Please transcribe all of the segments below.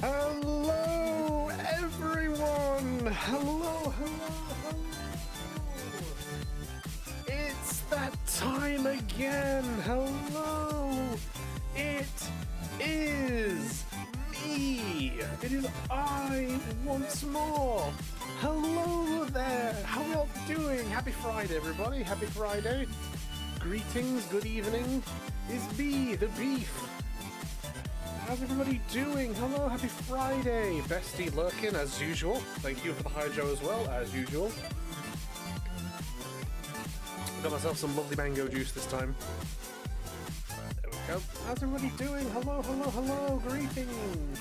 Hello, everyone! Hello. It's that time again! Hello! It is me! It is I once more! Hello there! How are you all doing? Happy Friday, everybody! Happy Friday! Greetings, good evening! It's me, the Beef! How's everybody doing? Hello, happy Friday! Bestie lurking, as usual. Thank you for the hydro as well, as usual. Got myself some lovely mango juice this time. There we go. How's everybody doing? Hello, greetings!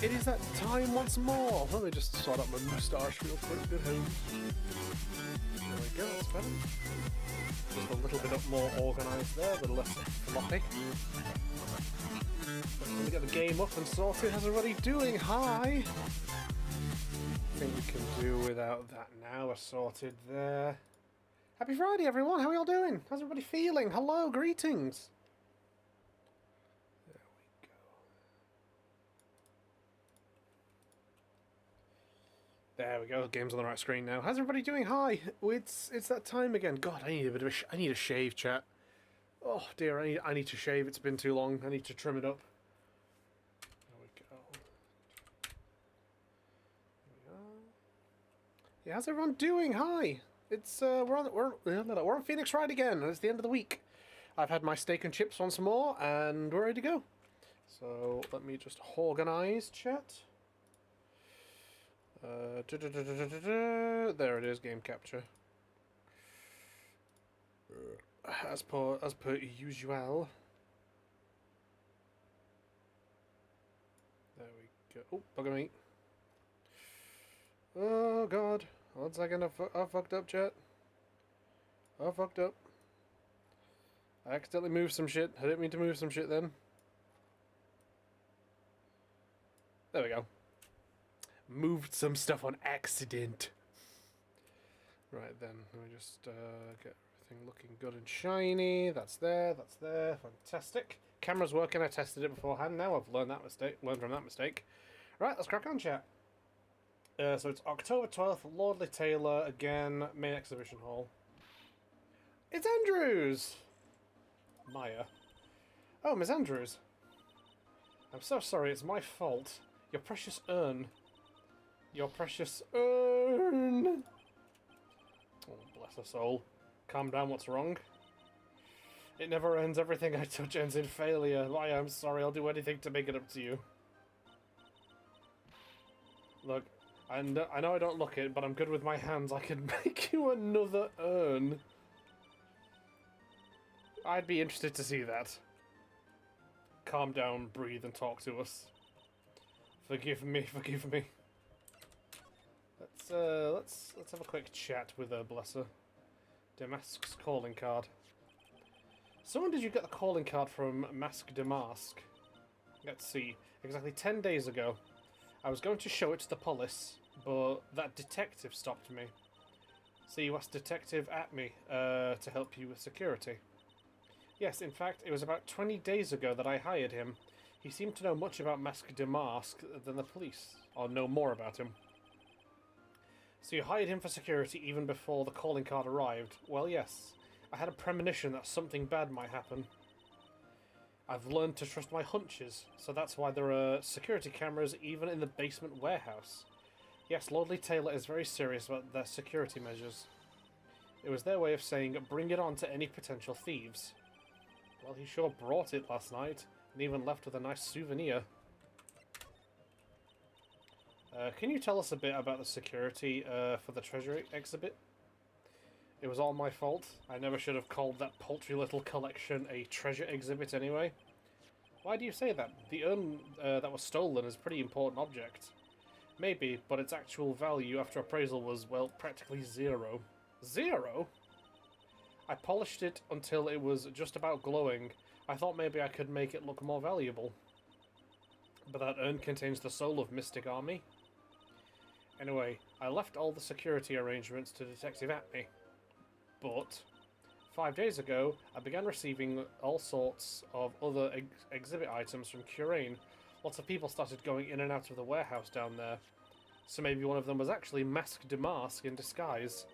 It is that time once more. Let me just sort out my moustache real quick. Good homes. There we go, that's better. Just a little bit more organised there, a little less floppy. Let me get the game up and sorted. How's everybody doing? Hi! I think we can do without that now. We're sorted there. Happy Friday, everyone! How are y'all doing? How's everybody feeling? Hello, greetings! There we go. There we go. The game's on the right screen now. How's everybody doing? Hi! It's that time again. God, I need a bit of I need a shave, chat. Oh dear, I need to shave. It's been too long. I need to trim it up. Yeah, how's everyone doing? Hi! It's we're on Phoenix Ride again, and it's the end of the week. I've had my steak and chips once more, and we're ready to go. So let me just organise, chat. There it is, game capture. As per usual. There we go. Oh, bugger me. Oh god. 1 second, I fucked up, chat. I fucked up. I accidentally moved some shit. I didn't mean to move some shit then. There we go. Moved some stuff on accident. Right then, let me just get everything looking good and shiny. That's there, that's there. Fantastic. Camera's working, I tested it beforehand. Now I've learned from that mistake. Right, let's crack on, chat. So it's October 12th, Lordly Taylor, again, main exhibition hall. It's Andrews! Maya. Oh, Miss Andrews. I'm so sorry, it's my fault. Your precious urn. Your precious urn! Oh, bless her soul. Calm down, what's wrong? It never ends, everything I touch ends in failure. Maya, I'm sorry, I'll do anything to make it up to you. Look. And I know I don't look it, but I'm good with my hands. I can make you another urn. I'd be interested to see that. Calm down, breathe, and talk to us. Forgive me, forgive me. Let's have a quick chat with her, bless her. Damask's calling card. So when did you get the calling card from Mask Damask? Let's see. Exactly 10 days ago. I was going to show it to the police, but that detective stopped me. So you asked Detective at me to help you with security. Yes, in fact, it was about 20 days ago that I hired him. He seemed to know much about Mask Damask than the police, or know more about him. So you hired him for security even before the calling card arrived? Well, yes. I had a premonition that something bad might happen. I've learned to trust my hunches, so that's why there are security cameras even in the basement warehouse. Yes, Lordly Taylor is very serious about their security measures. It was their way of saying, bring it on to any potential thieves. Well, he sure brought it last night, and even left with a nice souvenir. Can you tell us a bit about the security for the treasure exhibit? It was all my fault. I never should have called that paltry little collection a treasure exhibit anyway. Why do you say that? The urn that was stolen is a pretty important object. Maybe, but its actual value after appraisal was, well, practically zero. Zero? I polished it until it was just about glowing. I thought maybe I could make it look more valuable. But that urn contains the soul of Mystic Army. Anyway, I left all the security arrangements to Detective Atney. But 5 days ago, I began receiving all sorts of other exhibit items from Curaine, lots of people started going in and out of the warehouse down there. So maybe one of them was actually Masque de Masque in disguise.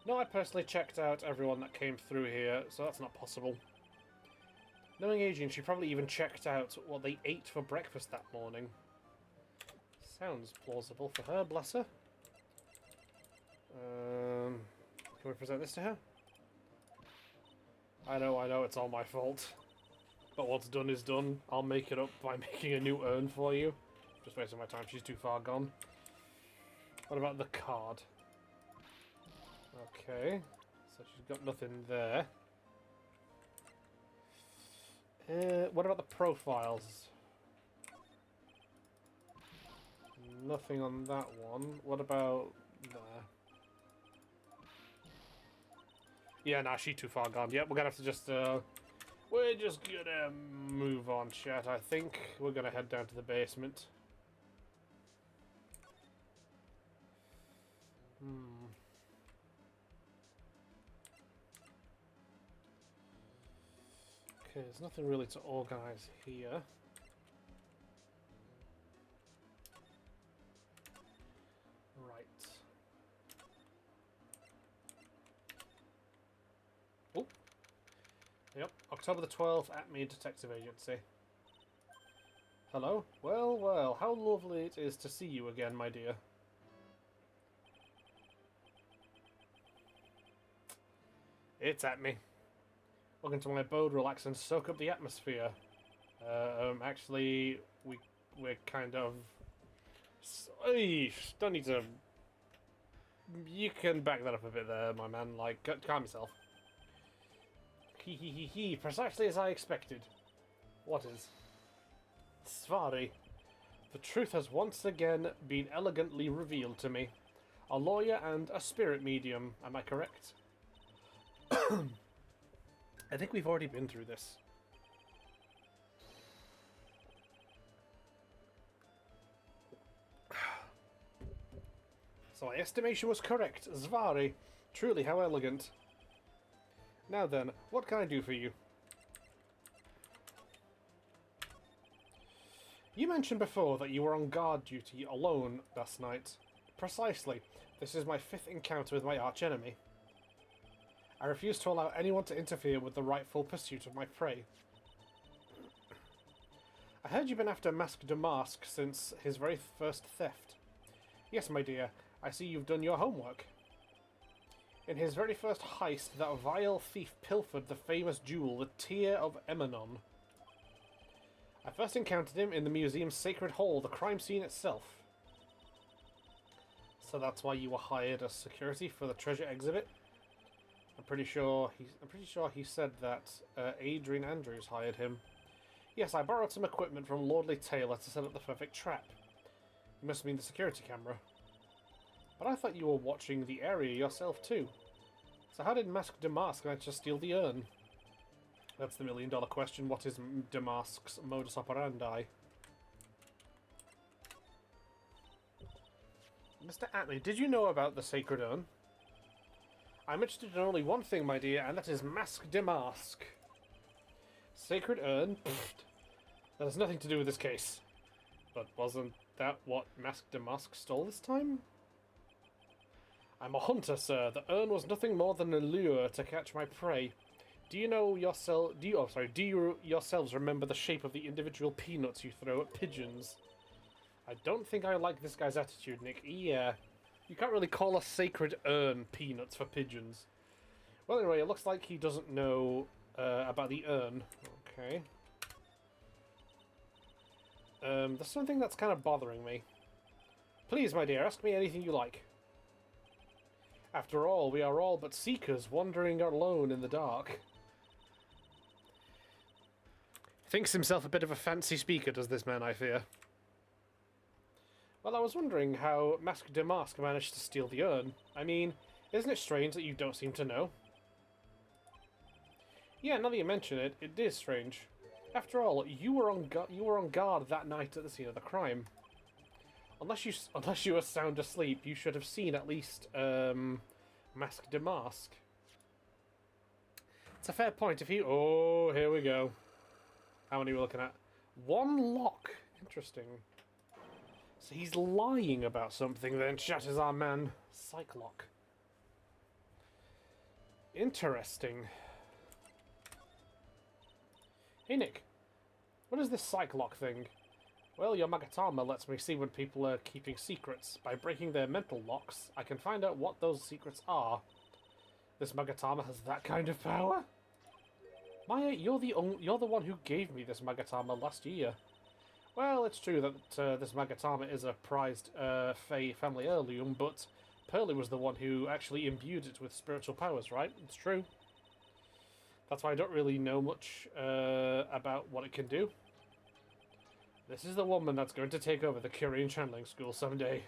No, I personally checked out everyone that came through here, so that's not possible. Knowing Adrian, she probably even checked out what they ate for breakfast that morning. Sounds plausible for her, bless her. Can we present this to her? I know, it's all my fault. But what's done is done. I'll make it up by making a new urn for you. Just wasting my time, she's too far gone. What about the card? Okay, so she's got nothing there. What about the profiles? Nothing on that one. What about there? Yeah, nah, she's too far gone. Yep, we're gonna have to just, we're just gonna move on, chat, I think. We're gonna head down to the basement. Okay, there's nothing really to organise here. Right. Oh. Yep, October the 12th, Acme Detective Agency. Hello? Well, well, how lovely it is to see you again, my dear. It's Acme. Welcome to my abode, relax and soak up the atmosphere. Actually, we're kind of... Don't need to... You can back that up a bit there, my man. Like, calm yourself. He, precisely as I expected. What is? Svari. The truth has once again been elegantly revealed to me. A lawyer and a spirit medium, am I correct? I think we've already been through this. So my estimation was correct. Svari. Truly, how elegant. Now then, what can I do for you? You mentioned before that you were on guard duty alone last night. Precisely. This is my 5th encounter with my archenemy. I refuse to allow anyone to interfere with the rightful pursuit of my prey. I heard you've been after Masque de Masque since his very first theft. Yes, my dear, I see you've done your homework. In his very first heist, that vile thief pilfered the famous jewel, the Tear of Emanon. I first encountered him in the museum's Sacred Hall, the crime scene itself. So that's why you were hired as security for the treasure exhibit? I'm pretty sure he said that Adrian Andrews hired him. Yes, I borrowed some equipment from Lordly Taylor to set up the perfect trap. You must mean the security camera. But I thought you were watching the area yourself too. So how did Masque de Masque manage to steal the urn? That's the million-dollar question. What is de Masque's modus operandi? Mr. Atlee, did you know about the sacred urn? I'm interested in only one thing, my dear, and that is Masque de Masque. Sacred urn? Pfft. That has nothing to do with this case. But wasn't that what Masque de Masque stole this time? I'm a hunter, sir. The urn was nothing more than a lure to catch my prey. Do you yourselves remember the shape of the individual peanuts you throw at pigeons? I don't think I like this guy's attitude, Nick. Yeah. You can't really call a sacred urn peanuts for pigeons. Well, anyway, it looks like he doesn't know about the urn. Okay. There's something that's kind of bothering me. Please, my dear, ask me anything you like. After all, we are all but seekers wandering alone in the dark. Thinks himself a bit of a fancy speaker, does this man, I fear. Well, I was wondering how Masque de Masque managed to steal the urn. I mean, isn't it strange that you don't seem to know? Yeah, now that you mention it, it is strange. After all, you were on guard that night at the scene of the crime. Unless you were sound asleep, you should have seen at least Masque de Masque. It's a fair point if you... Oh, here we go. How many are we looking at? One lock Interesting. So he's lying about something then, chat is our man. Cyclock. Interesting. Hey Nick, what is this Cyclock thing? Well, your Magatama lets me see when people are keeping secrets. By breaking their mental locks, I can find out what those secrets are. This Magatama has that kind of power? Maya, you're the one who gave me this Magatama last year. Well, it's true that this Magatama is a prized Fey family heirloom, but Pearly was the one who actually imbued it with spiritual powers, right? It's true. That's why I don't really know much about what it can do. This is the woman that's going to take over the Korean channeling school someday.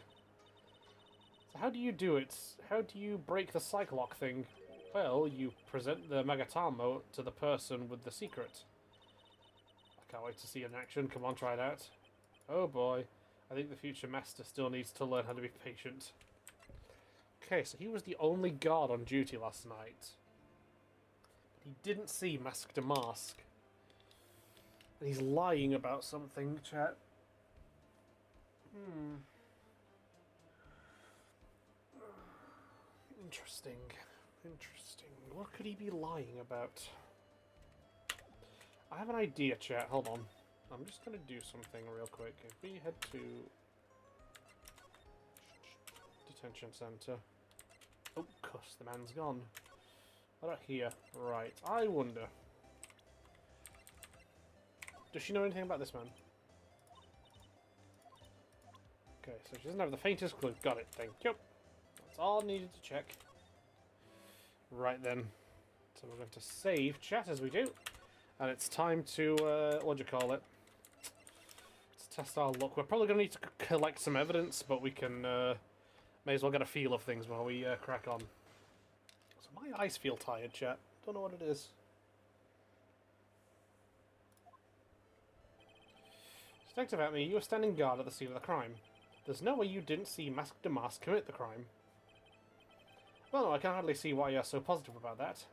So how do you do it? How do you break the Cyclock thing? Well, you present the Magatama to the person with the secret. I can't wait to see it in action. Come on, try it out. Oh boy. I think the future master still needs to learn how to be patient. Okay, so he was the only guard on duty last night. He didn't see Mask to Mask. And he's lying about something, chat. Interesting. Interesting. What could he be lying about? I have an idea, chat. Hold on. I'm just going to do something real quick. If we head to detention center. Oh, cuss, the man's gone. What about here? Right. I wonder. Does she know anything about this man? Okay, so she doesn't have the faintest clue. Got it. Thank you. That's all I needed to check. Right then. So we're going to save chat as we do. And it's time to, what do you call it? Let's test our luck. We're probably going to need to collect some evidence, but we can, may as well get a feel of things while we crack on. So my eyes feel tired, chat. Don't know what it is. Detective at me, you were standing guard at the scene of the crime. There's no way you didn't see Mask to Mask commit the crime. Well, no, I can hardly see why you're so positive about that.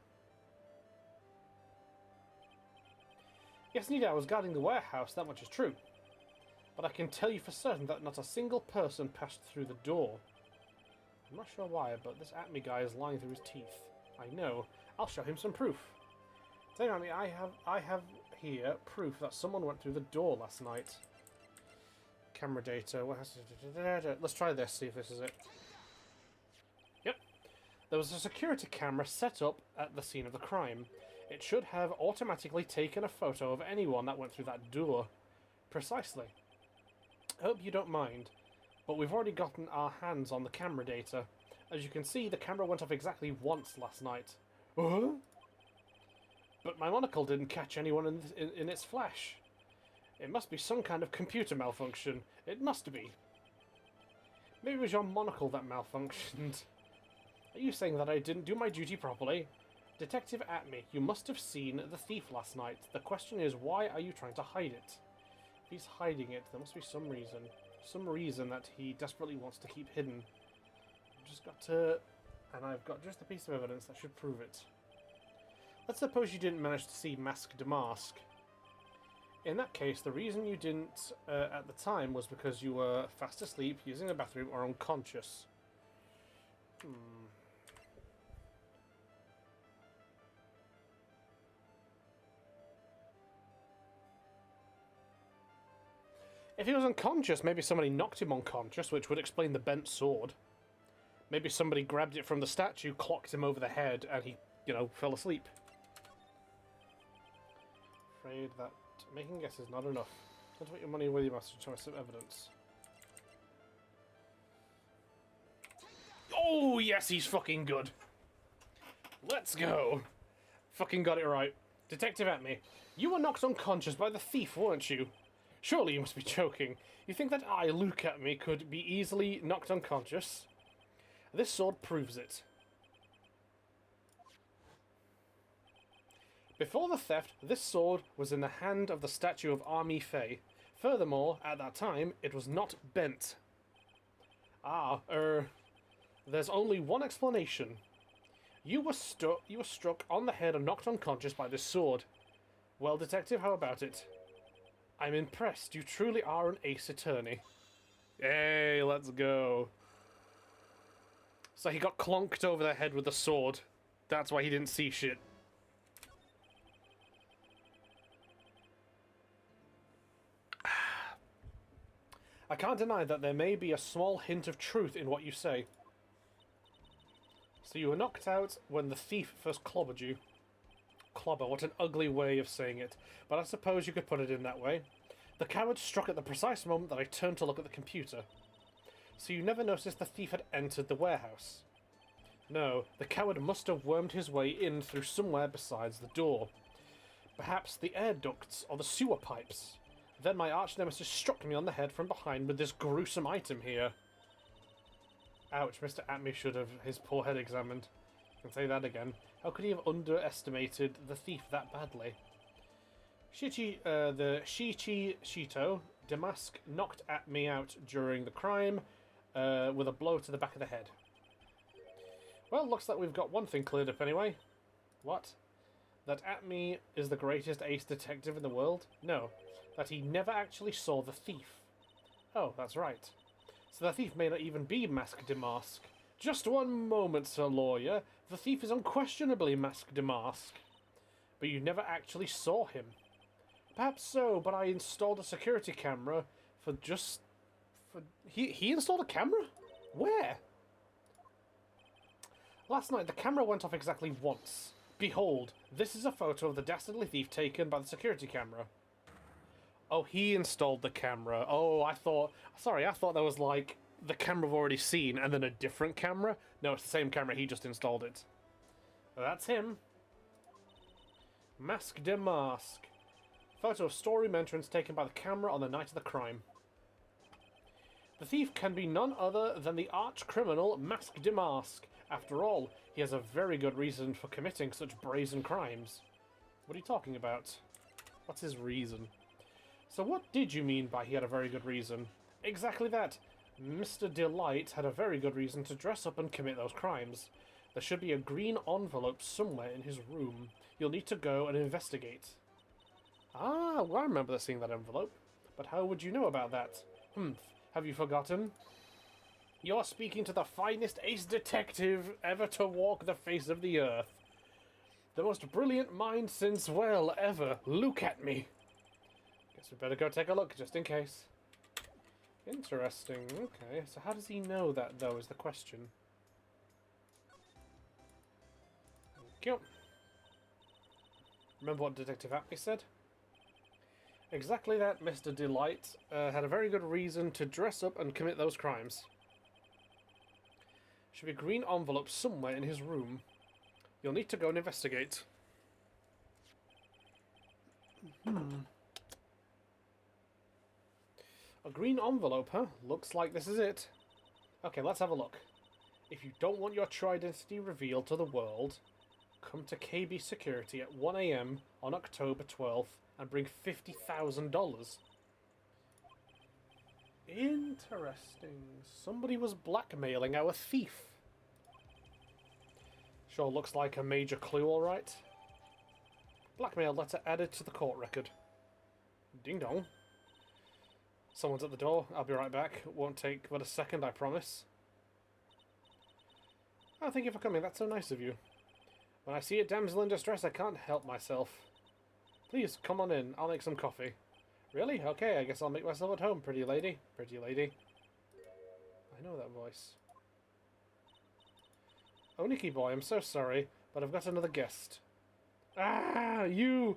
Yes, indeed, I was guarding the warehouse, that much is true. But I can tell you for certain that not a single person passed through the door. I'm not sure why, but this Atme guy is lying through his teeth. I know. I'll show him some proof. Tell me, I have here proof that someone went through the door last night. Camera data. What has to... Let's try this, see if this is it. Yep. There was a security camera set up at the scene of the crime. It should have automatically taken a photo of anyone that went through that door. Precisely. I hope you don't mind, but we've already gotten our hands on the camera data. As you can see, the camera went off exactly once last night. Huh? But my monocle didn't catch anyone in its flash. It must be some kind of computer malfunction. It must be. Maybe it was your monocle that malfunctioned. Are you saying that I didn't do my duty properly? Detective Atme, you must have seen the thief last night. The question is, why are you trying to hide it? If he's hiding it, there must be some reason. Some reason that he desperately wants to keep hidden. I've just got to... And I've got just a piece of evidence that should prove it. Let's suppose you didn't manage to see Mask to Mask. In that case, the reason you didn't at the time was because you were fast asleep, using the bathroom, or unconscious. If he was unconscious, maybe somebody knocked him unconscious, which would explain the bent sword. Maybe somebody grabbed it from the statue, clocked him over the head, and he, you know, fell asleep. Afraid that making guesses is not enough. Don't put your money where you must to show us some evidence. Oh, yes, he's fucking good. Let's go. Fucking got it right. Detective Atme, you were knocked unconscious by the thief, weren't you? Surely you must be joking. You think that I, Luke Atme, could be easily knocked unconscious? This sword proves it. Before the theft, this sword was in the hand of the statue of Army Faye. Furthermore, at that time, it was not bent. There's only one explanation. You were struck on the head and knocked unconscious by this sword. Well, detective, how about it? I'm impressed. You truly are an ace attorney. Hey, let's go. So he got clonked over the head with a sword. That's why he didn't see shit. I can't deny that there may be a small hint of truth in what you say. So you were knocked out when the thief first clobbered you. Clobber, what an ugly way of saying it. But I suppose you could put it in that way. The coward struck at the precise moment that I turned to look at the computer. So you never noticed the thief had entered the warehouse. No, the coward must have wormed his way in through somewhere besides the door. Perhaps the air ducts or the sewer pipes. Then my arch-nemesis struck me on the head from behind with this gruesome item here. Ouch, Mr. Atme should have his poor head examined. I can say that again. How could he have underestimated the thief that badly? The Shichi Shito, Damask, knocked at me out during the crime with a blow to the back of the head. Well, looks like we've got one thing cleared up anyway. What? That Atme is the greatest ace detective in the world? No, that he never actually saw the thief. Oh, that's right. So the thief may not even be Masque de Masque. Just one moment, Sir Lawyer. The thief is unquestionably Masque de Masque. But you never actually saw him. Perhaps so, but I installed a security camera He installed a camera? Where? Last night the camera went off exactly once. Behold, this is a photo of the dastardly thief taken by the security camera. Oh, he installed the camera. Oh, I thought that was like the camera I've already seen and then a different camera. No, it's the same camera, he just installed it. That's him. Masque de Masque. Photo of storeroom entrance taken by the camera on the night of the crime. The thief can be none other than the arch-criminal Masque de Masque. After all, he has a very good reason for committing such brazen crimes. What are you talking about? What's his reason? So what did you mean by he had a very good reason? Exactly that. Mr. Delight had a very good reason to dress up and commit those crimes. There should be a green envelope somewhere in his room. You'll need to go and investigate. Ah, well, I remember seeing that envelope. But how would you know about that? Have you forgotten? You're speaking to the finest ace detective ever to walk the face of the earth. The most brilliant mind since, well, ever. Look at me. Guess we better go take a look, just in case. Interesting. Okay, so how does he know that, though, is the question. Thank you. Remember what Detective Atme said? Exactly that, Mr. Delight had a very good reason to dress up and commit those crimes. Should be a green envelope somewhere in his room. You'll need to go and investigate. A green envelope, huh? Looks like this is it. Okay, let's have a look. If you don't want your true identity revealed to the world, come to KB Security at 1 AM on October 12th and bring $50,000. Interesting. Somebody was blackmailing our thief. Sure looks like a major clue, alright. Blackmail letter added to the court record. Ding dong. Someone's at the door. I'll be right back. Won't take but a second, I promise. Oh, thank you for coming. That's so nice of you. When I see a damsel in distress, I can't help myself. Please, come on in. I'll make some coffee. Really? Okay, I guess I'll make myself at home, pretty lady. Pretty lady. I know that voice. Oh, Nicky boy, I'm so sorry, but I've got another guest. Ah, you're...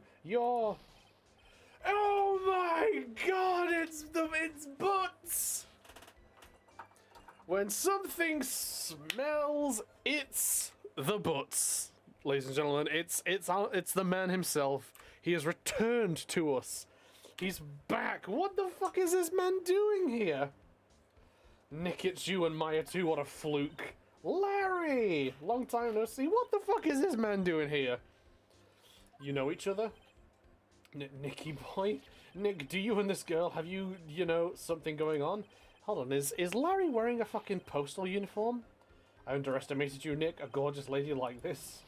Oh my god, it's butts! When something smells, it's the butts. Ladies and gentlemen, it's the man himself. He has returned to us. He's back. What the fuck is this man doing here? Nick, it's you and Maya too. What a fluke. Larry! Long time no see. What the fuck is this man doing here? You know each other? Nicky boy? Nick, do you and this girl, have you know, something going on? Hold on, is Larry wearing a fucking postal uniform? I underestimated you, Nick. A gorgeous lady like this.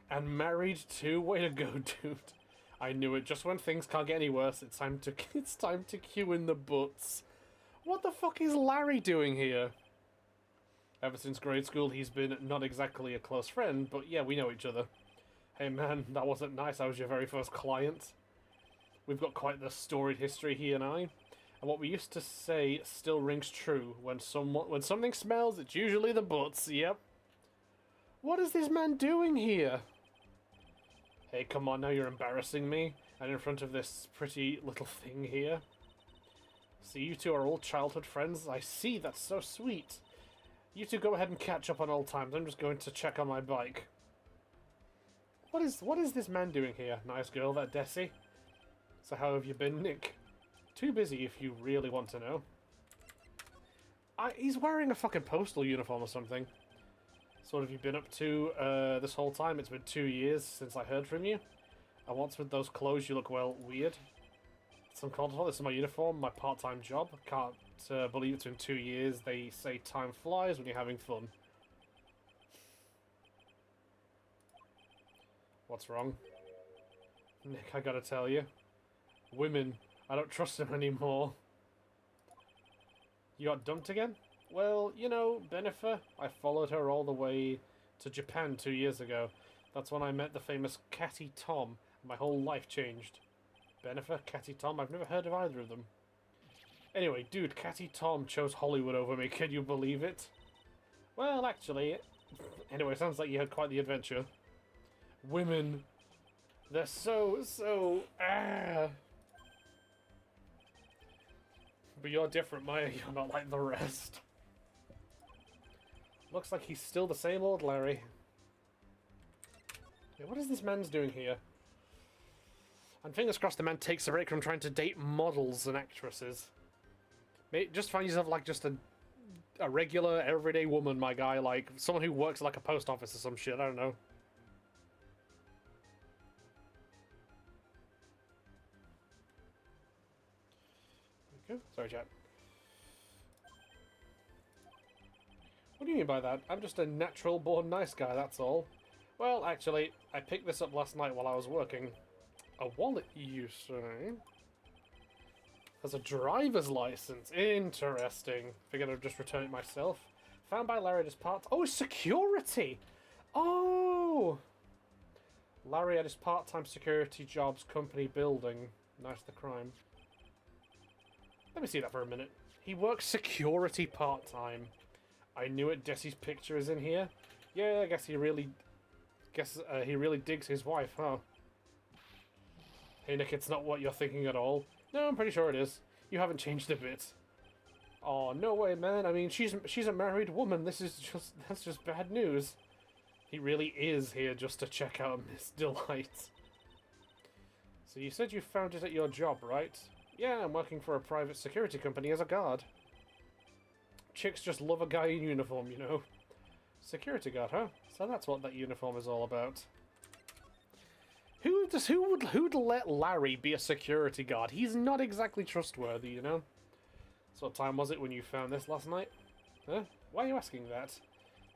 And married too? Way to go, dude. I knew it. Just when things can't get any worse, it's time to queue in the butts. What the fuck is Larry doing here? Ever since grade school, he's been not exactly a close friend, but yeah, we know each other. Hey man, that wasn't nice. I was your very first client. We've got quite the storied history, he and I. And what we used to say still rings true. When something smells, it's usually the butts. Yep. What is this man doing here? Hey, come on, now you're embarrassing me. And in front of this pretty little thing here. So you two are old childhood friends? I see, that's so sweet. You two go ahead and catch up on old times. I'm just going to check on my bike. What is this man doing here? Nice girl, that Desi. So how have you been, Nick? Too busy if you really want to know. He's wearing a fucking postal uniform or something. So what have you been up to this whole time? It's been 2 years since I heard from you. And what's with those clothes? You look, well, weird. Some control. This is my uniform, my part-time job. Can't believe it's been 2 years. They say time flies when you're having fun. What's wrong? Nick, I gotta tell you. Women. I don't trust them anymore. You got dumped again? Well, you know, Benifer. I followed her all the way to Japan 2 years ago. That's when I met the famous Catty Tom. My whole life changed. Benifer, Catty Tom? I've never heard of either of them. Anyway, dude, Catty Tom chose Hollywood over me. Can you believe it? Well, actually... Anyway, sounds like you had quite the adventure. Women. They're so... But you're different, Maya. You're not like the rest. Looks like he's still the same old Larry. Yeah, what is this man's doing here? And fingers crossed the man takes a break from trying to date models and actresses. Just find yourself like just a regular, everyday woman, my guy. Like someone who works like a post office or some shit. I don't know. There we go. Sorry, chat. What do you mean by that? I'm just a natural-born nice guy, that's all. Well, actually, I picked this up last night while I was working. A wallet, you say? Has a driver's license. Interesting. Figured I'd just return it myself. Found by Larry at his part... Oh, security! Oh! Larry at his part-time security job's company building. Nice the crime. Let me see that for a minute. He works security part-time. I knew it. Desi's picture is in here. Yeah, I guess he really digs his wife, huh? Hey Nick, it's not what you're thinking at all. No, I'm pretty sure it is. You haven't changed a bit. Oh, no way, man. I mean, she's a married woman. That's just bad news. He really is here just to check out Miss Delight. So you said you found it at your job, right? Yeah, I'm working for a private security company as a guard. Chicks just love a guy in uniform, you know. Security guard, huh? So that's what that uniform is all about. Who'd let Larry be a security guard? He's not exactly trustworthy, you know. So what time was it when you found this last night? Huh? Why are you asking that?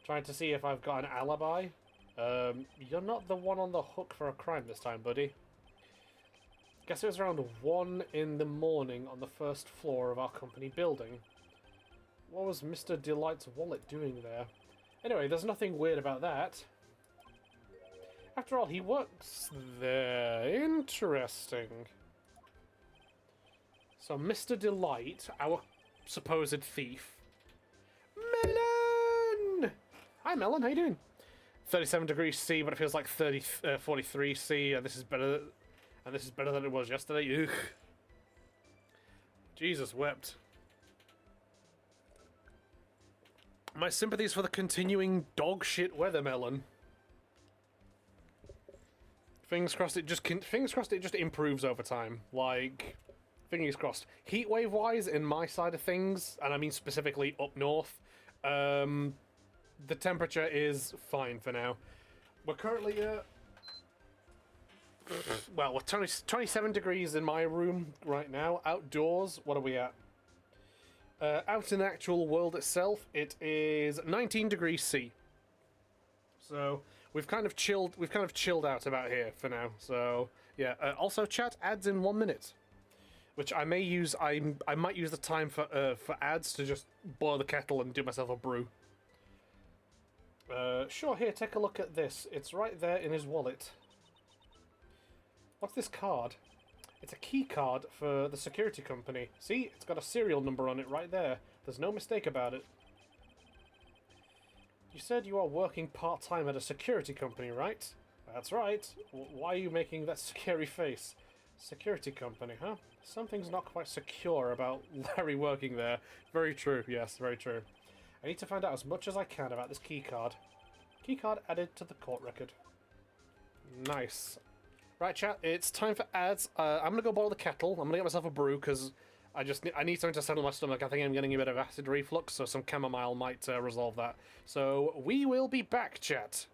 Trying to see if I've got an alibi? You're not the one on the hook for a crime this time, buddy. Guess it was around 1 in the morning on the first floor of our company building. What was Mr. Delight's wallet doing there? Anyway, there's nothing weird about that. After all, he works there. Interesting. So, Mr. Delight, our supposed thief. Melon! Hi, Melon. How you doing? 37 degrees C, but it feels like 43 C, and this is better. And this is better than it was yesterday. Ugh. Jesus wept. My sympathies for the continuing dog shit weather, Melon. Fingers crossed it just improves over time. Like, fingers crossed. Heatwave wise, in my side of things, and I mean specifically up north, the temperature is fine for now. We're currently well, we're 27 degrees in my room right now. Outdoors, what are we at? Out in the actual world itself, it is 19 degrees C. So we've kind of chilled out about here for now. So Yeah. Also, chat, ads in 1 minute, which I may use. I might use the time for ads to just boil the kettle and do myself a brew. Sure. Here, take a look at this. It's right there in his wallet. What's this card? It's a key card for the security company. See, it's got a serial number on it right there. There's no mistake about it. You said you are working part-time at a security company, right? That's right. Why are you making that scary face? Security company, huh? Something's not quite secure about Larry working there. Very true, yes, very true. I need to find out as much as I can about this keycard. Keycard added to the court record. Nice. Right, chat, it's time for ads. I'm gonna go boil the kettle. I'm gonna get myself a brew, because I need something to settle my stomach. I think I'm getting a bit of acid reflux, so some chamomile might resolve that. So, we will be back, chat.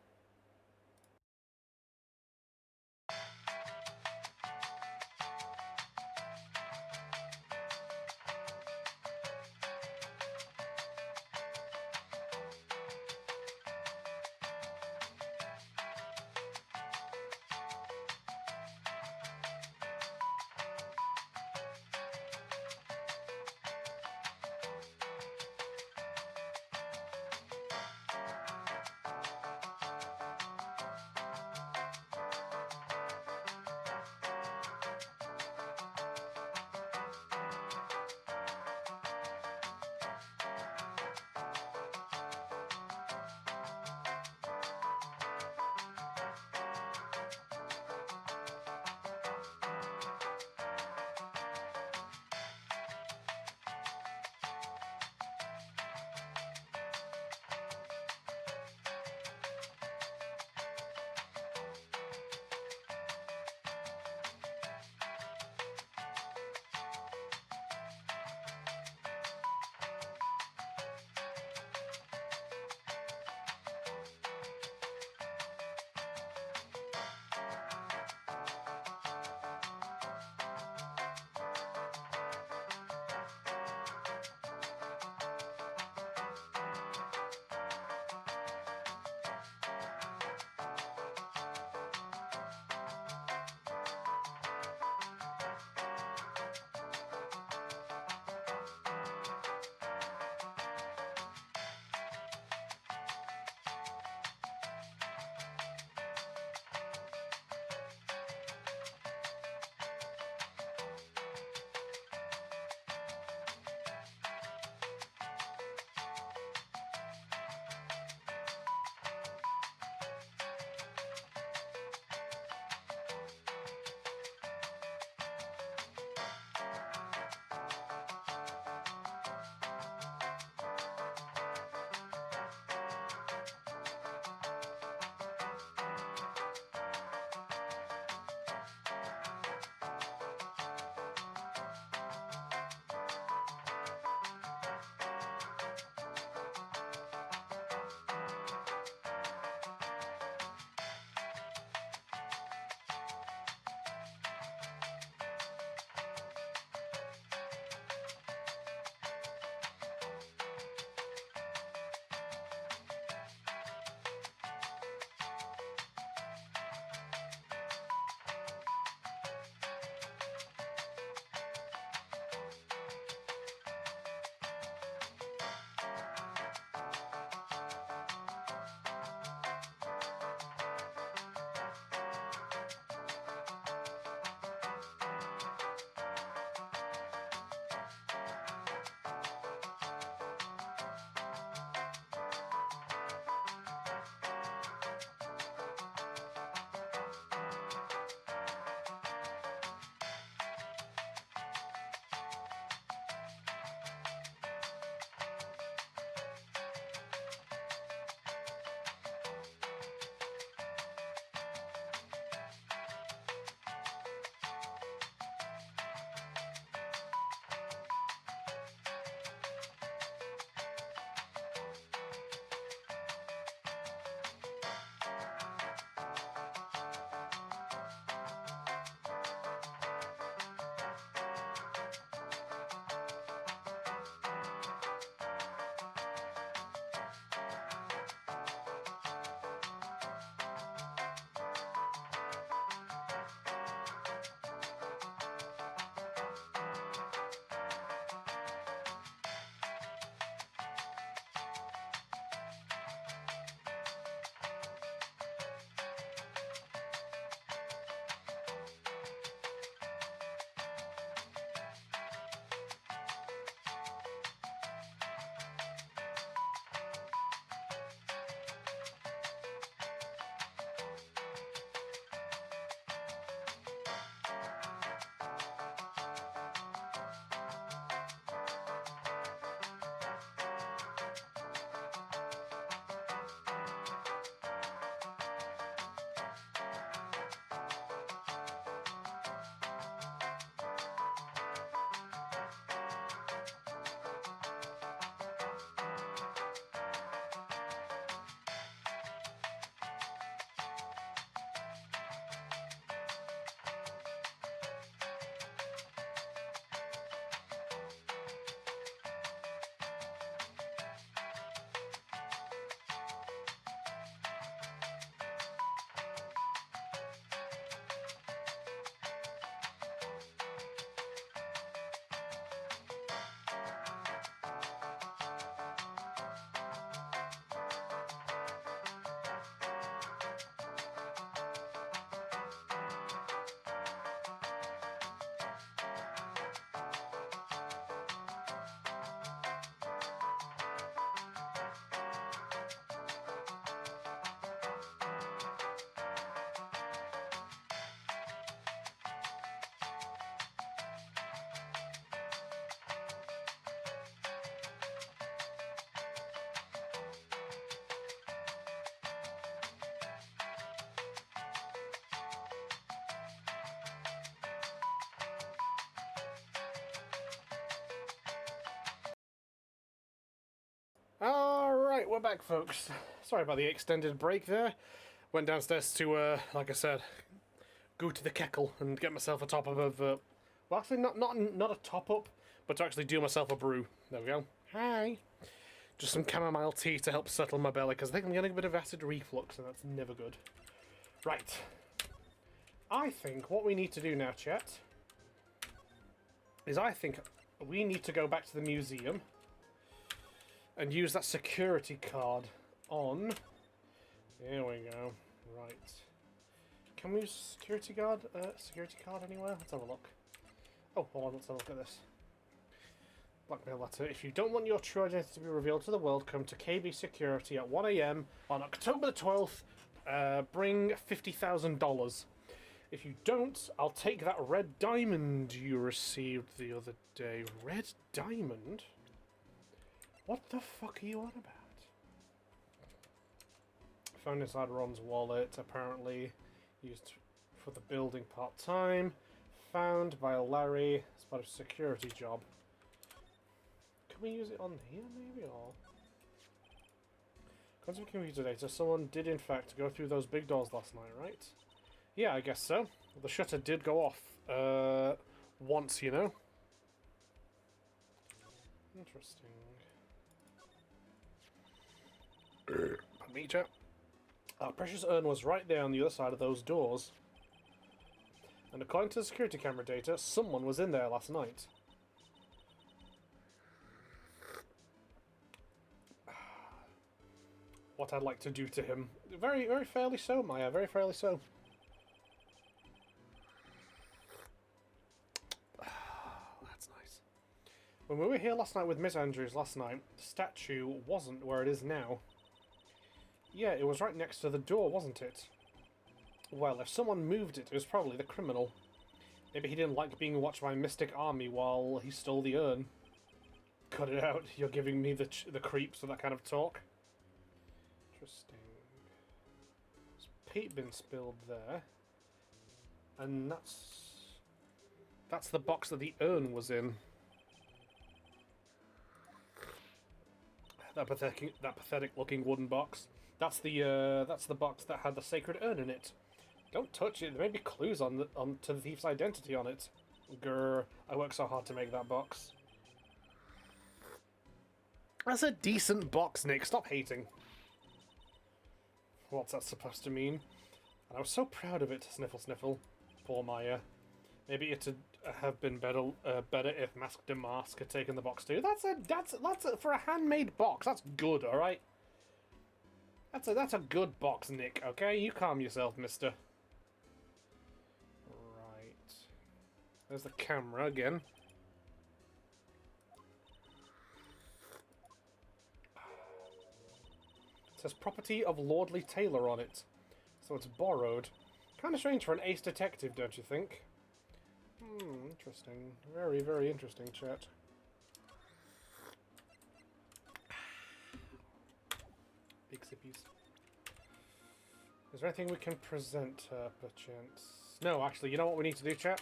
Alright, we're back, folks. Sorry about the extended break there. Went downstairs to, like I said, go to the kettle and get myself a top-up of, well, actually, not a top-up, but to actually do myself a brew. There we go. Hi. Just some chamomile tea to help settle my belly, because I think I'm getting a bit of acid reflux, and that's never good. Right. I think what we need to do now, chat, is I think we need to go back to the museum and use that security card on... There we go. Right. Can we use security card anywhere? Let's have a look. Oh, hold on, let's have a look at this. Blackmail letter. If you don't want your true identity to be revealed to the world, come to KB Security at 1 AM on October the 12th. Bring $50,000. If you don't, I'll take that red diamond you received the other day. Red diamond? What the fuck are you on about? Found inside Ron's wallet, apparently used for the building part-time. Found by Larry as part of a security job. Can we use it on here, maybe, or...? Quantum computer data. Someone did, in fact, go through those big doors last night, right? Yeah, I guess so. The shutter did go off, once, you know? Interesting. Pardon me, chat. Our precious urn was right there on the other side of those doors. And according to the security camera data, someone was in there last night. What I'd like to do to him. Very, very fairly so, Maya. Very fairly so. That's nice. When we were here last night with Miss Andrews last night, the statue wasn't where it is now. Yeah, it was right next to the door, wasn't it? Well, if someone moved it, it was probably the criminal. Maybe he didn't like being watched by a mystic army while he stole the urn. Cut it out. You're giving me the creeps with that kind of talk. Interesting. There's paint been spilled there. And that's the box that the urn was in. That pathetic looking wooden box. That's the box that had the sacred urn in it. Don't touch it. There may be clues to the thief's identity on it. Grr. I worked so hard to make that box. That's a decent box, Nick. Stop hating. What's that supposed to mean? And I was so proud of it. Sniffle, sniffle. Poor Maya. Maybe it'd have been better if Mask de Mask had taken the box too. That's for a handmade box. That's good, all right. That's a good box, Nick. Okay, you calm yourself, mister. Right. There's the camera again. It says property of Lordly Taylor on it, so it's borrowed. Kind of strange for an ace detective, don't you think? Interesting. Very, very interesting, chat. Big sippies. Is there anything we can present her, perchance? No, actually, you know what we need to do, chat?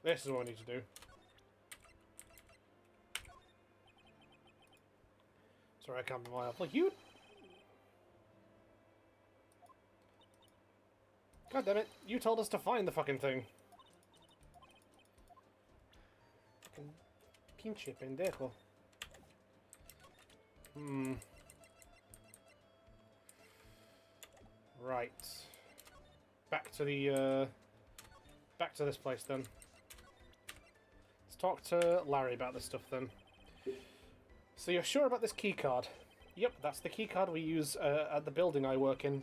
This is what we need to do. Sorry, I can't be my up. Like, you... God damn it, you told us to find the fucking thing. Fucking pinche pendejo. Right. Back to this place then. Let's talk to Larry about this stuff then. So you're sure about this key card? Yep, that's the key card we use at the building I work in.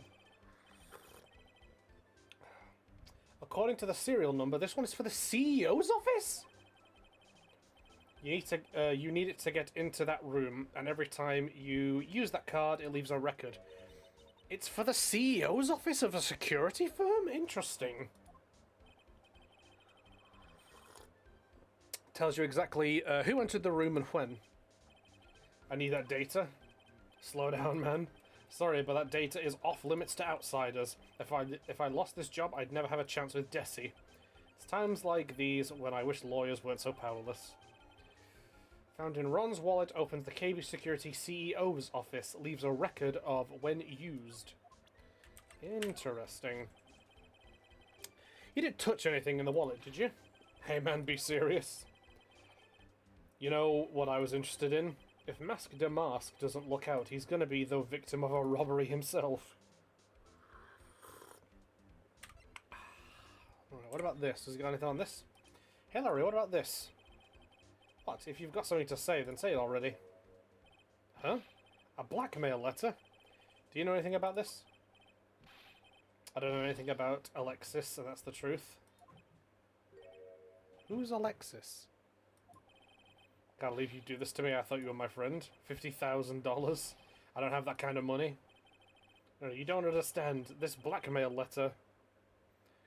According to the serial number, this one is for the CEO's office? You need it to get into that room, and every time you use that card, it leaves a record. It's for the CEO's office of a security firm? Interesting. Tells you exactly who entered the room and when. I need that data. Slow down, man. Sorry, but that data is off limits to outsiders. If I lost this job, I'd never have a chance with Desi. It's times like these when I wish lawyers weren't so powerless. Found in Ron's wallet, opens the KB Security CEO's office, leaves a record of when used. Interesting. You didn't touch anything in the wallet, did you? Hey man, be serious. You know what I was interested in? If Mask de Mask doesn't look out, he's gonna be the victim of a robbery himself. What about this? Has he got anything on this? Hey Larry, what about this? What? If you've got something to say, then say it already. Huh? A blackmail letter? Do you know anything about this? I don't know anything about Alexis, and that's the truth. Who's Alexis? Can't believe you do this to me. I thought you were my friend. $50,000. I don't have that kind of money. No, you don't understand. This blackmail letter.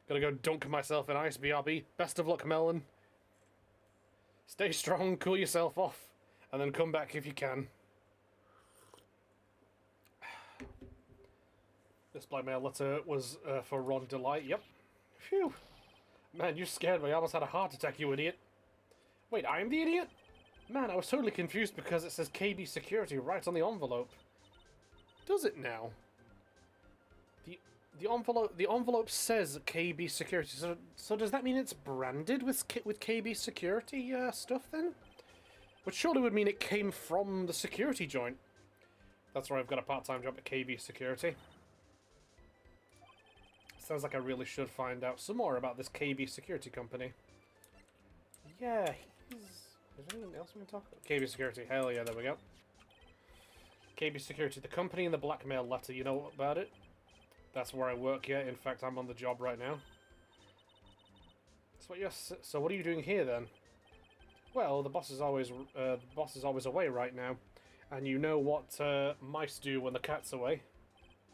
Gotta go dunk myself in ice, BRB. Best of luck, Melon. Stay strong, cool yourself off, and then come back if you can. This blackmail letter was for Ron Delight. Yep. Phew. Man, you scared me. I almost had a heart attack, you idiot. Wait, I'm the idiot? Man, I was totally confused because it says KB Security right on the envelope. Does it now? The envelope says KB Security. So does that mean it's branded with KB Security stuff then? Which surely would mean it came from the security joint. That's where I've got a part-time job at KB Security. Sounds like I really should find out some more about this KB Security company. Yeah, is there anything else we can talk about? KB Security, hell yeah, there we go. KB Security, the company and the blackmail letter, you know about it? That's where I work, yeah. In fact, I'm on the job right now. So what are you doing here then? Well, the boss is always away right now, and you know what mice do when the cat's away.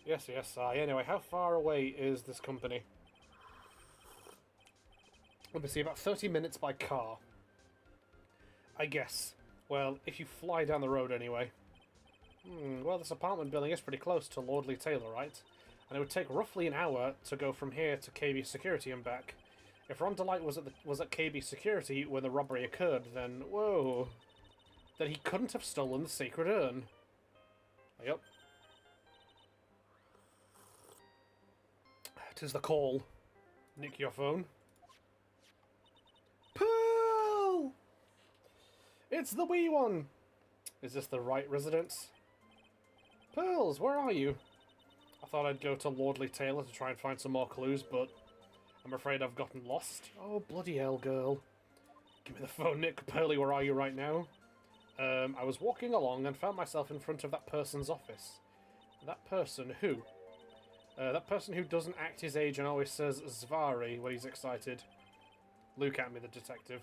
Yes. Anyway, how far away is this company? Let me see, about 30 minutes by car. I guess. Well, if you fly down the road anyway. Well, this apartment building is pretty close to Lordly Taylor, right? And it would take roughly an hour to go from here to KB Security and back. If Ron Delight was at KB Security when the robbery occurred, then whoa, then he couldn't have stolen the sacred urn. Yep. 'Tis the call. Nick your phone. Pearl! It's the wee one! Is this the right residence? Pearls, where are you? I thought I'd go to Lordly Taylor to try and find some more clues, but I'm afraid I've gotten lost. Oh, bloody hell, girl. Give me the phone, Nick. Pearly, where are you right now? I was walking along and found myself in front of that person's office. That person who? That person who doesn't act his age and always says Zvari when he's excited. Look at me, the detective.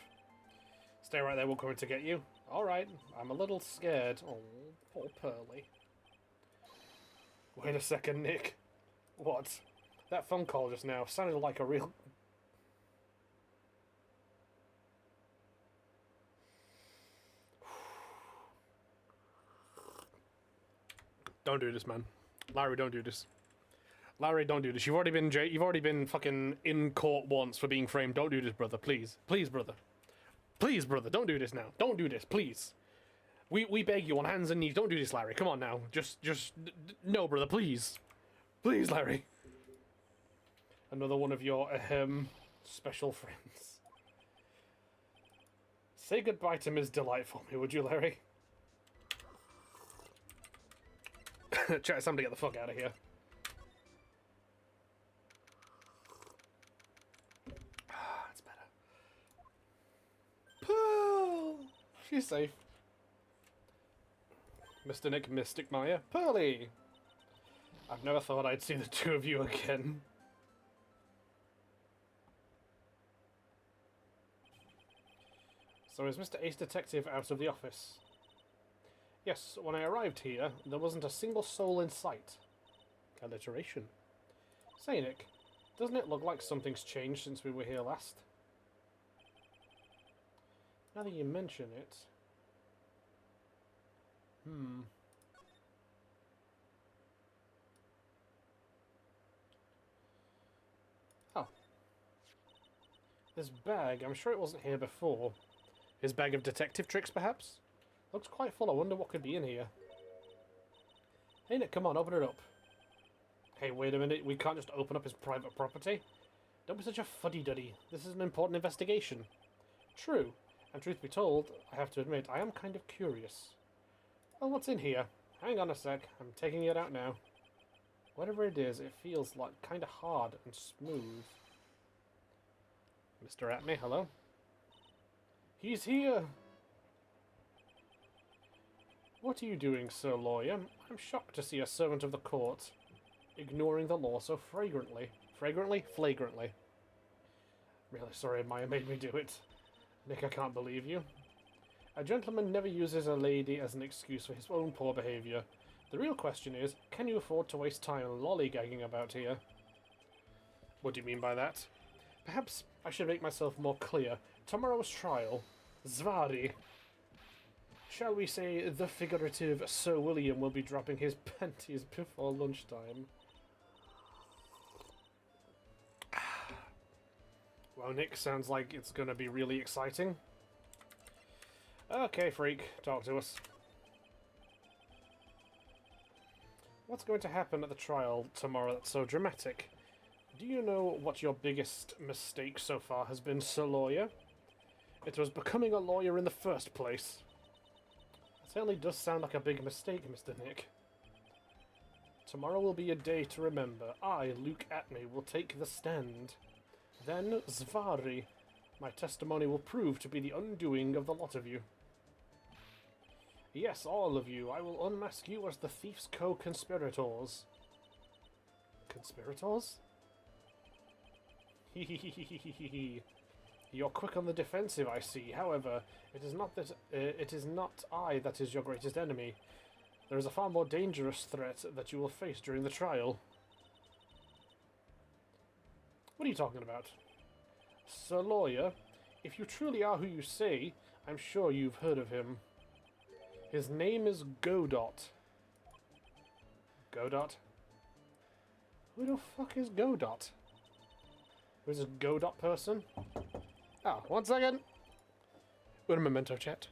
Stay right there, we're coming to get you. Alright, I'm a little scared. Oh, poor Pearly. Wait a second, Nick. What? That phone call just now sounded like a real... Don't do this, man. Larry, don't do this. Larry, don't do this. You've already been fucking in court once for being framed. Don't do this, brother. Please. Please, brother. Please, brother. Don't do this now. Don't do this, please. We beg you on hands and knees. Don't do this, Larry. Come on now. No, brother. Please. Please, Larry. Another one of your, special friends. Say goodbye to Ms. Delight for me, would you, Larry? Chat, it's time to get the fuck out of here. That's better. Pearl! She's safe. Mr. Nick Mystic Maya. Pearly! I've never thought I'd see the two of you again. So is Mr. Ace Detective out of the office? Yes, when I arrived here, there wasn't a single soul in sight. Alliteration. Say, Nick, doesn't it look like something's changed since we were here last? Now that you mention it... Oh. This bag, I'm sure it wasn't here before. His bag of detective tricks, perhaps? Looks quite full. I wonder what could be in here. Hey Nick, come on, open it up. Hey, wait a minute. We can't just open up his private property. Don't be such a fuddy-duddy. This is an important investigation. True. And truth be told, I have to admit, I am kind of curious. Well, what's in here? Hang on a sec. I'm taking it out now. Whatever it is, it feels like kind of hard and smooth. Mr. Atme, hello? He's here! What are you doing, Sir Lawyer? I'm shocked to see a servant of the court ignoring the law so flagrantly. Flagrantly. Really sorry Maya made me do it. Nick, I can't believe you. A gentleman never uses a lady as an excuse for his own poor behaviour. The real question is, can you afford to waste time lollygagging about here? What do you mean by that? Perhaps I should make myself more clear. Tomorrow's trial. Zvari. Shall we say the figurative Sir William will be dropping his panties before lunchtime. Well, Nick, sounds like it's going to be really exciting. Okay, freak, talk to us. What's going to happen at the trial tomorrow that's so dramatic? Do you know what your biggest mistake so far has been, Sir Lawyer? It was becoming a lawyer in the first place. It certainly does sound like a big mistake, Mr. Nick. Tomorrow will be a day to remember. I, Luke Atme, will take the stand. Then, Zvari. My testimony will prove to be the undoing of the lot of you. Yes, all of you. I will unmask you as the thief's co-conspirators. Conspirators? Hehehehehehe. You're quick on the defensive, I see. However, it is not I that is your greatest enemy. There is a far more dangerous threat that you will face during the trial. What are you talking about? Sir Lawyer, if you truly are who you say, I'm sure you've heard of him. His name is Godot. Godot? Who the fuck is Godot? Who's a Godot person? Ah, 1 second. Un momento, chat.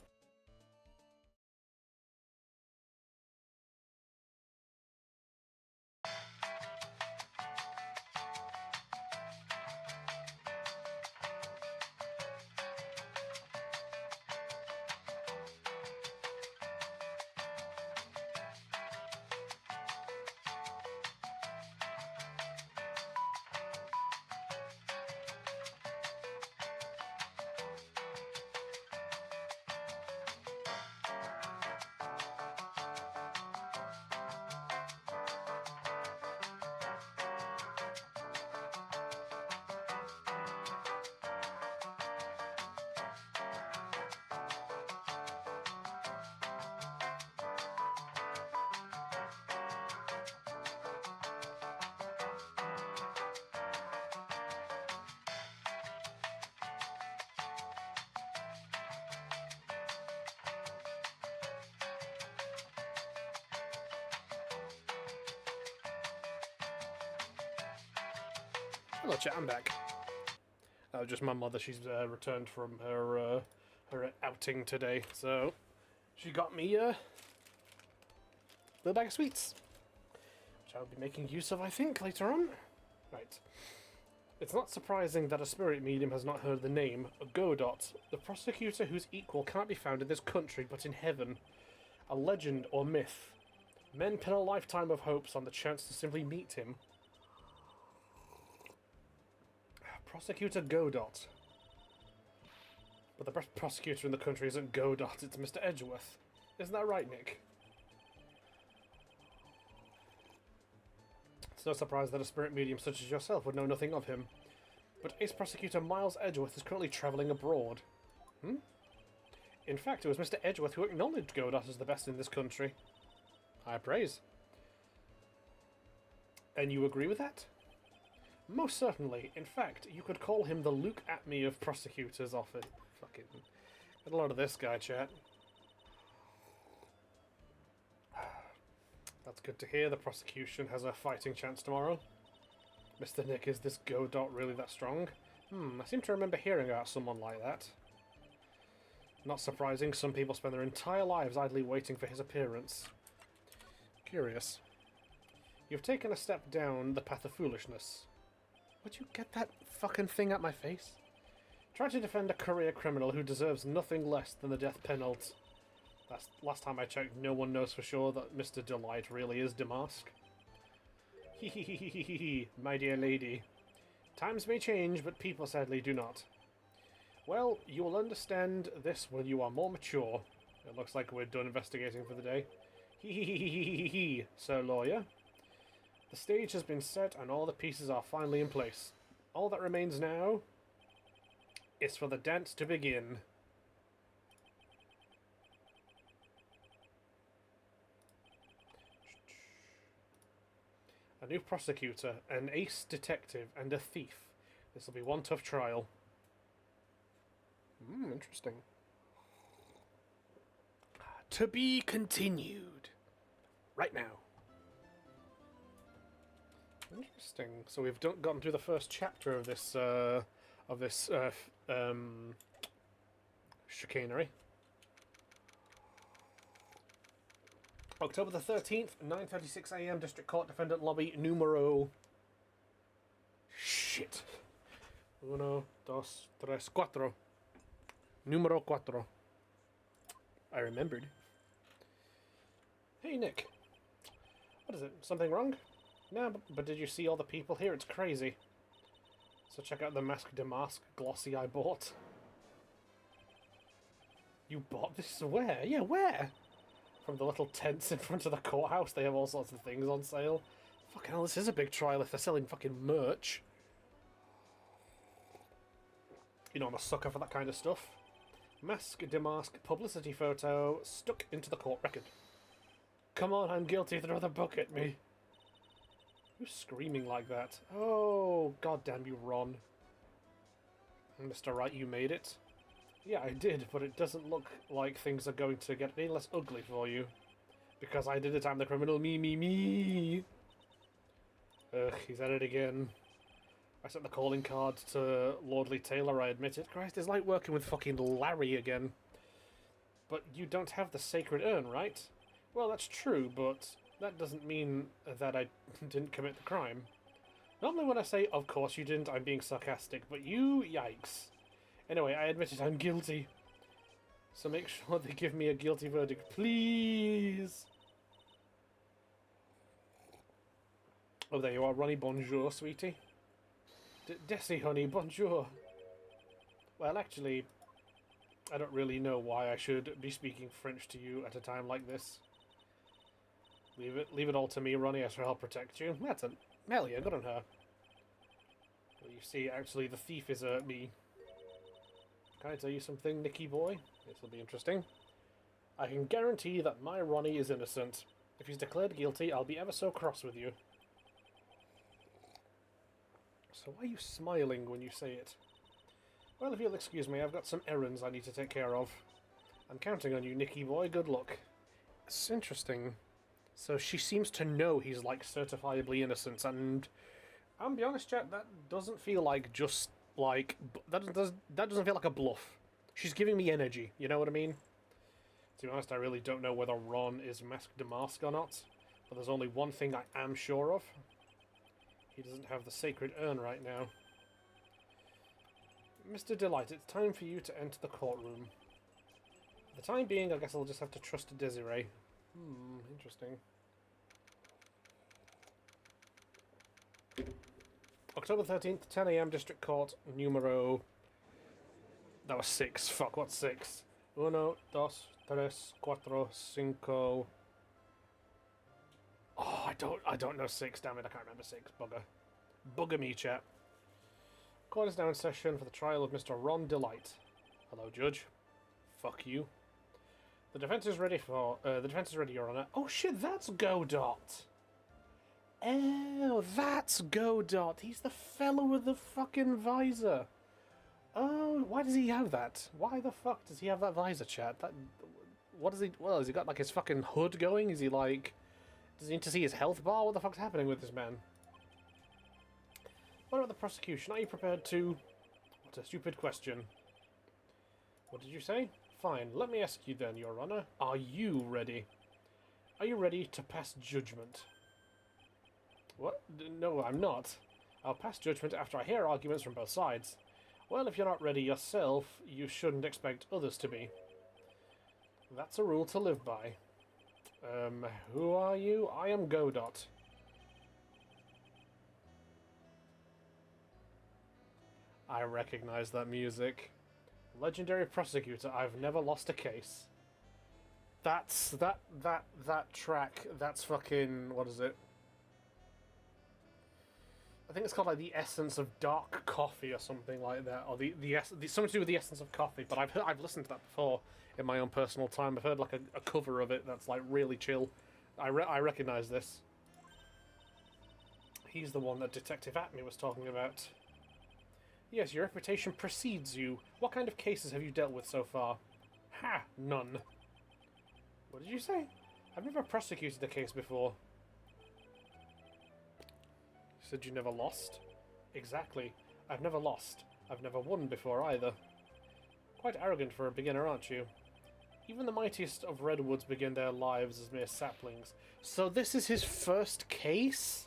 Hello chat, I'm back. Just my mother, she's returned from her outing today, so she got me a little bag of sweets, which I'll be making use of, I think, later on. Right. It's not surprising that a spirit medium has not heard the name Godot, the prosecutor whose equal cannot be found in this country but in heaven. A legend or myth. Men pin a lifetime of hopes on the chance to simply meet him. Prosecutor Godot. But the best prosecutor in the country isn't Godot, it's Mr. Edgeworth. Isn't that right, Nick? It's no surprise that a spirit medium such as yourself would know nothing of him. But Ace Prosecutor Miles Edgeworth is currently travelling abroad. In fact, it was Mr. Edgeworth who acknowledged Godot as the best in this country. High praise. And you agree with that? Most certainly. In fact, you could call him the Luke Atme of prosecutors offered. Fucking... Get a lot of this guy, chat. That's good to hear. The prosecution has a fighting chance tomorrow. Mr. Nick, is this Godot really that strong? I seem to remember hearing about someone like that. Not surprising, some people spend their entire lives idly waiting for his appearance. Curious. You've taken a step down the path of foolishness. Would you get that fucking thing at my face? Try to defend a career criminal who deserves nothing less than the death penalty. Last time I checked, no one knows for sure that Mr. Delight really is Damask. Hehehehe, my dear lady. Times may change, but people sadly do not. Well, you will understand this when you are more mature. It looks like we're done investigating for the day. Hehehehe, Sir Lawyer. The stage has been set and all the pieces are finally in place. All that remains now is for the dance to begin. A new prosecutor, an ace detective, and a thief. This will be one tough trial. Interesting. To be continued. Right now. Interesting. So we've gotten through the first chapter of this chicanery. October the 13th, 9:36 AM, District Court Defendant Lobby, numero... Shit. Uno, dos, tres, cuatro. Numero cuatro. I remembered. Hey, Nick. What is it? Something wrong? No, but did you see all the people here? It's crazy. So check out the Masque de Masque glossy I bought. You bought this where? Yeah, where? From the little tents in front of the courthouse, they have all sorts of things on sale. Fucking hell, this is a big trial if they're selling fucking merch. You know I'm a sucker for that kind of stuff. Masque de Masque publicity photo stuck into the court record. Come on, I'm guilty, throw the book at me. Who's screaming like that? Oh, goddamn you, Ron. Mr. Wright, you made it. Yeah, I did, but it doesn't look like things are going to get any less ugly for you. Because I did it, I'm the criminal, me. Ugh, he's at it again. I sent the calling card to Lordly Taylor, I admit it. Christ, it's like working with fucking Larry again. But you don't have the sacred urn, right? Well, that's true, but that doesn't mean that I didn't commit the crime. Normally when I say, of course you didn't, I'm being sarcastic, but you, yikes. Anyway, I admit it, I'm guilty. So make sure they give me a guilty verdict, please. Oh, there you are, Ronnie. Bonjour, sweetie. Desi, honey, bonjour. Well, actually, I don't really know why I should be speaking French to you at a time like this. Leave it all to me, Ronnie. I shall help protect you. That's it. Hell yeah, good on her. Well, you see, actually, the thief is me. Can I tell you something, Nicky boy? This will be interesting. I can guarantee that my Ronnie is innocent. If he's declared guilty, I'll be ever so cross with you. So why are you smiling when you say it? Well, if you'll excuse me, I've got some errands I need to take care of. I'm counting on you, Nicky boy. Good luck. It's interesting. So she seems to know he's, like, certifiably innocent, and I'll be honest, chat, that doesn't feel like just, like, that doesn't feel like a bluff. She's giving me energy, you know what I mean? To be honest, I really don't know whether Ron is Masque de Masque or not, but there's only one thing I am sure of. He doesn't have the sacred urn right now. Mr. Delight, it's time for you to enter the courtroom. For the time being, I guess I'll just have to trust Desiree. Interesting. October 13th, 10 AM, District Court, numero... That was 6. Fuck, what's 6? Uno, dos, tres, cuatro, cinco... Oh, I don't know 6, damn it, I can't remember 6, bugger. Bugger me, chat. Court is now in session for the trial of Mr. Ron Delight. Hello, Judge. Fuck you. The defense is ready, Your Honor. Oh shit, that's Godot! Oh, that's Godot. He's the fellow with the fucking visor. Oh, why does he have that? Why the fuck does he have that visor, chat? What is he... Well, has he got, like, his fucking hood going? Is he, like... Does he need to see his health bar? What the fuck's happening with this man? What about the prosecution? Are you prepared to... What a stupid question. What did you say? Fine, let me ask you then, Your Honor. Are you ready? Are you ready to pass judgment? What? No, I'm not. I'll pass judgment after I hear arguments from both sides. Well, if you're not ready yourself, you shouldn't expect others to be. That's a rule to live by. Who are you? I am Godot. I recognize that music. Legendary prosecutor, I've never lost a case. That's that track, that's fucking, what is it? I think it's called like the essence of dark coffee or something like that, or the something to do with the essence of coffee. But I've listened to that before in my own personal time. I've heard like a cover of it that's like really chill. I recognize this. He's the one that Detective Atney was talking about. Yes, your reputation precedes you. What kind of cases have you dealt with so far? Ha! None. What did you say? I've never prosecuted a case before. You said you never lost? Exactly. I've never lost. I've never won before either. Quite arrogant for a beginner, aren't you? Even the mightiest of redwoods begin their lives as mere saplings. So this is his first case?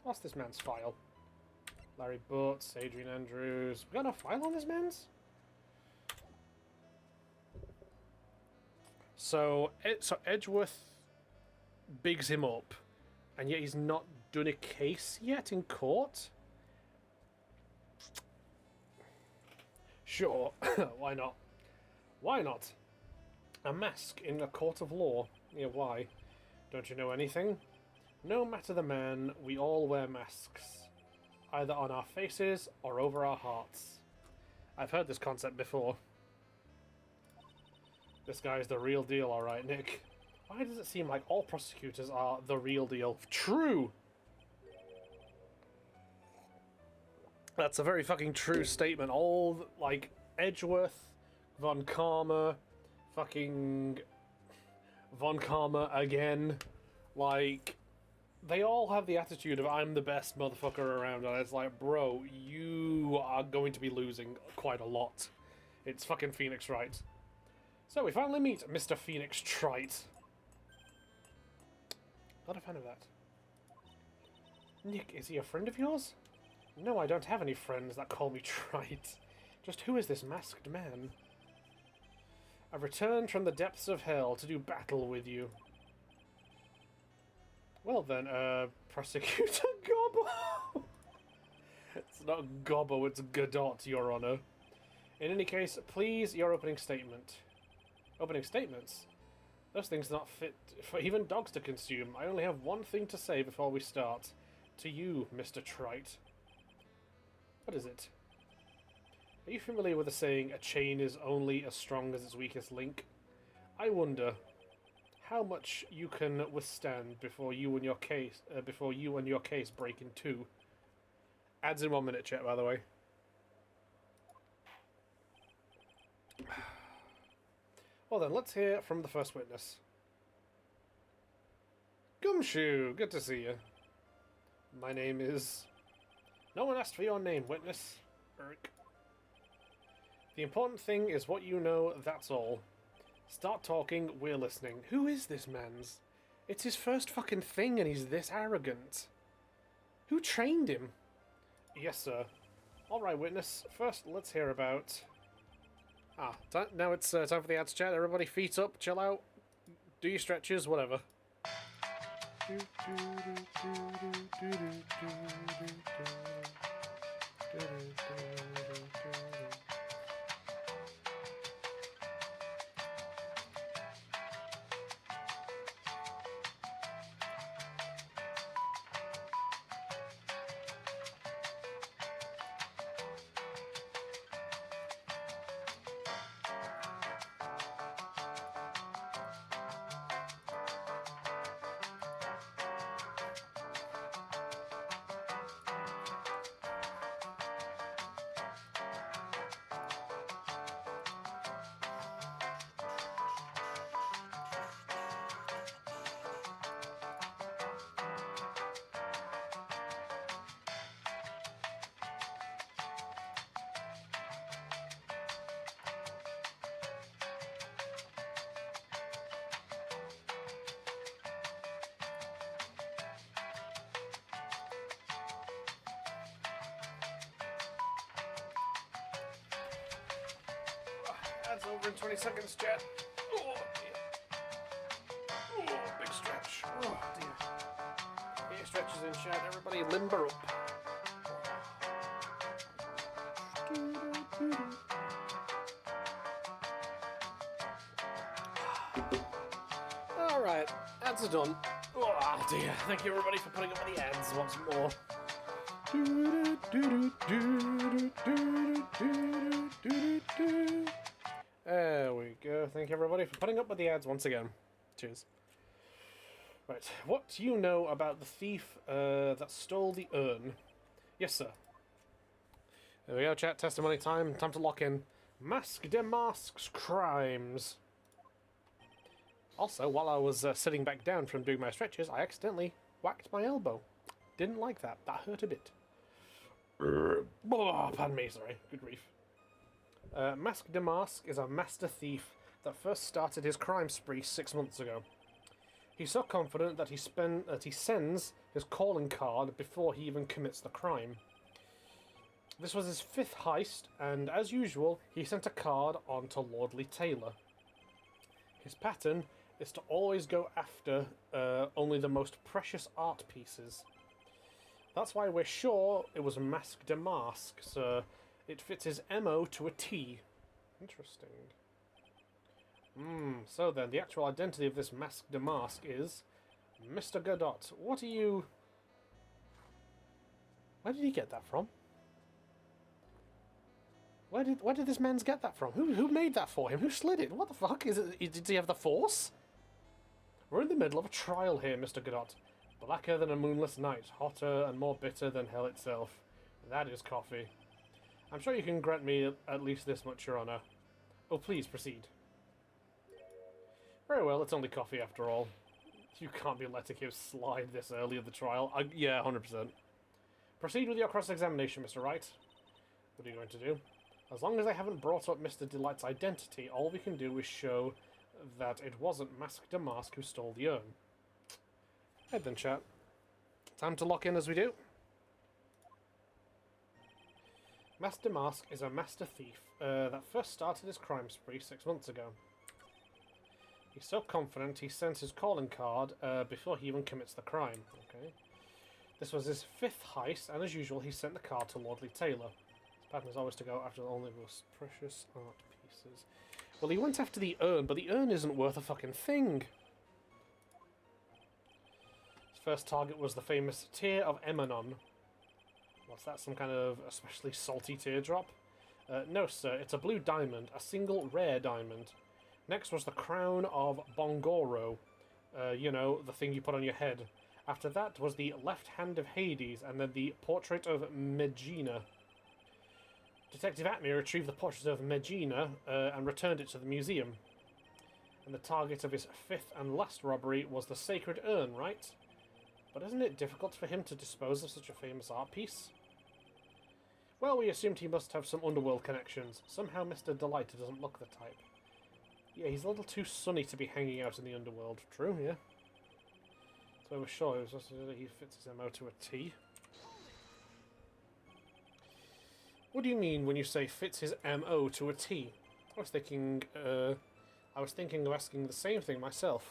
What's this man's file? Larry Butts, Adrian Andrews. We got no file on this man's? So Edgeworth bigs him up, and yet he's not done a case yet in court? Sure, why not? Why not? A mask in a court of law? Yeah, why? Don't you know anything? No matter the man, we all wear masks. Either on our faces or over our hearts. I've heard this concept before. This guy's the real deal, alright, Nick. Why does it seem like all prosecutors are the real deal? True! That's a very fucking true statement. All, like, Edgeworth, Von Karma, fucking Von Karma again, like, they all have the attitude of I'm the best motherfucker around, and it's like, bro, you are going to be losing quite a lot. It's fucking Phoenix Wright. So we finally meet Mr. Phoenix Trite. Not a fan of that. Nick, is he a friend of yours? No, I don't have any friends that call me Trite. Just who is this masked man? I've returned from the depths of hell to do battle with you. Well then, Prosecutor Gobbo! It's not Gobbo, it's Godot, Your Honor. In any case, please, your opening statement. Opening statements? Those things are not fit for even dogs to consume. I only have one thing to say before we start. To you, Mr. Trite. What is it? Are you familiar with the saying, a chain is only as strong as its weakest link? I wonder how much you can withstand before you and your case break in two. Adds in 1 minute, chat, by the way. Well then, let's hear from the first witness. Gumshoe, good to see you. My name is... No one asked for your name, witness. Irk. The important thing is what you know, that's all. Start talking, we're listening. Who is this man's? It's his first fucking thing and he's this arrogant. Who trained him? Yes, sir. Alright, witness. First, let's hear about... now it's time for the ads chat. Everybody feet up, chill out, do your stretches, whatever. over in 20 seconds, chat. Oh, dear. Oh, big stretch. Oh, dear. Big stretches in chat. Everybody limber up. Alright, ads are done. Oh, dear. Thank you, everybody, for putting up with the ads once more. There we go. Thank you, everybody, for putting up with the ads once again. Cheers. Right, what do you know about the thief that stole the urn? Yes, sir. There we go, chat. Testimony time. Time to lock in. Mask demasks crimes. Also, while I was sitting back down from doing my stretches, I accidentally whacked my elbow. Didn't like that. That hurt a bit. Oh, pardon me, sorry. Good grief. Mask Damask is a master thief that first started his crime spree 6 months ago. He's so confident that he sends his calling card before he even commits the crime. This was his 5th heist, and as usual, he sent a card on to Lordly Taylor. His pattern is to always go after only the most precious art pieces. That's why we're sure it was Mask Damask, so it fits his MO to a T. Interesting. So then, the actual identity of this Mask Damask is Mr. Godot. What are you... Where did he get that from? Where did this man's get that from? Who made that for him? Who slid it? What the fuck? Did he have the Force? We're in the middle of a trial here, Mr. Godot. Blacker than a moonless night, hotter and more bitter than hell itself. That is coffee. I'm sure you can grant me at least this much, Your Honor. Oh, please, proceed. Very well, it's only coffee after all. You can't be letting him slide this early in the trial. Yeah, 100%. Proceed with your cross-examination, Mr. Wright. What are you going to do? As long as I haven't brought up Mr. Delight's identity, all we can do is show that it wasn't Mask Damask who stole the urn. Head then, chat. Time to lock in as we do. Mask Damask is a master thief that first started his crime spree 6 months ago. He's so confident he sends his calling card before he even commits the crime. Okay. This was his 5th heist, and as usual, he sent the card to Lordly Taylor. His pattern is always to go after only the most precious art pieces. Well, he went after the urn, but the urn isn't worth a fucking thing. His first target was the famous Tear of Emanon. What's that, some kind of especially salty teardrop? No, sir, it's a blue diamond, a single rare diamond. Next was the Crown of Bongoro. You know, the thing you put on your head. After that was the Left Hand of Hades, and then the Portrait of Megina. Detective Atmir retrieved the portrait of Megina and returned it to the museum. And the target of his 5th and last robbery was the Sacred Urn, right? But isn't it difficult for him to dispose of such a famous art piece? Well, we assumed he must have some underworld connections. Somehow Mr. Delight doesn't look the type. Yeah, he's a little too sunny to be hanging out in the underworld. True, yeah. So we're sure he fits his MO to a T. What do you mean when you say fits his MO to a T? I was thinking of asking the same thing myself.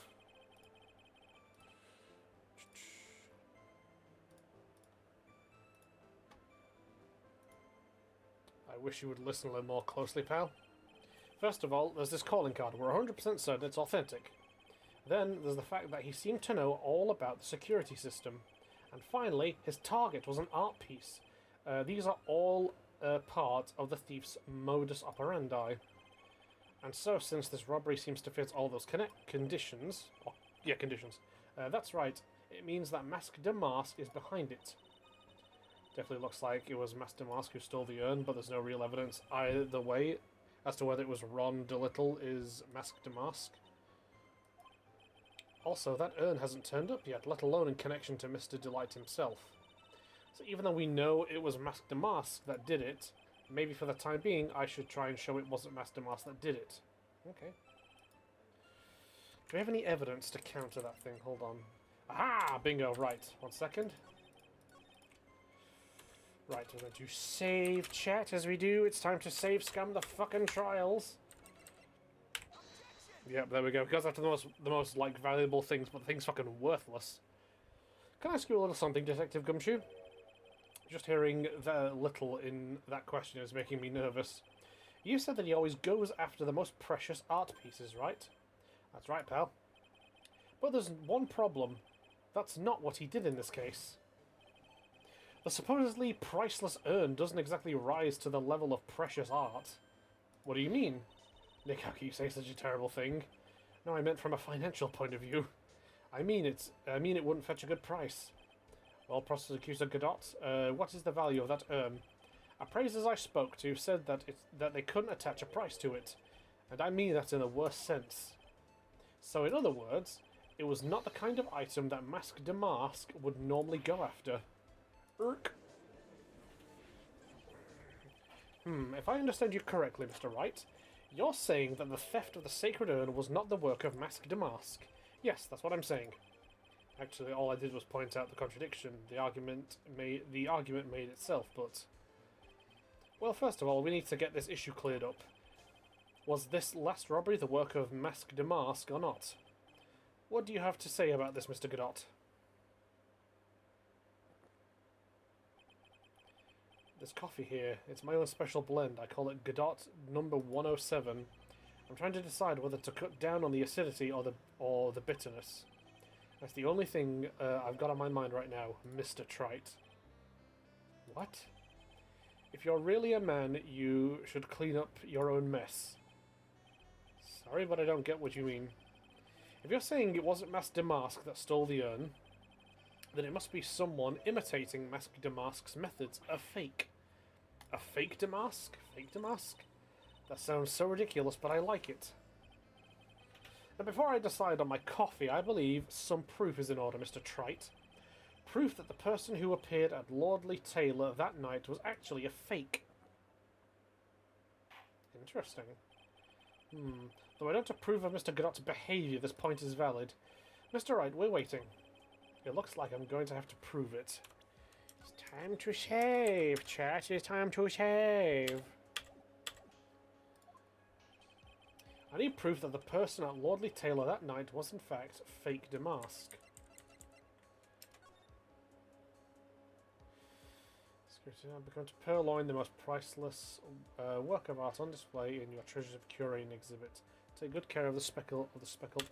I wish you would listen a little more closely, pal. First of all, there's this calling card. We're 100% certain it's authentic. Then there's the fact that he seemed to know all about the security system. And finally, his target was an art piece. These are all part of the thief's modus operandi. And so, since this robbery seems to fit all those conditions... that's right. It means that Mask Damask is behind it. Definitely looks like it was Mask Damask who stole the urn, but there's no real evidence either way as to whether it was Ron Dolittle is Mask Damask. Also, that urn hasn't turned up yet, let alone in connection to Mr. Delight himself. So even though we know it was Mask Damask that did it, maybe for the time being I should try and show it wasn't Mask Damask that did it. Okay. Do we have any evidence to counter that thing? Hold on. Aha! Bingo, right. 1 second. Right, we're going to save chat as we do. It's time to save scam the fucking trials. Yep, there we go. It goes after the most like valuable things, but the thing's fucking worthless. Can I ask you a little something, Detective Gumshoe? Just hearing the little in that question is making me nervous. You said that he always goes after the most precious art pieces, right? That's right, pal. But there's one problem. That's not what he did in this case. The supposedly priceless urn doesn't exactly rise to the level of precious art. What do you mean? Nick, how can you say such a terrible thing? No, I meant from a financial point of view. I mean it wouldn't fetch a good price. Well, Prosecutor Godot, what is the value of that urn? Appraisers I spoke to said that they couldn't attach a price to it, and I mean that in the worst sense. So in other words, it was not the kind of item that Masque de Masque would normally go after. Irk. If I understand you correctly, Mr. Wright, you're saying that the theft of the sacred urn was not the work of Masque de Masque. Yes, that's what I'm saying. Actually, all I did was point out the contradiction. The argument made itself, but... Well, first of all, we need to get this issue cleared up. Was this last robbery the work of Masque de Masque or not? What do you have to say about this, Mr. Godot? This coffee here, it's my own special blend. I call it Godot number 107. I'm trying to decide whether to cut down on the acidity or the bitterness. That's the only thing I've got on my mind right now, Mr. Trite. What? If you're really a man, you should clean up your own mess. Sorry, but I don't get what you mean. If you're saying it wasn't Masque de Masque that stole the urn, then it must be someone imitating Masque de Masque's methods. A fake. A fake de Masque? Fake de Masque? That sounds so ridiculous, but I like it. Now, before I decide on my coffee, I believe some proof is in order, Mr. Trite. Proof that the person who appeared at Lordly Taylor that night was actually a fake. Interesting. Though I don't approve of Mr. Godot's behaviour, this point is valid. Mr. Wright, we're waiting. It looks like I'm going to have to prove it. It's time to shave, chat. It's time to shave. I need proof that the person at Lordly Taylor that night was in fact fake de Masque. I've begun to purloin the most priceless work of art on display in your Treasures of Curian exhibit. Take good care of the speckled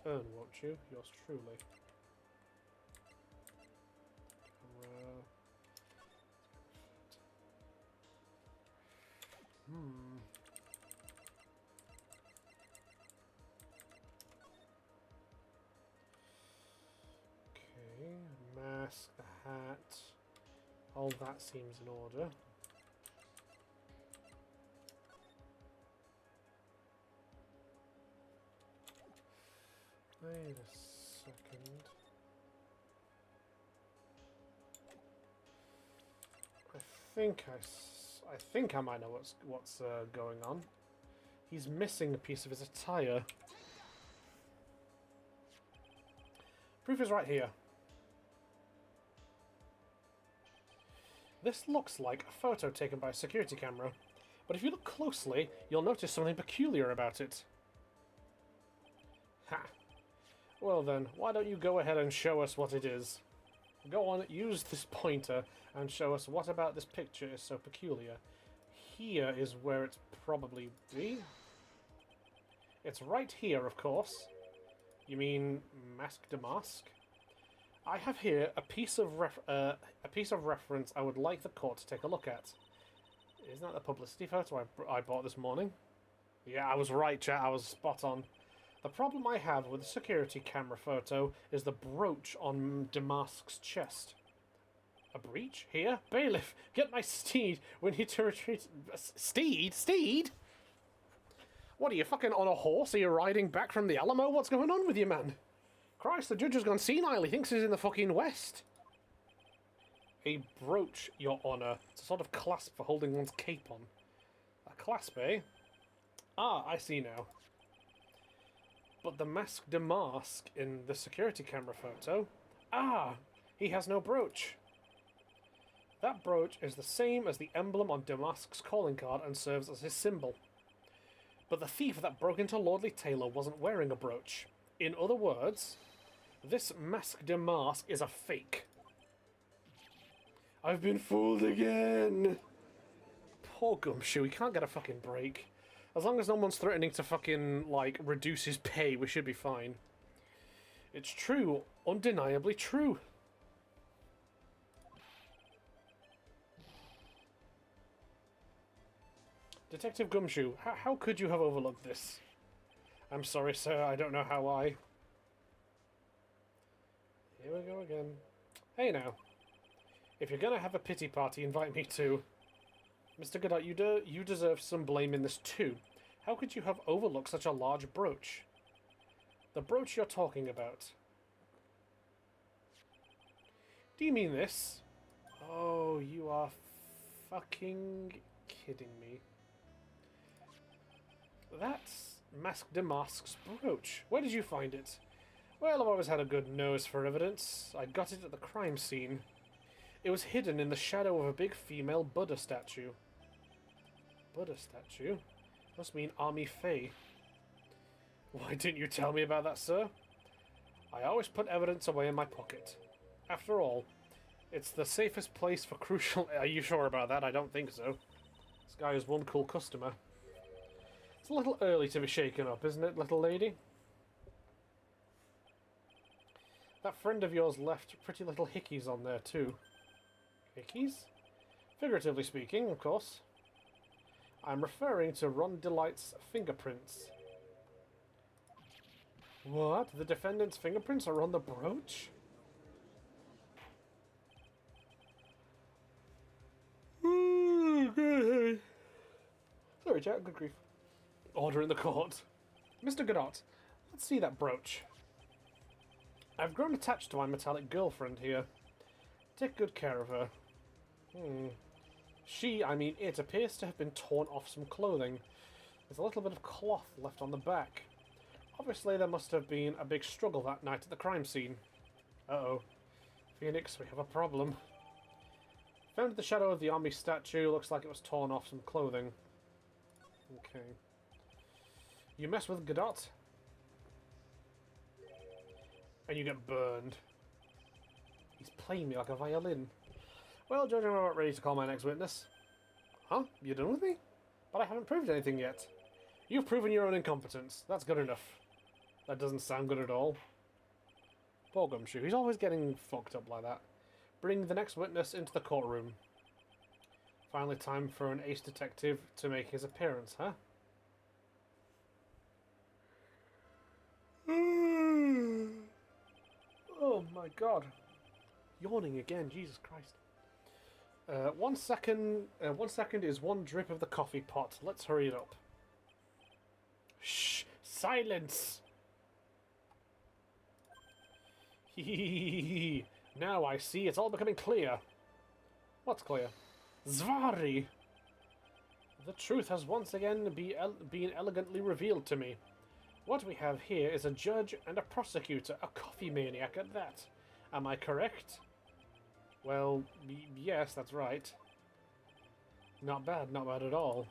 urn, won't you? Yours truly. Okay, mask, a hat. All that seems in order. Wait a second. I think I might know what's going on. He's missing a piece of his attire. Proof is right here. This looks like a photo taken by a security camera, but if you look closely, you'll notice something peculiar about it. Ha! Well then, why don't you go ahead and show us what it is? Go on, use this pointer and show us what about this picture is so peculiar. Here is where it's probably be. It's right here, of course. You mean Masque de Masque? I have here a piece of reference I would like the court to take a look at. Isn't that the publicity photo I bought this morning? Yeah, I was right, chat. I was spot on. The problem I have with the security camera photo is the brooch on Damasque's chest. A breach? Here? Bailiff, get my steed. We need to retreat. Steed? Steed? What, are you fucking on a horse? Are you riding back from the Alamo? What's going on with you, man? Christ, the judge has gone senile. He thinks he's in the fucking West. A brooch, Your Honour. It's a sort of clasp for holding one's cape on. A clasp, eh? Ah, I see now. But the Masque de Masque in the security camera photo... Ah! He has no brooch. That brooch is the same as the emblem on Damasque's calling card and serves as his symbol. But the thief that broke into Lordly Taylor wasn't wearing a brooch. In other words, this masque de masque is a fake. I've been fooled again! Poor Gumshoe, he can't get a fucking break. As long as no one's threatening to fucking, like, reduce his pay, we should be fine. It's true. Undeniably true. Detective Gumshoe, how could you have overlooked this? I'm sorry, sir, I don't know how I... Here we go again. Hey now. If you're gonna have a pity party, invite me too. Mr. Godot, you deserve some blame in this too. How could you have overlooked such a large brooch? The brooch you're talking about. Do you mean this? Oh, you are fucking kidding me. That's Masque de Masque's brooch. Where did you find it? Well, I've always had a good nose for evidence. I got it at the crime scene. It was hidden in the shadow of a big female Buddha statue. Buddha statue? Must mean Army Fae. Why didn't you tell me about that, sir? I always put evidence away in my pocket. After all, it's the safest place for crucial... Are you sure about that? I don't think so. This guy is one cool customer. It's a little early to be shaken up, isn't it, little lady? That friend of yours left pretty little hickeys on there, too. Hickeys? Figuratively speaking, of course. I'm referring to Ron Delight's fingerprints. What? The defendant's fingerprints are on the brooch? Sorry, Jack, good grief. Order in the court. Mr. Godot, let's see that brooch. I've grown attached to my metallic girlfriend here. Take good care of her. I mean it, appears to have been torn off some clothing. There's a little bit of cloth left on the back. Obviously there must have been a big struggle that night at the crime scene. Uh-oh. Phoenix, we have a problem. Found in the shadow of the army statue, looks like it was torn off some clothing. Okay. You mess with Godot, and you get burned. He's playing me like a violin. Well, Judge, I'm about ready to call my next witness. Huh? You done with me? But I haven't proved anything yet. You've proven your own incompetence. That's good enough. That doesn't sound good at all. Poor Gumshoe. He's always getting fucked up like that. Bring the next witness into the courtroom. Finally time for an ace detective to make his appearance, huh? Oh my god. Yawning again, Jesus Christ. 1 second. 1 second is one drip of the coffee pot. Let's hurry it up. Shh! Silence! Hehehehe. Now I see it's all becoming clear. What's clear? Zvari! The truth has once again been elegantly revealed to me. What we have here is a judge and a prosecutor, a coffee maniac at that. Am I correct? Well, yes, that's right. Not bad at all.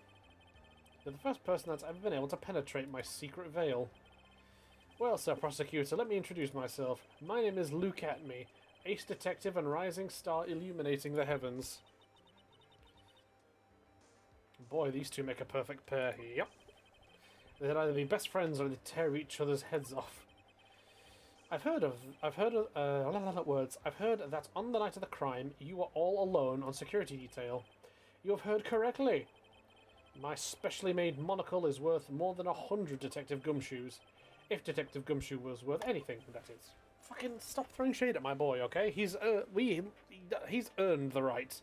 You're the first person that's ever been able to penetrate my secret veil. Well, Sir Prosecutor, let me introduce myself. My name is Luke Atme, ace detective and rising star illuminating the heavens. Boy, these two make a perfect pair. Yep. They'd either be best friends or they'd tear each other's heads off. I've heard that on the night of the crime, you were all alone on security detail. You have heard correctly. My specially made monocle is worth more than 100 Detective Gumshoes. If Detective Gumshoe was worth anything, that is. Fucking stop throwing shade at my boy, okay? He's earned the right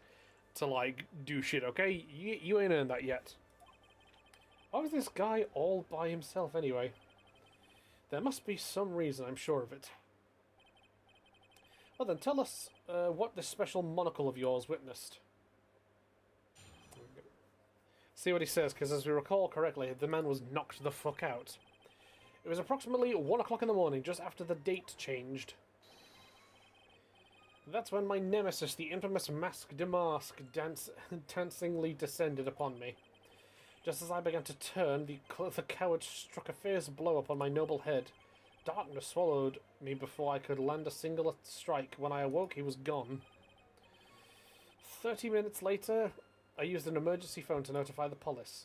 to, like, do shit, okay? You ain't earned that yet. Why was this guy all by himself anyway? There must be some reason, I'm sure of it. Well then, tell us what this special monocle of yours witnessed. See what he says, because as we recall correctly, the man was knocked the fuck out. It was approximately 1 o'clock in the morning, just after the date changed. That's when my nemesis, the infamous Masque de Masque, dancingly descended upon me. Just as I began to turn, the coward struck a fierce blow upon my noble head. Darkness swallowed me before I could land a single strike. When I awoke, he was gone. 30 minutes later, I used an emergency phone to notify the police.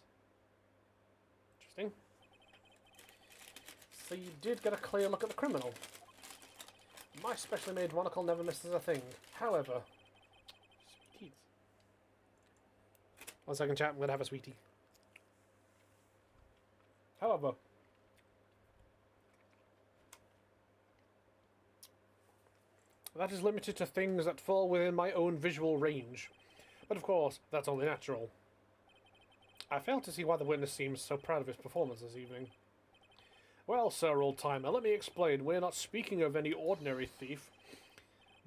Interesting. So you did get a clear look at the criminal. My specially made monocle never misses a thing. However... Sweeties. 1 second, chat. I'm going to have a sweetie. However... that is limited to things that fall within my own visual range. But of course, that's only natural. I fail to see why the witness seems so proud of his performance this evening. Well, sir, old-timer, let me explain. We're not speaking of any ordinary thief,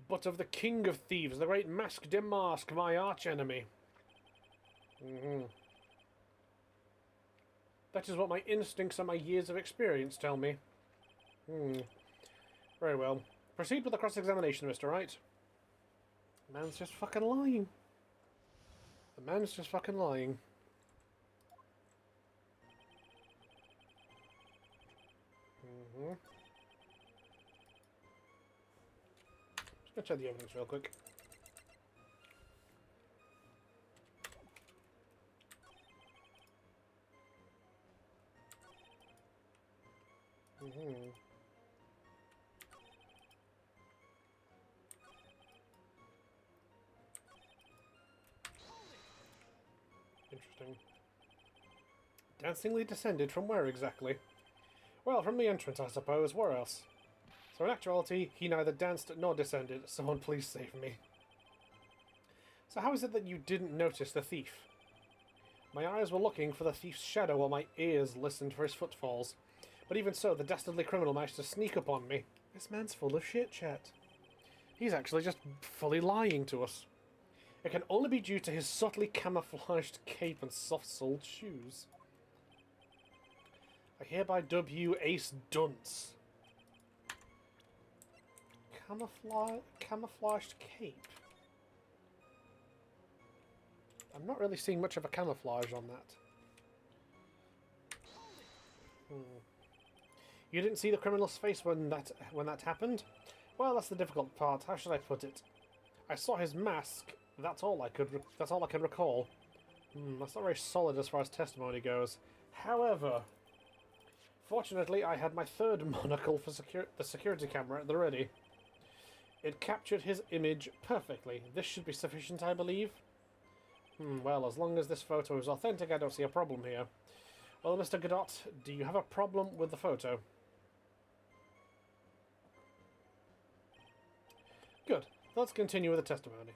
but of the king of thieves, the great Masque de Masque, my arch-enemy. That is what my instincts and my years of experience tell me. Very well. Proceed with the cross-examination, Mr. Wright. The man's just fucking lying. The man's just fucking lying. Just gonna check the evidence real quick. Interesting. Dancingly descended from where exactly? Well, from the entrance, I suppose. Where else? So in actuality, he neither danced nor descended. Someone please save me. So how is it that you didn't notice the thief? My eyes were looking for the thief's shadow while my ears listened for his footfalls. But even so, the dastardly criminal managed to sneak up on me. This man's full of shit, chat. He's actually just fully lying to us. It can only be due to his subtly camouflaged cape and soft-soled shoes. I hereby dub you Ace Dunce. Camouflaged cape? I'm not really seeing much of a camouflage on that. You didn't see the criminal's face when that happened? Well, that's the difficult part. How should I put it? I saw his mask. That's all I can recall. That's not very solid as far as testimony goes. However, fortunately, I had my third monocle for the security camera at the ready. It captured his image perfectly. This should be sufficient, I believe. Well, as long as this photo is authentic, I don't see a problem here. Well, Mr. Godot, do you have a problem with the photo? Good. Let's continue with the testimony.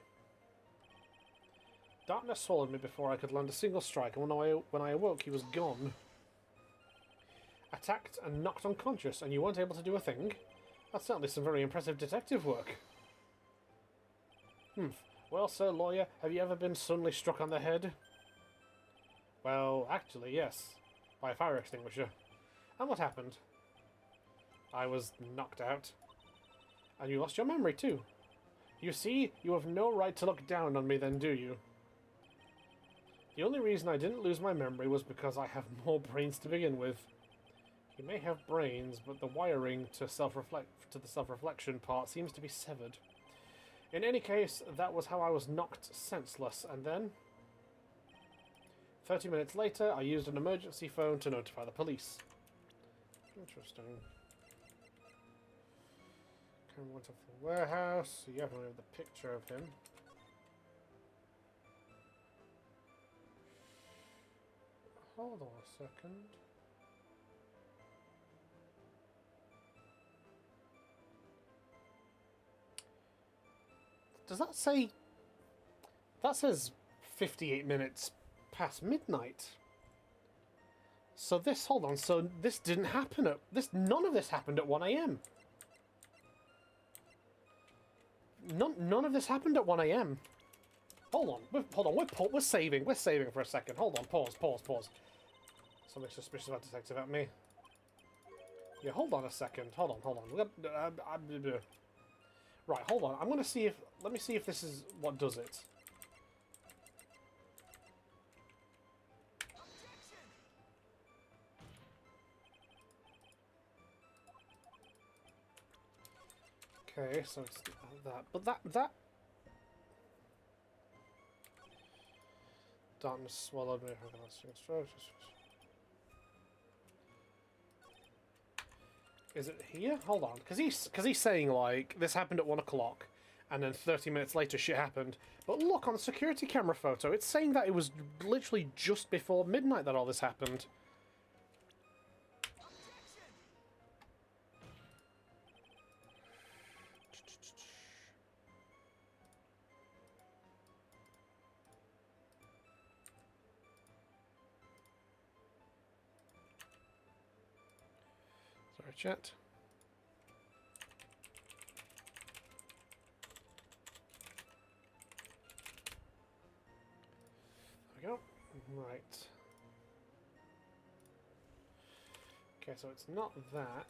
Darkness swallowed me before I could land a single strike, and when I awoke, he was gone. Attacked and knocked unconscious, and you weren't able to do a thing? That's certainly some very impressive detective work. Well, sir lawyer, have you ever been suddenly struck on the head? Well, actually, yes. By a fire extinguisher. And what happened? I was knocked out. And you lost your memory, too. You see, you have no right to look down on me then, do you? The only reason I didn't lose my memory was because I have more brains to begin with. You may have brains, but the wiring to the self-reflection part seems to be severed. In any case, that was how I was knocked senseless, and then... 30 minutes later, I used an emergency phone to notify the police. Interesting. Camera went off the warehouse, so you have the picture of him. Hold on a second. Does that say... That says 58 minutes past midnight. So this... Hold on. So this didn't happen at... None of this happened at 1 AM. None of this happened at 1 AM. Hold on. We're saving. We're saving for a second. Hold on. Pause. Something suspicious about detective at me. Yeah, hold on a second. Hold on. Right, hold on. I'm gonna see if... Let me see if this is what does it. Okay, so it's that. But that... Darkness swallowed me. Is it here? Hold on. Because he's saying, like, this happened at 1 o'clock, and then 30 minutes later shit happened. But look, on the security camera photo, it's saying that it was literally just before midnight that all this happened. Sorry, chat. There we go. Right. Okay, so it's not that.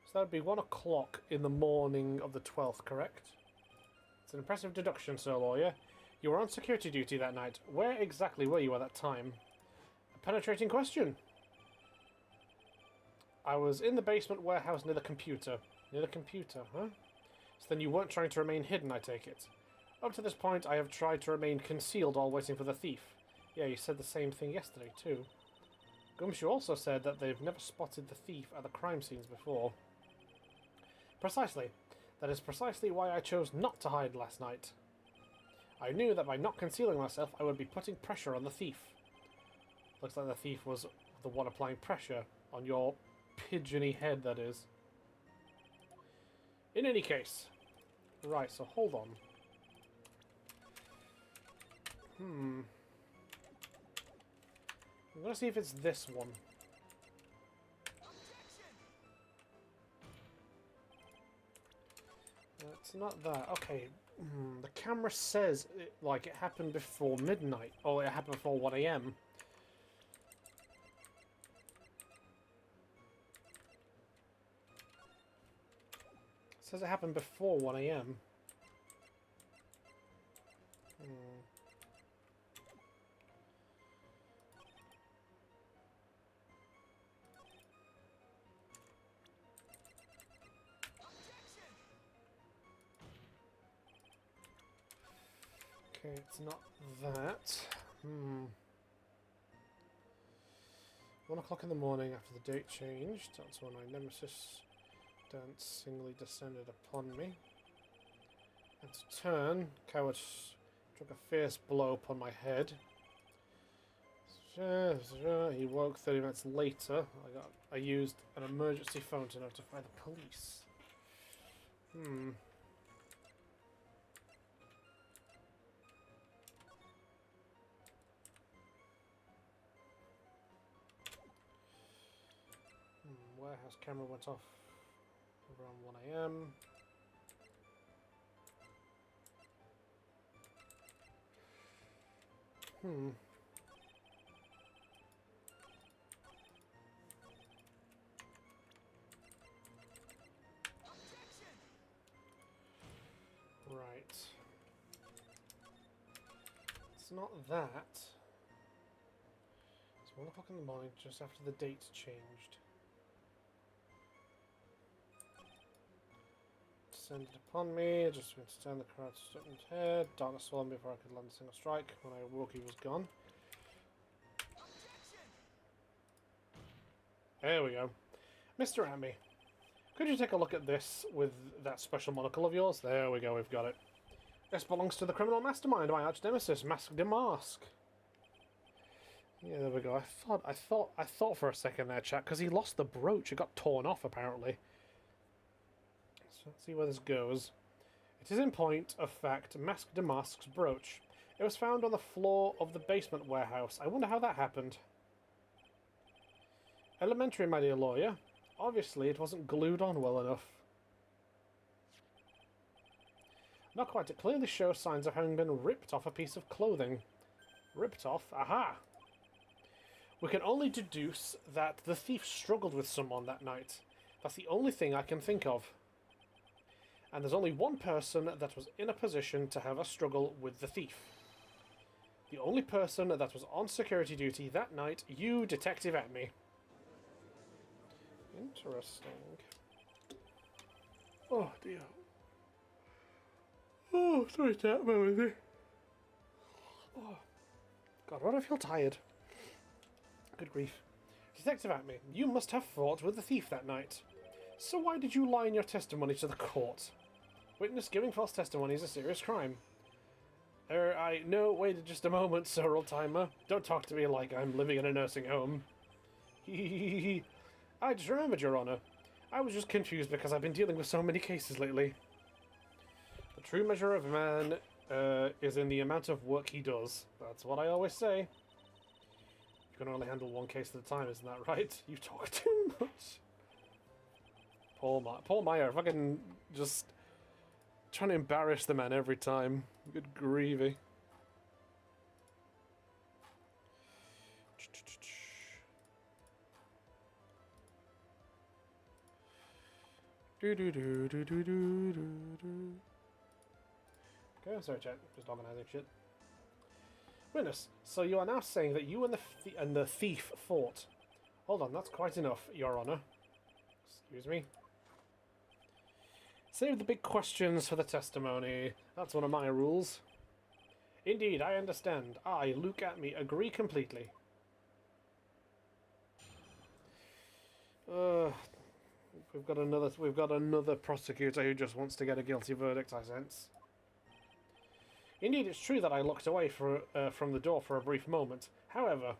So that would be 1 o'clock in the morning of the 12th, correct? It's an impressive deduction, Sir Lawyer. You were on security duty that night. Where exactly were you at that time? A penetrating question. I was in the basement warehouse near the computer. Near the computer, huh? So then you weren't trying to remain hidden, I take it. Up to this point, I have tried to remain concealed while waiting for the thief. Yeah, you said the same thing yesterday, too. Gumshoe also said that they've never spotted the thief at the crime scenes before. Precisely. That is precisely why I chose not to hide last night. I knew that by not concealing myself, I would be putting pressure on the thief. Looks like the thief was the one applying pressure on your pigeony head, that is. In any case. Right, so hold on. I'm gonna see if it's this one. It's not that. Okay. The camera says like it happened before midnight. Or it happened before 1 AM. It says it happened before 1 AM. Okay, it's not that. 1 o'clock in the morning after the date changed. That's when my nemesis dancingly descended upon me. And to turn, coward took a fierce blow upon my head. He woke 30 minutes later. I used an emergency phone to notify the police. Warehouse camera went off around 1 AM. Right. It's not that. It's 1 o'clock in the morning, just after the date changed. Descended upon me, just went to turn the crowd to Stutton's head. Darkness swallowed me before I could land a single strike. When I awoke, he was gone. There we go. Mr. Amy, could you take a look at this with that special monocle of yours? There we go, we've got it. This belongs to the criminal mastermind, my arch nemesis, Mask de Mask. Yeah, there we go. I thought for a second there, chat, because he lost the brooch. It got torn off, apparently. So let's see where this goes. It is in point of fact Mask de Mask's brooch. It was found on the floor of the basement warehouse. I wonder how that happened. Elementary, my dear lawyer. Obviously, it wasn't glued on well enough. Not quite. It clearly shows signs of having been ripped off a piece of clothing. Ripped off? Aha! We can only deduce that the thief struggled with someone that night. That's the only thing I can think of. And there's only one person that was in a position to have a struggle with the thief. The only person that was on security duty that night, you, Detective Atme. Interesting. Oh, dear. Oh, sorry, chat, bear with me. Oh. God, why do I feel tired? Good grief. Detective Atme, you must have fought with the thief that night. So why did you lie in your testimony to the court? Witness giving false testimony is a serious crime. No, wait just a moment, sir, old-timer. Don't talk to me like I'm living in a nursing home. I just remembered, Your Honor. I was just confused because I've been dealing with so many cases lately. The true measure of a man is in the amount of work he does. That's what I always say. You can only handle one case at a time, isn't that right? You talk too much. Paul Meyer, fucking just trying to embarrass the man every time. Good grievy. Okay, sorry, chat. Just organizing shit. Witness, so you are now saying that you and the thief fought. Hold on, that's quite enough, Your Honor. Excuse me. Save the big questions for the testimony. That's one of my rules. Indeed, I understand. I, Luke Atme, agree completely. We've got another prosecutor who just wants to get a guilty verdict, I sense. Indeed, it's true that I looked away from the door for a brief moment. However,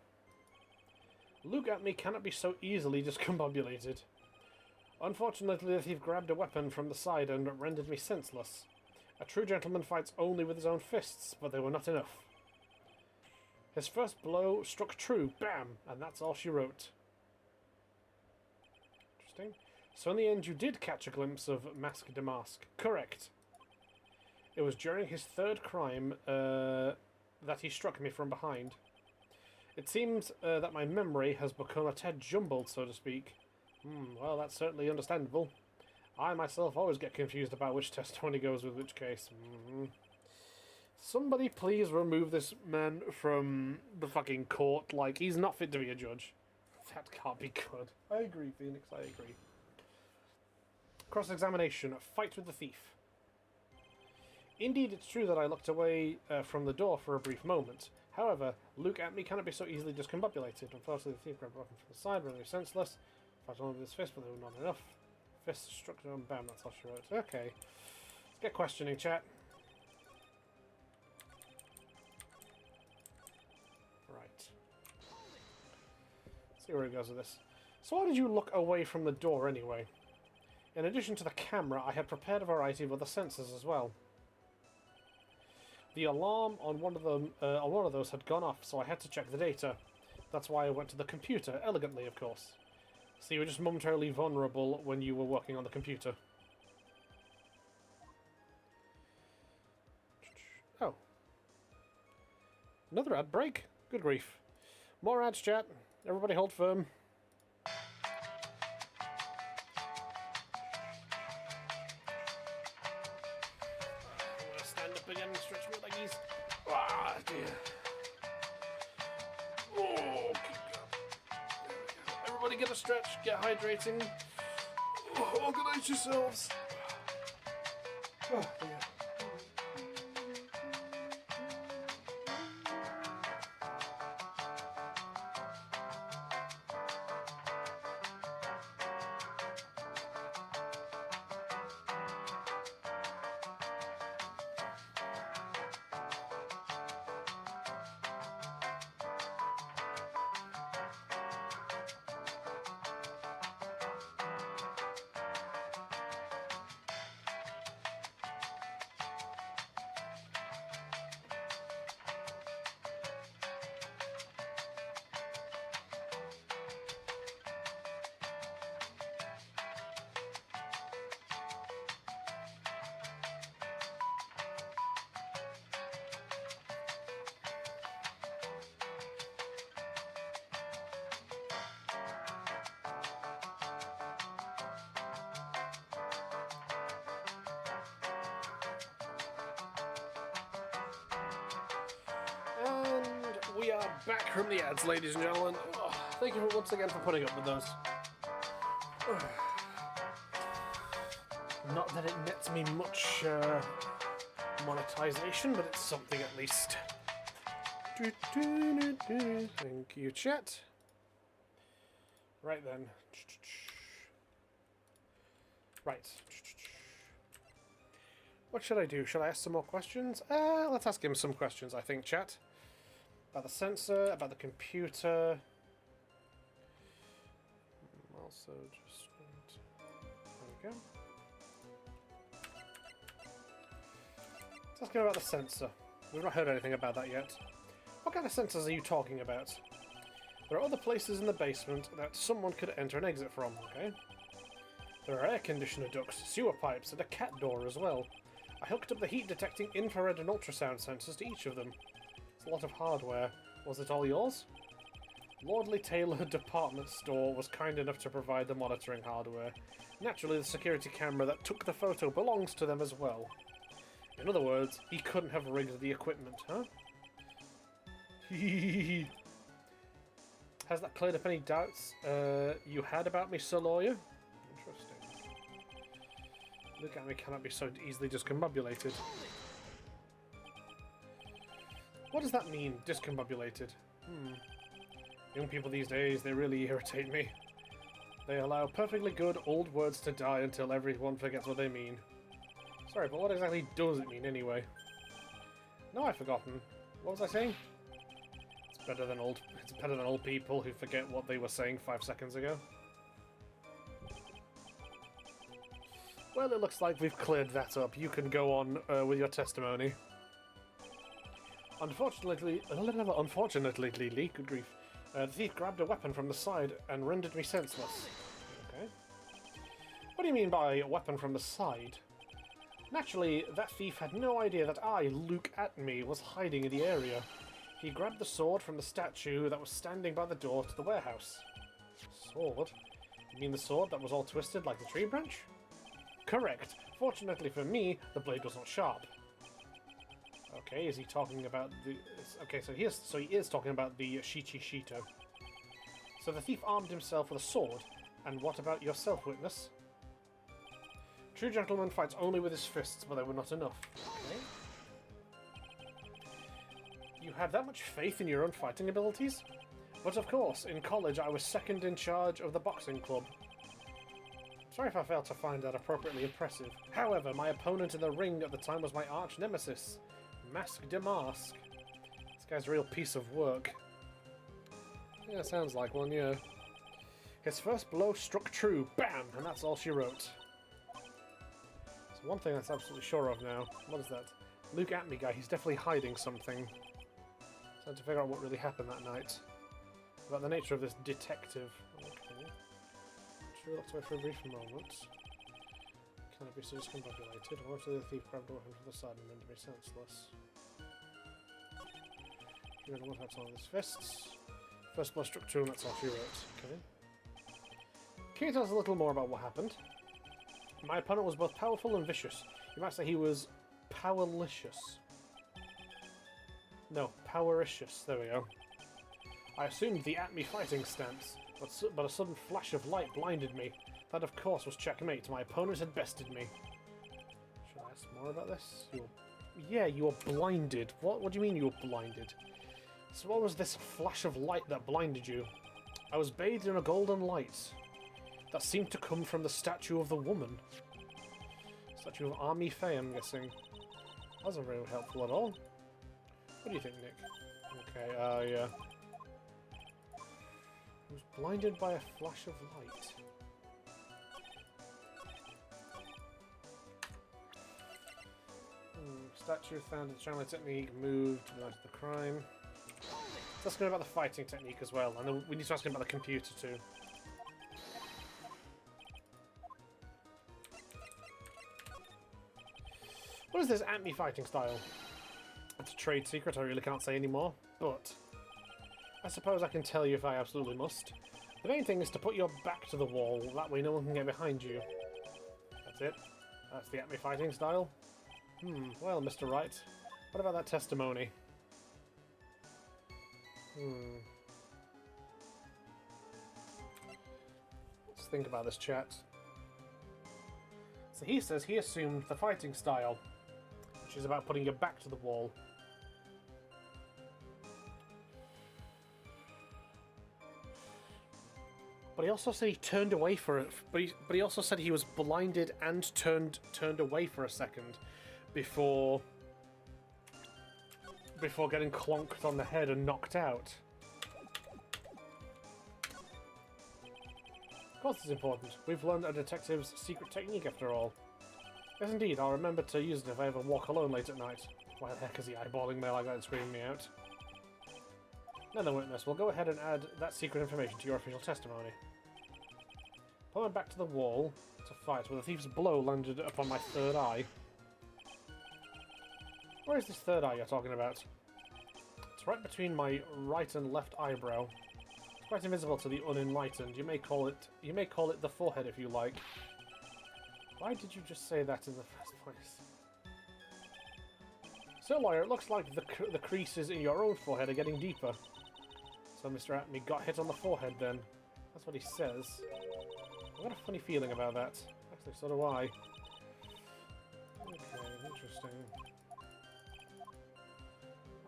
Luke Atme cannot be so easily discombobulated. Unfortunately, the thief grabbed a weapon from the side and rendered me senseless. A true gentleman fights only with his own fists, but they were not enough. His first blow struck true, bam, and that's all she wrote. Interesting. So in the end, you did catch a glimpse of Masque de Masque. Correct. It was during his third crime that he struck me from behind. It seems that my memory has become a tad jumbled, so to speak. Well, that's certainly understandable. I myself always get confused about which testimony goes with which case. Somebody please remove this man from the fucking court. Like, he's not fit to be a judge. That can't be good. I agree, Phoenix, I agree. Cross-examination. Fight with the thief. Indeed, it's true that I looked away from the door for a brief moment. However, Luke Atme cannot be so easily discombobulated. Unfortunately, the thief grabbed a weapon from the side, rendered me senseless. Fight only with his fist, but they were not enough. Fist struck down, bam, that's all she wrote. Okay. Let's get questioning, chat. Right. Let's see where it goes with this. So why did you look away from the door anyway? In addition to the camera, I had prepared a variety of other sensors as well. The alarm on one of those had gone off, so I had to check the data. That's why I went to the computer, elegantly, of course. So you were just momentarily vulnerable when you were working on the computer. Oh. Another ad break? Good grief. More ads, chat. Everybody hold firm. I'm gonna stand up again and stretch my leggies. Ah, dear. Oh, everybody get a stretch, get hydrating. Oh, organize yourselves. Oh, dear. we are back from the ads, ladies and gentlemen. Oh, thank you once again for putting up with those. Not that it nets me much monetization, but it's something at least. Thank you, chat. Right then. Right. What should I do? Should I ask some more questions? Let's ask him some questions, I think, chat. About the sensor, about the computer. Also, just... There we go. Let's ask him about the sensor. We've not heard anything about that yet. What kind of sensors are you talking about? There are other places in the basement that someone could enter and exit from, okay? There are air conditioner ducts, sewer pipes, and a cat door as well. I hooked up the heat-detecting infrared and ultrasound sensors to each of them. It's a lot of hardware. Was it all yours? Lordly Taylor Department Store was kind enough to provide the monitoring hardware. Naturally, the security camera that took the photo belongs to them as well. In other words, he couldn't have rigged the equipment, huh? Has that cleared up any doubts you had about me, Sir Lawyer? Interesting. Look at me, cannot be so easily discombobulated. What does that mean, discombobulated? Young people these days, they really irritate me. They allow perfectly good old words to die until everyone forgets what they mean. Sorry, but what exactly does it mean anyway? No, I've forgotten. What was I saying? It's better than old people who forget what they were saying 5 seconds ago. Well, it looks like we've cleared that up. You can go on with your testimony. Unfortunately, good grief, the thief grabbed a weapon from the side and rendered me senseless. Okay. What do you mean by a weapon from the side? Naturally, that thief had no idea that I, Luke Atme, was hiding in the area. He grabbed the sword from the statue that was standing by the door to the warehouse. Sword? You mean the sword that was all twisted like the tree branch? Correct. Fortunately for me, the blade was not sharp. Okay, is he talking about the... Okay, so he is talking about the Shichi Shito. So the thief armed himself with a sword. And what about yourself, witness? True gentleman fights only with his fists, but they were not enough. Okay. You had that much faith in your own fighting abilities? But of course, in college I was second in charge of the boxing club. Sorry if I failed to find that appropriately impressive. However, my opponent in the ring at the time was my arch nemesis, Mask de Mask. This guy's a real piece of work. Yeah, sounds like one, yeah. His first blow struck true, bam, and that's all she wrote. So one thing that's absolutely sure of now. What is that? Luke Atme guy, he's definitely hiding something. So I had to figure out what really happened that night. About the nature of this detective. Okay. Sure, looked away for a brief moment. Can it be so discombobulated? Or after the thief grabbed a weapon from the side and rendered me senseless? You're going to look at all of his fists. First blow struck true, and that's all she wrote. Okay. Can you tell us a little more about what happened? My opponent was both powerful and vicious. You might say he was powerlicious. No, powericious. There we go. I assumed the Atme fighting stance, but a sudden flash of light blinded me. That, of course, was checkmate. My opponent had bested me. Should I ask more about this? Yeah, you were blinded. What do you mean you were blinded? So what was this flash of light that blinded you? I was bathed in a golden light that seemed to come from the statue of the woman. Statue of Army Faye, I'm guessing. That wasn't very helpful at all. What do you think, Nick? Okay, yeah. I was blinded by a flash of light. Statue found in channeling technique, moved to the crime. Let's ask him about the fighting technique as well, and then we need to ask him about the computer too. What is this Atme fighting style? It's a trade secret, I really can't say anymore, but I suppose I can tell you if I absolutely must. The main thing is to put your back to the wall, that way no one can get behind you. That's it. That's the Atme fighting style. Well, Mr. Wright, what about that testimony? Let's think about this, chat. So he says he assumed the fighting style, which is about putting your back to the wall. But he also said he turned away for it. But he also said he was blinded and turned away for a second before getting clonked on the head and knocked out. Of course it's important. We've learned a detective's secret technique after all. Yes indeed, I'll remember to use it if I ever walk alone late at night. Why the heck is he eyeballing me like that and screaming me out? Another witness, we'll go ahead and add that secret information to your official testimony. Pull my back to the wall to fight where the thief's blow landed upon my third eye. Where is this third eye you're talking about? It's right between my right and left eyebrow. It's quite invisible to the unenlightened. You may call it the forehead if you like. Why did you just say that in the first place? So, lawyer, it looks like the creases in your own forehead are getting deeper. So Mr. Atme got hit on the forehead then. That's what he says. I've got a funny feeling about that. Actually, so do I. Okay, interesting.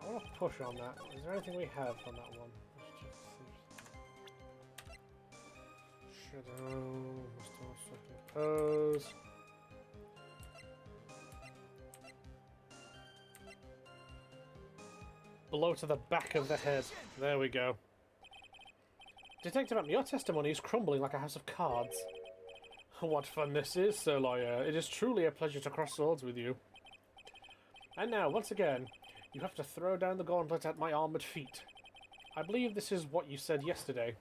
I want to push on that. Is there anything we have on that one? Shadow, must pose. Blow to the back of the head. There we go. Detective Atme, your testimony is crumbling like a house of cards. What fun this is, Sir Lawyer. It is truly a pleasure to cross swords with you. And now, once again, you have to throw down the gauntlet at my armoured feet. I believe this is what you said yesterday.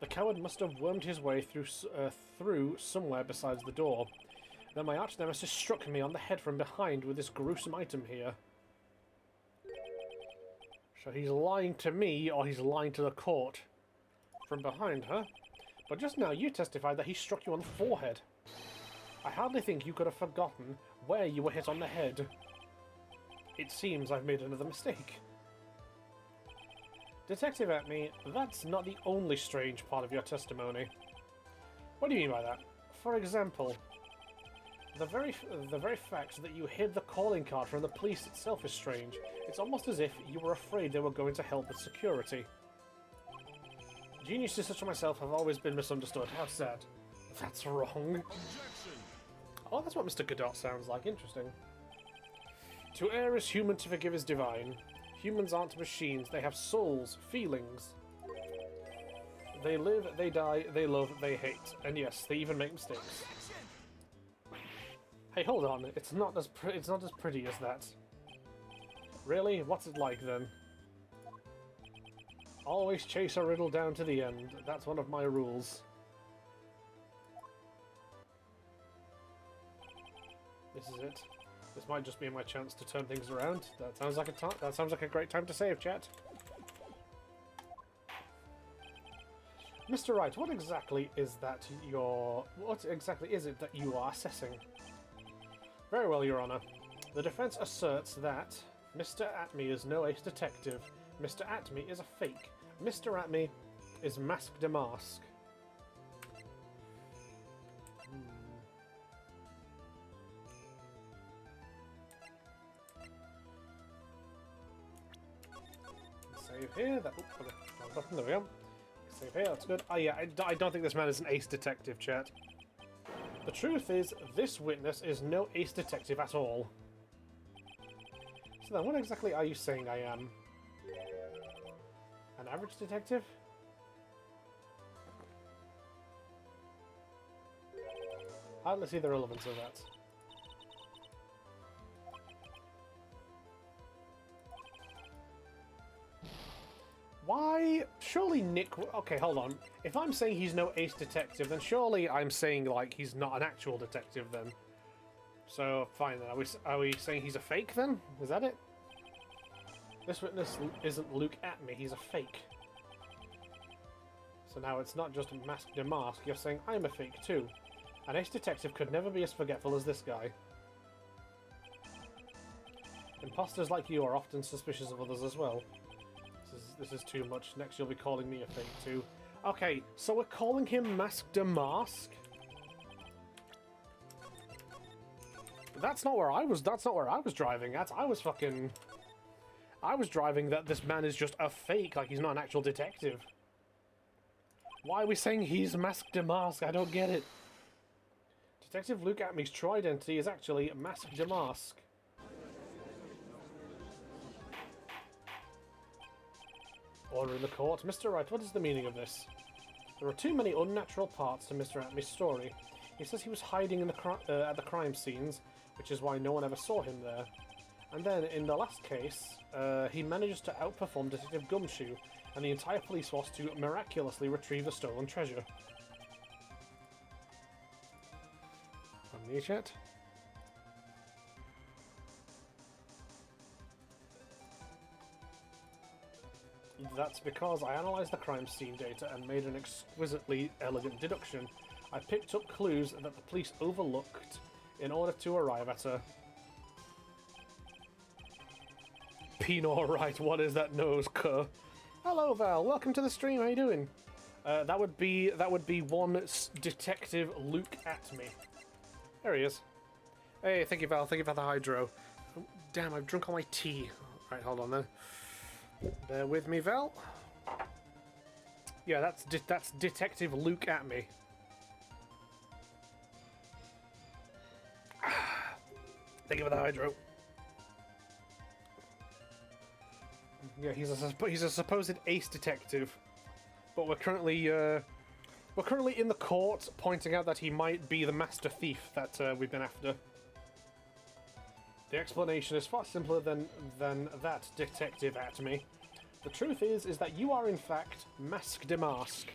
The coward must have wormed his way through somewhere besides the door. Then my arch-nemesis struck me on the head from behind with this gruesome item here. So he's lying to me, or he's lying to the court. From behind, huh? But just now you testified that he struck you on the forehead. I hardly think you could have forgotten where you were hit on the head. It seems I've made another mistake. Detective Atme, that's not the only strange part of your testimony. What do you mean by that? For example, the very fact that you hid the calling card from the police itself is strange. It's almost as if you were afraid they were going to help with security. Geniuses such as myself have always been misunderstood. How sad. That's wrong. Objection. Oh, that's what Mr. Godot sounds like. Interesting. To err is human, to forgive is divine. Humans aren't machines. They have souls, feelings. They live, they die, they love, they hate. And yes, they even make mistakes. Hey, hold on. It's not as pretty as that. Really? What's it like then? Always chase a riddle down to the end. That's one of my rules. This is it. This might just be my chance to turn things around. That sounds like a great time to save, chat. Mr. Wright, what exactly is it that you are assessing? Very well, Your Honor. The defense asserts that Mr. Atme is no ace detective. Mr. Atme is a fake. Mr. Atme is masked a mask. Save here. There we go. Save here. That's good. Oh yeah, I don't think this man is an ace detective, chat. The truth is, this witness is no ace detective at all. So then, what exactly are you saying I am? An average detective? Hardly see the relevance of that. Why? Surely Nick... Okay, hold on. If I'm saying he's no ace detective, then surely I'm saying, like, he's not an actual detective, then. So, fine, then. Are we saying he's a fake, then? Is that it? This witness isn't Luke Atme, he's a fake. So now it's not just masked a mask, you're saying I'm a fake, too. An ace detective could never be as forgetful as this guy. Imposters like you are often suspicious of others as well. This is too much. Next you'll be calling me a thing too. Okay, so we're calling him Mask de Mask. That's not where I was. That's not where I was driving at. I was driving that this man is just a fake, like he's not an actual detective. Why are we saying he's Mask de Mask? I don't get it. Detective Luke Atmey's true identity is actually Mask de Mask. Order in the court. Mr. Wright, what is the meaning of this? There are too many unnatural parts to Mr. Atmey's story. He says he was hiding in the at the crime scenes, which is why no one ever saw him there. And then, in the last case, he manages to outperform Detective Gumshoe and the entire police force to miraculously retrieve the stolen treasure. Amnesia? That's because I analysed the crime scene data and made an exquisitely elegant deduction. I picked up clues that the police overlooked in order to arrive at a... Pinot Wright, what is that nose, cur? Hello, Val. Welcome to the stream. How you doing? That would be one Detective Luke Atmey. There he is. Hey, thank you, Val. Thank you for the hydro. Oh, damn, I've drunk all my tea. Right, hold on then. Bear with me, Val. Yeah, that's Detective Luke Atmey. Thank you for the hydro. Yeah, he's a supposed ace detective, but we're currently in the court pointing out that he might be the master thief that we've been after. The explanation is far simpler than that, Detective Atmey. The truth is that you are in fact Mask de Mask.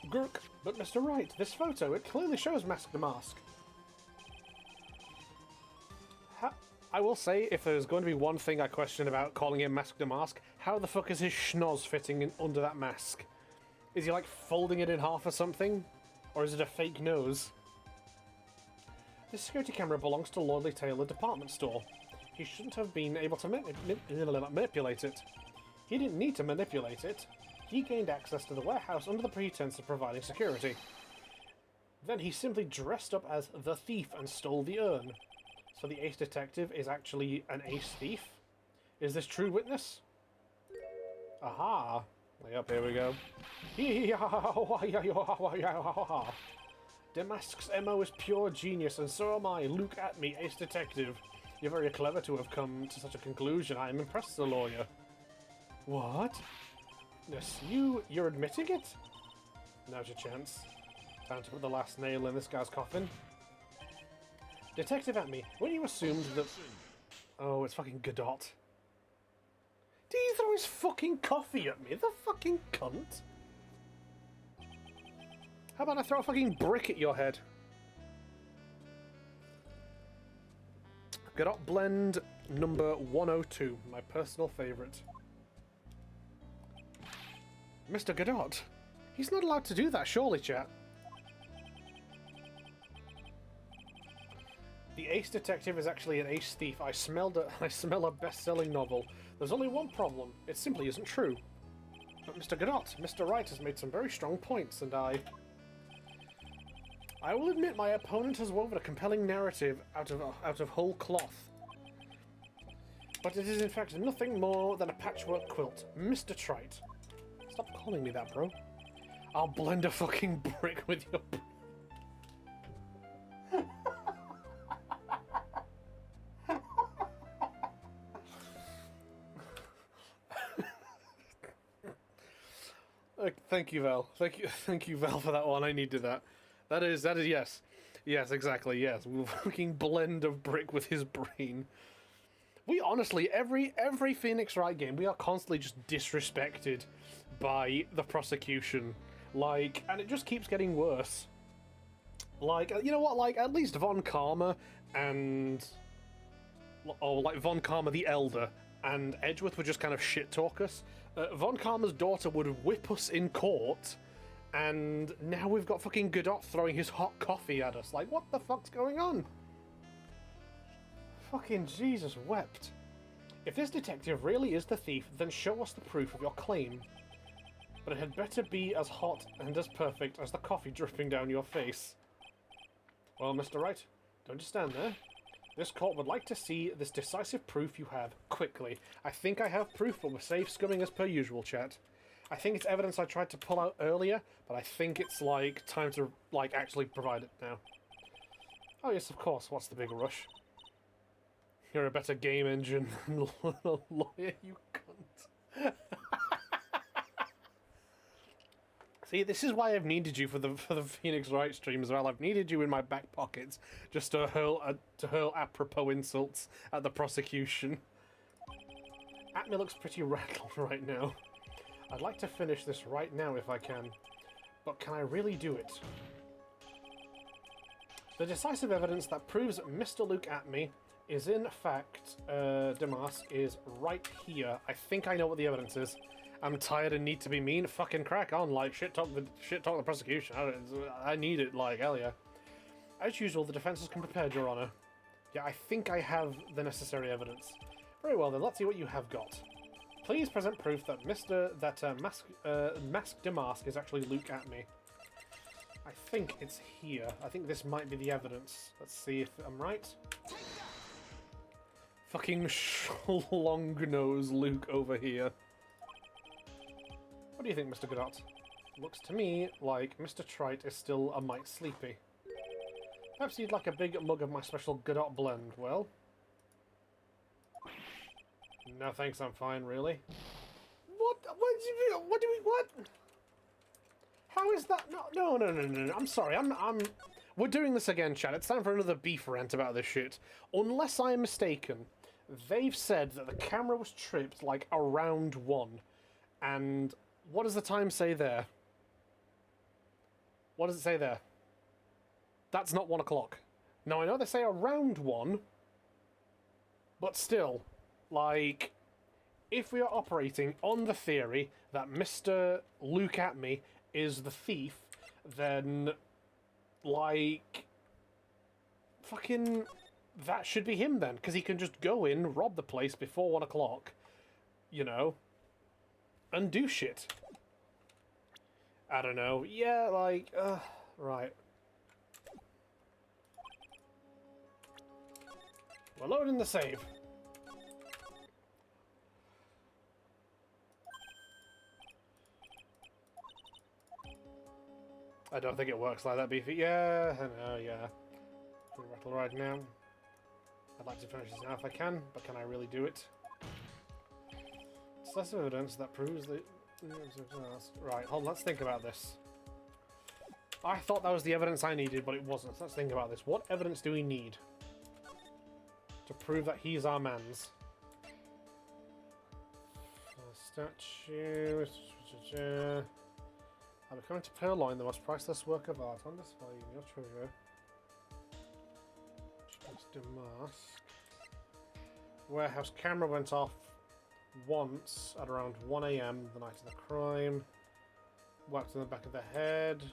Gurk, but Mr. Wright, this photo, it clearly shows Mask de Mask. I will say, if there's going to be one thing I question about calling him Mask de Mask, how the fuck is his schnoz fitting in under that mask? Is he like folding it in half or something? Or is it a fake nose? This security camera belongs to Lordly Taylor department store. He shouldn't have been able to manipulate it. He didn't need to manipulate it. He gained access to the warehouse under the pretense of providing security. Then he simply dressed up as the thief and stole the urn. So the ace detective is actually an ace thief? Is this true witness? Aha! Yep, here we go. Damask's MO is pure genius, and so am I, Luke Atmey, ace detective. You're very clever to have come to such a conclusion. I am impressed, the lawyer. What? Yes, you're admitting it? Now's your chance. Time to put the last nail in this guy's coffin. Detective Atmey, when you assumed that... Oh, it's fucking Godot. Did he throw his fucking coffee at me? The fucking cunt. How about I throw a fucking brick at your head? Godot Blend number 102, my personal favourite. Mr. Godot? He's not allowed to do that, surely, chat? The ace detective is actually an ace thief. I smell a best-selling novel. There's only one problem. It simply isn't true. But Mr. Godot, Mr. Wright has made some very strong points, and I will admit my opponent has woven a compelling narrative out of whole cloth. But it is in fact nothing more than a patchwork quilt. Mr. Trite. Stop calling me that, bro. I'll blend a fucking brick with your... Thank you, Val. Thank you, Val, for that one. I needed that. That is, yes. Yes, exactly, yes. We'll fucking blend of brick with his brain. We honestly, every Phoenix Wright game, we are constantly just disrespected by the prosecution. Like, and it just keeps getting worse. Like, you know what, like, at least Von Karma and... Oh, like, Von Karma the Elder and Edgeworth would just kind of shit-talk us. Von Karma's daughter would whip us in court, and now we've got fucking Godot throwing his hot coffee at us. Like, what the fuck's going on? Fucking Jesus wept. If this detective really is the thief, then show us the proof of your claim. But it had better be as hot and as perfect as the coffee dripping down your face. Well, Mr. Wright, don't just stand there. This court would like to see this decisive proof you have, quickly. I think I have proof, but we're safe scumming as per usual, chat. I think it's evidence I tried to pull out earlier, but I think it's, like, time to, like, actually provide it now. Oh yes, of course, what's the big rush? You're a better game engine than a lawyer, you cunt. See, this is why I've needed you for the Phoenix Wright stream as well. I've needed you in my back pockets just to hurl apropos insults at the prosecution. Atme looks pretty rattled right now. I'd like to finish this right now if I can, but can I really do it? The decisive evidence that proves Mr. Luke Atme is in fact Damask is right here. I think I know what the evidence is. I'm tired and need to be mean. Fucking crack on, like shit talk the prosecution. I need it, like hell yeah. As usual, the defense has come prepared, Your Honor. Yeah, I think I have the necessary evidence. Very well then, let's see what you have got. Please present proof that Mask Damask is actually Luke Atme. I think it's here. I think this might be the evidence. Let's see if I'm right. Fucking long-nosed Luke over here. What do you think, Mr. Godot? Looks to me like Mr. Trite is still a mite sleepy. Perhaps you'd like a big mug of my special Godot blend, well? No thanks, I'm fine, really. What? What? How is that? No, I'm sorry, we're doing this again, chat. It's time for another beef rant about this shit. Unless I'm mistaken, they've said that the camera was tripped, like, around 1. And what does the time say there? What does it say there? That's not 1 o'clock. Now, I know they say around 1, but still, like, if we are operating on the theory that Mr. Luke Atme is the thief, then, like, fucking, that should be him then, because he can just go in, rob the place before 1 o'clock, you know, and do shit. I don't know. Yeah, like, right. We're loading the save. I don't think it works like that, Beefy. Yeah, I know, yeah. Rattle right now. I'd like to finish this now if I can, but can I really do it? It's less evidence that proves that... Right, hold on, let's think about this. I thought that was the evidence I needed, but it wasn't. So let's think about this. What evidence do we need to prove that he's our man's? Statue... I'm coming to purloin the most priceless work of art on display in your treasure. Damask. Warehouse camera went off once at around 1 AM the night of the crime. Whacked in the back of the head.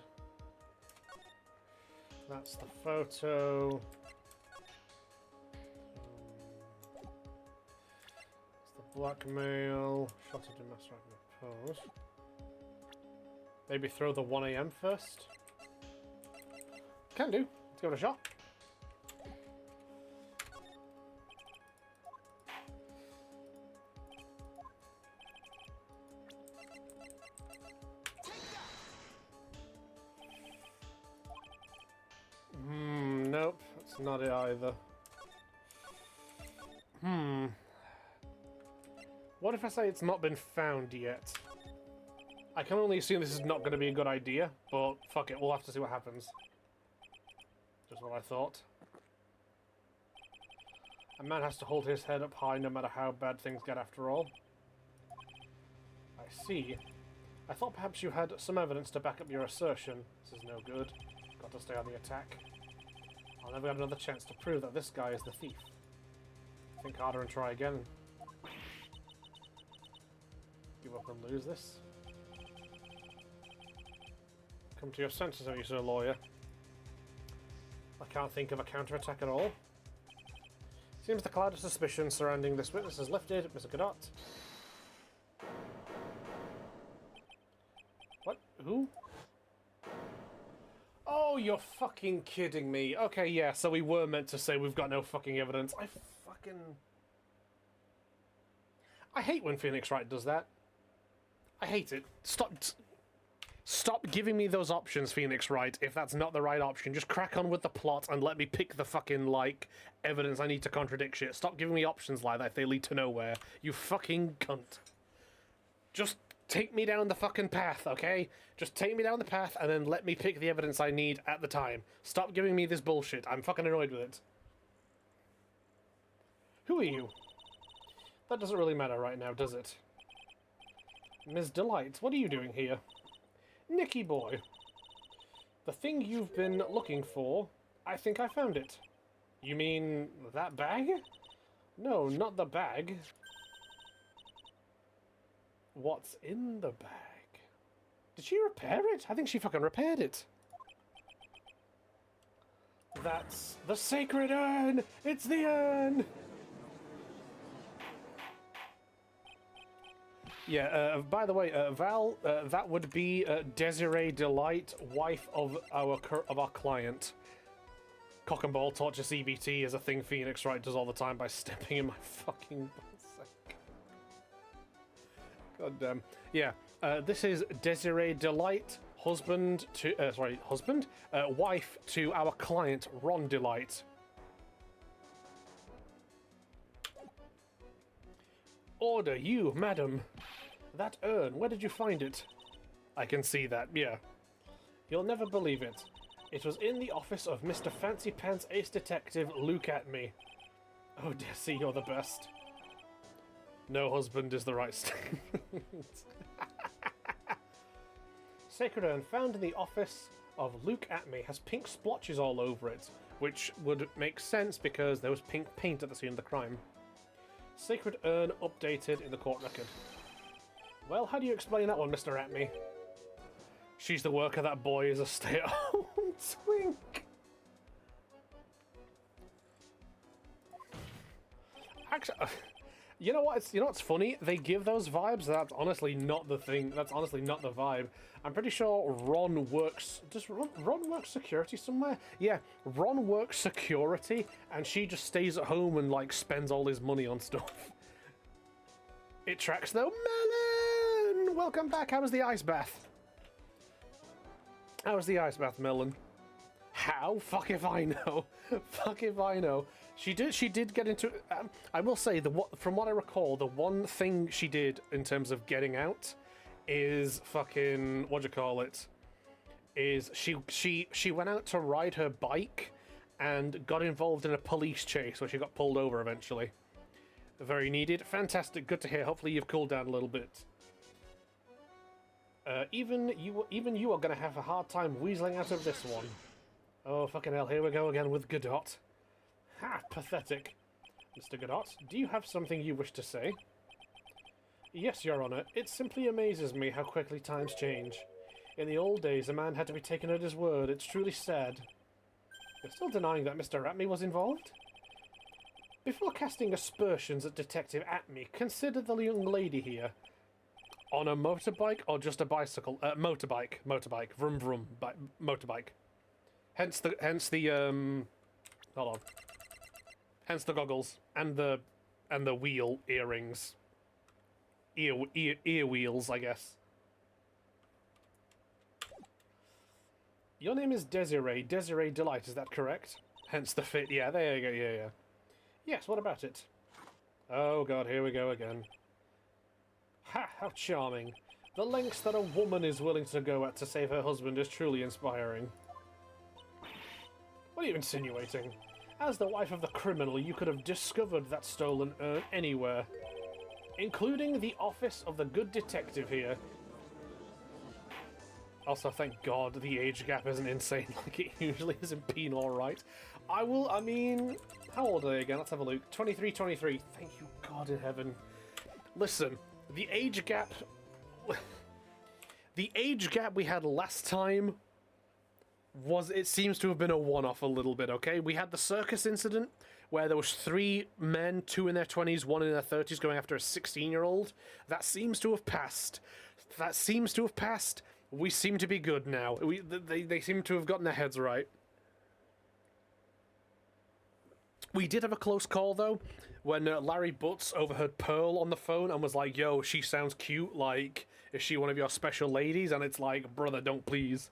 That's the photo. It's the blackmail. Shot at Damask right in the pose. Maybe throw the 1 AM first? Can do. Let's give it a shot. Nope. That's not it either. What if I say it's not been found yet? I can only assume this is not going to be a good idea, but fuck it, we'll have to see what happens. Just what I thought. A man has to hold his head up high no matter how bad things get after all. I see. I thought perhaps you had some evidence to back up your assertion. This is no good. Got to stay on the attack. I'll never get another chance to prove that this guy is the thief. Think harder and try again. Give up and lose this. Come to your senses, have you, sir lawyer? I can't think of a counterattack at all. Seems the cloud of suspicion surrounding this witness is lifted, Mr. Godot. What? Who? Oh, you're fucking kidding me. Okay, yeah, so we were meant to say we've got no fucking evidence. I hate when Phoenix Wright does that. I hate it. Stop giving me those options, Phoenix Wright. If that's not the right option, just crack on with the plot and let me pick the fucking, like, evidence I need to contradict shit. Stop giving me options like that if they lead to nowhere. You fucking cunt. Just take me down the fucking path, okay? Just take me down the path and then let me pick the evidence I need at the time. Stop giving me this bullshit. I'm fucking annoyed with it. Who are you? That doesn't really matter right now, does it? Ms. Delight, what are you doing here? Nicky boy. The thing you've been looking for, I think I found it. You mean that bag? No, not the bag. What's in the bag? Did she repair it? I think she fucking repaired it. That's the sacred urn! It's the urn! Yeah, by the way, Val, that would be Desiree Delight, wife of our client. Cock and ball torture CBT is a thing Phoenix Wright does all the time by stepping in my fucking ballsack. God damn. Yeah, this is Desiree Delight, husband to, wife to our client, Ron Delight. Order, you, madam. That urn, where did you find it? I can see that, yeah. You'll never believe it. It was in the office of Mr. Fancy Pants Ace Detective Luke at me. Oh, Desi, you're the best. No husband is the right statement. Sacred urn found in the office of Luke at me has pink splotches all over it, which would make sense because there was pink paint at the scene of the crime. Sacred urn updated in the court record. Well, how do you explain that one, Mr. Atme? She's the worker, that boy is a stay-at-home twink. Actually, you know what? You know what's funny? They give those vibes. That's honestly not the thing. That's honestly not the vibe. I'm pretty sure Ron works... Does Ron work security somewhere? Yeah, Ron works security, and she just stays at home and, like, spends all his money on stuff. It tracks, though. Melon! Welcome back. How was the ice bath? How was the ice bath, Melon? How? Fuck if I know. Fuck if I know. She did get into... I will say, from what I recall, the one thing she did in terms of getting out is fucking... What do you call it? Is she went out to ride her bike and got involved in a police chase where she got pulled over eventually. Very needed. Fantastic. Good to hear. Hopefully you've cooled down a little bit. Even you are going to have a hard time weaseling out of this one. Oh, fucking hell. Here we go again with Godot. Ha! Pathetic. Mr. Godot, do you have something you wish to say? Yes, Your Honor. It simply amazes me how quickly times change. In the old days, a man had to be taken at his word. It's truly sad. You're still denying that Mr. Atme was involved? Before casting aspersions at Detective Atme, consider the young lady here. On a motorbike or just a bicycle? Motorbike. Vroom vroom. Motorbike. Hence the hold on. Hence the goggles and the wheel earrings. Ear wheels, I guess. Your name is Desiree Delight, is that correct? Hence the fit. Yeah, there you go. Yeah. Yes, what about it? Oh god, here we go again. Ha, how charming. The lengths that a woman is willing to go at to save her husband is truly inspiring. What are you insinuating? As the wife of the criminal, you could have discovered that stolen urn anywhere. Including the office of the good detective here. Also, thank God the age gap isn't insane like it usually is in Penal Right. I mean... How old are they again? Let's have a look. 23. Thank you, God in heaven. Listen, the age gap... The age gap we had last time it seems to have been a one-off a little bit, okay? We had the circus incident, where there was 3 men, 2 in their 20s, 1 in their 30s, going after a 16-year-old. That seems to have passed. That seems to have passed. We seem to be good now. They seem to have gotten their heads right. We did have a close call, though, when Larry Butts overheard Pearl on the phone and was like, yo, she sounds cute, like, is she one of your special ladies? And it's like, brother, don't please.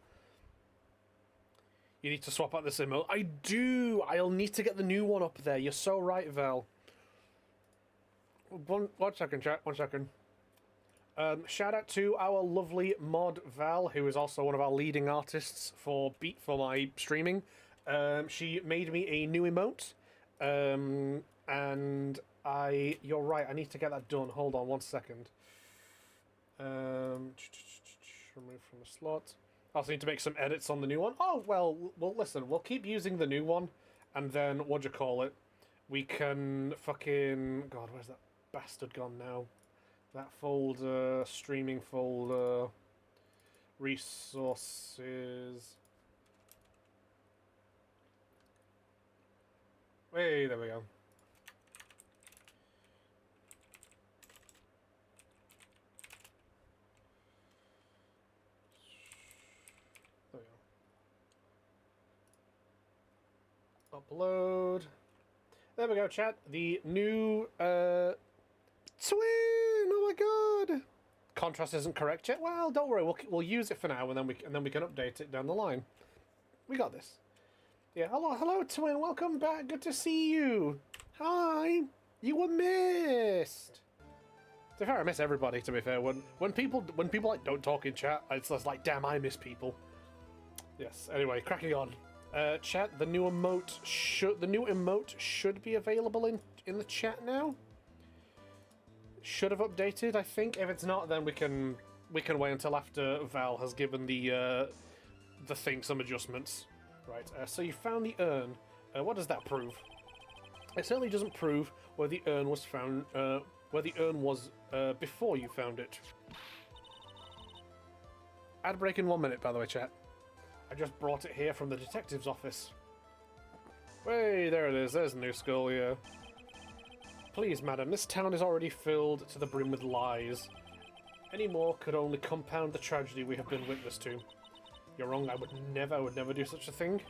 You need to swap out this emote. I do! I'll need to get the new one up there. You're so right, Val. One second, chat. 1 second. Shout out to our lovely mod, Val, who is also one of our leading artists for my streaming. She made me a new emote. And you're right, I need to get that done. Hold on 1 second. Remove from the slot. I also need to make some edits on the new one. Oh, well, listen, we'll keep using the new one, and then, we can fucking... God, where's that bastard gone now? That folder, streaming folder, resources... Hey, there we go. There we go. Upload. There we go, chat. The new twin. Oh my god. Contrast isn't correct yet. Well, don't worry. We'll use it for now, and then we can update it down the line. We got this. Yeah, hello, twin. Welcome back. Good to see you. Hi. You were missed. To be fair, I miss everybody. To be fair, when people like don't talk in chat, it's just like, damn, I miss people. Yes. Anyway, cracking on. Chat. The new emote should be available in the chat now. Should have updated, I think. If it's not, then we can wait until after Val has given the thing some adjustments. Right, so you found the urn. What does that prove? It certainly doesn't prove where the urn was found, before you found it. Ad break in 1 minute, by the way, chat. I just brought it here from the detective's office. Hey, there it is. There's New Skull, yeah. Please, madam, this town is already filled to the brim with lies. Any more could only compound the tragedy we have been witness to. You're wrong. I would never do such a thing.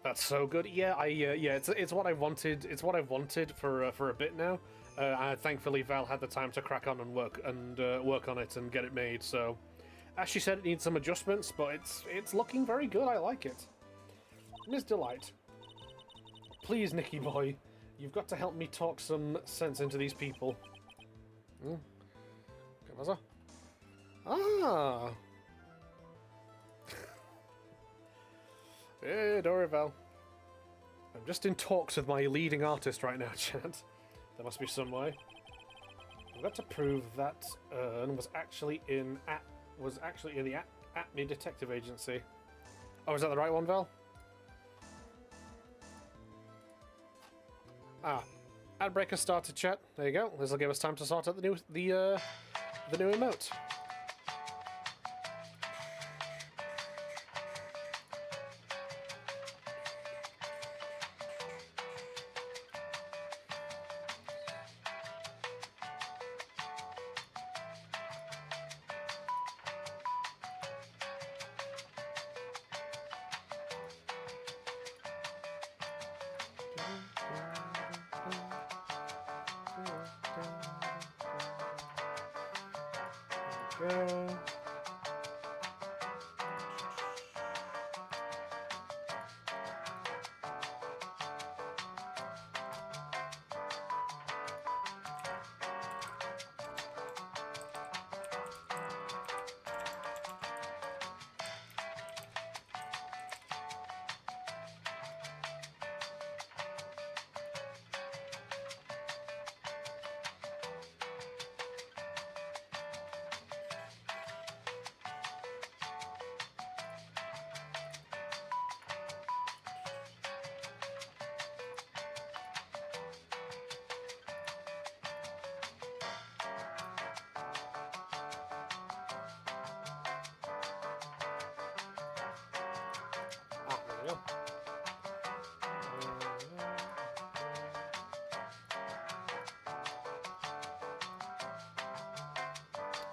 That's so good. Yeah, it's what I wanted. It's what I've wanted for a bit now. Thankfully, Val had the time to crack on and work on it and get it made. So, as she said, it needs some adjustments, but it's looking very good. I like it. Ms. Delight, please, Nicky boy, you've got to help me talk some sense into these people. Okay, what's that? Ah. Hey, Dorival. I'm just in talks with my leading artist right now, chat. There must be some way. I've got to prove that Ern was actually in the Atme Detective Agency. Oh, is that the right one, Val? Ah, ad breaker started, chat. There you go. This will give us time to sort out the new emote.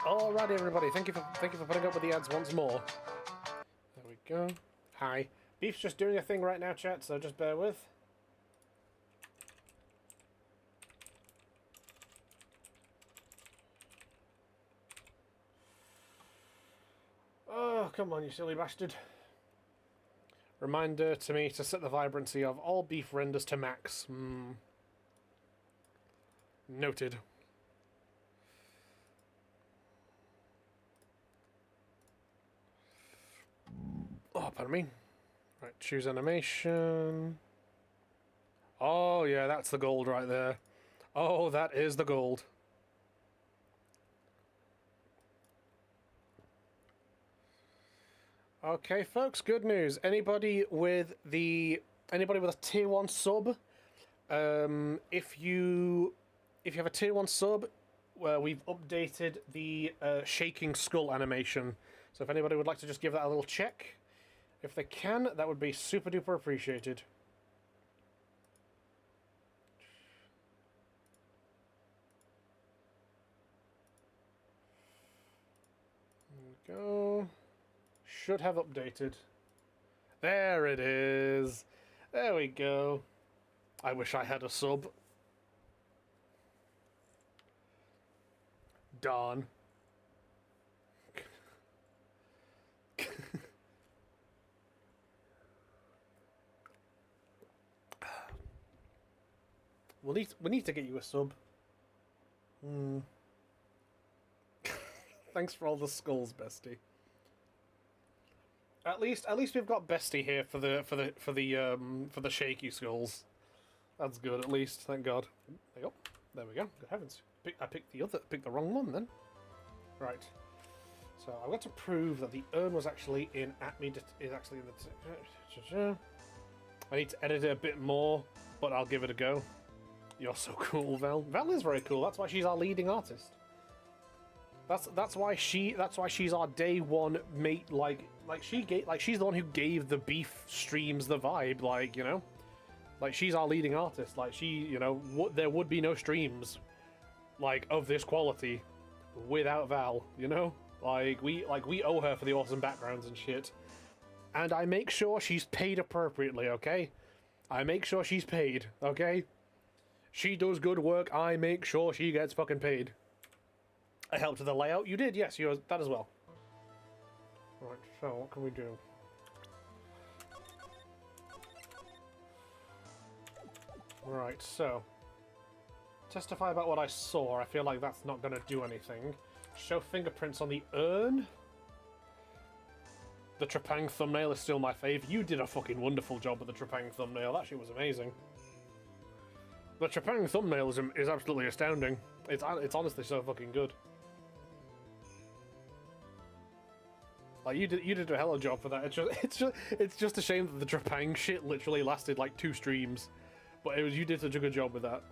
Alrighty, everybody. Thank you for putting up with the ads once more. There we go. Hi. Beef's just doing a thing right now, chat. So just bear with. Oh, come on, you silly bastard. Reminder to me to set the vibrancy of all beef renders to max. Noted. Oh, pardon me. Right, choose animation. Oh, yeah, that's the gold right there. Oh, that is the gold. Okay, folks, good news. Anybody with a tier 1 sub, if you have a tier 1 sub, we've updated the shaking skull animation. So if anybody would like to just give that a little check, if they can, that would be super duper appreciated. There we go. Should have updated. There it is. There we go. I wish I had a sub. Darn. We need to get you a sub. Thanks for all the skulls, bestie. At least we've got bestie here for the shaky skulls. That's good. At least, thank God. There you go. There we go. Good heavens! I picked the wrong one then. Right. So I've got to prove that the urn was actually in is actually in the. I need to edit it a bit more, but I'll give it a go. You're so cool, Val. Val is very cool. That's why she's our leading artist. That's why she's our day one mate. She's the one who gave the beef streams the vibe. Like, you know, like she's our leading artist. Like there would be no streams like of this quality without Val. You know, we owe her for the awesome backgrounds and shit. And I make sure she's paid appropriately. Okay, I make sure she's paid. Okay. She does good work, I make sure she gets fucking paid. I helped with the layout? You did, yes, you that as well. Right, so what can we do? Right, so. Testify about what I saw. I feel like that's not going to do anything. Show fingerprints on the urn? The Trepang thumbnail is still my fave. You did a fucking wonderful job with the Trepang thumbnail. That shit was amazing. The Trepang thumbnail is absolutely astounding. It's honestly so fucking good. Like you did a hell of a job for that. It's just a shame that the Trepang shit literally lasted like 2 streams, but you did such a good job with that.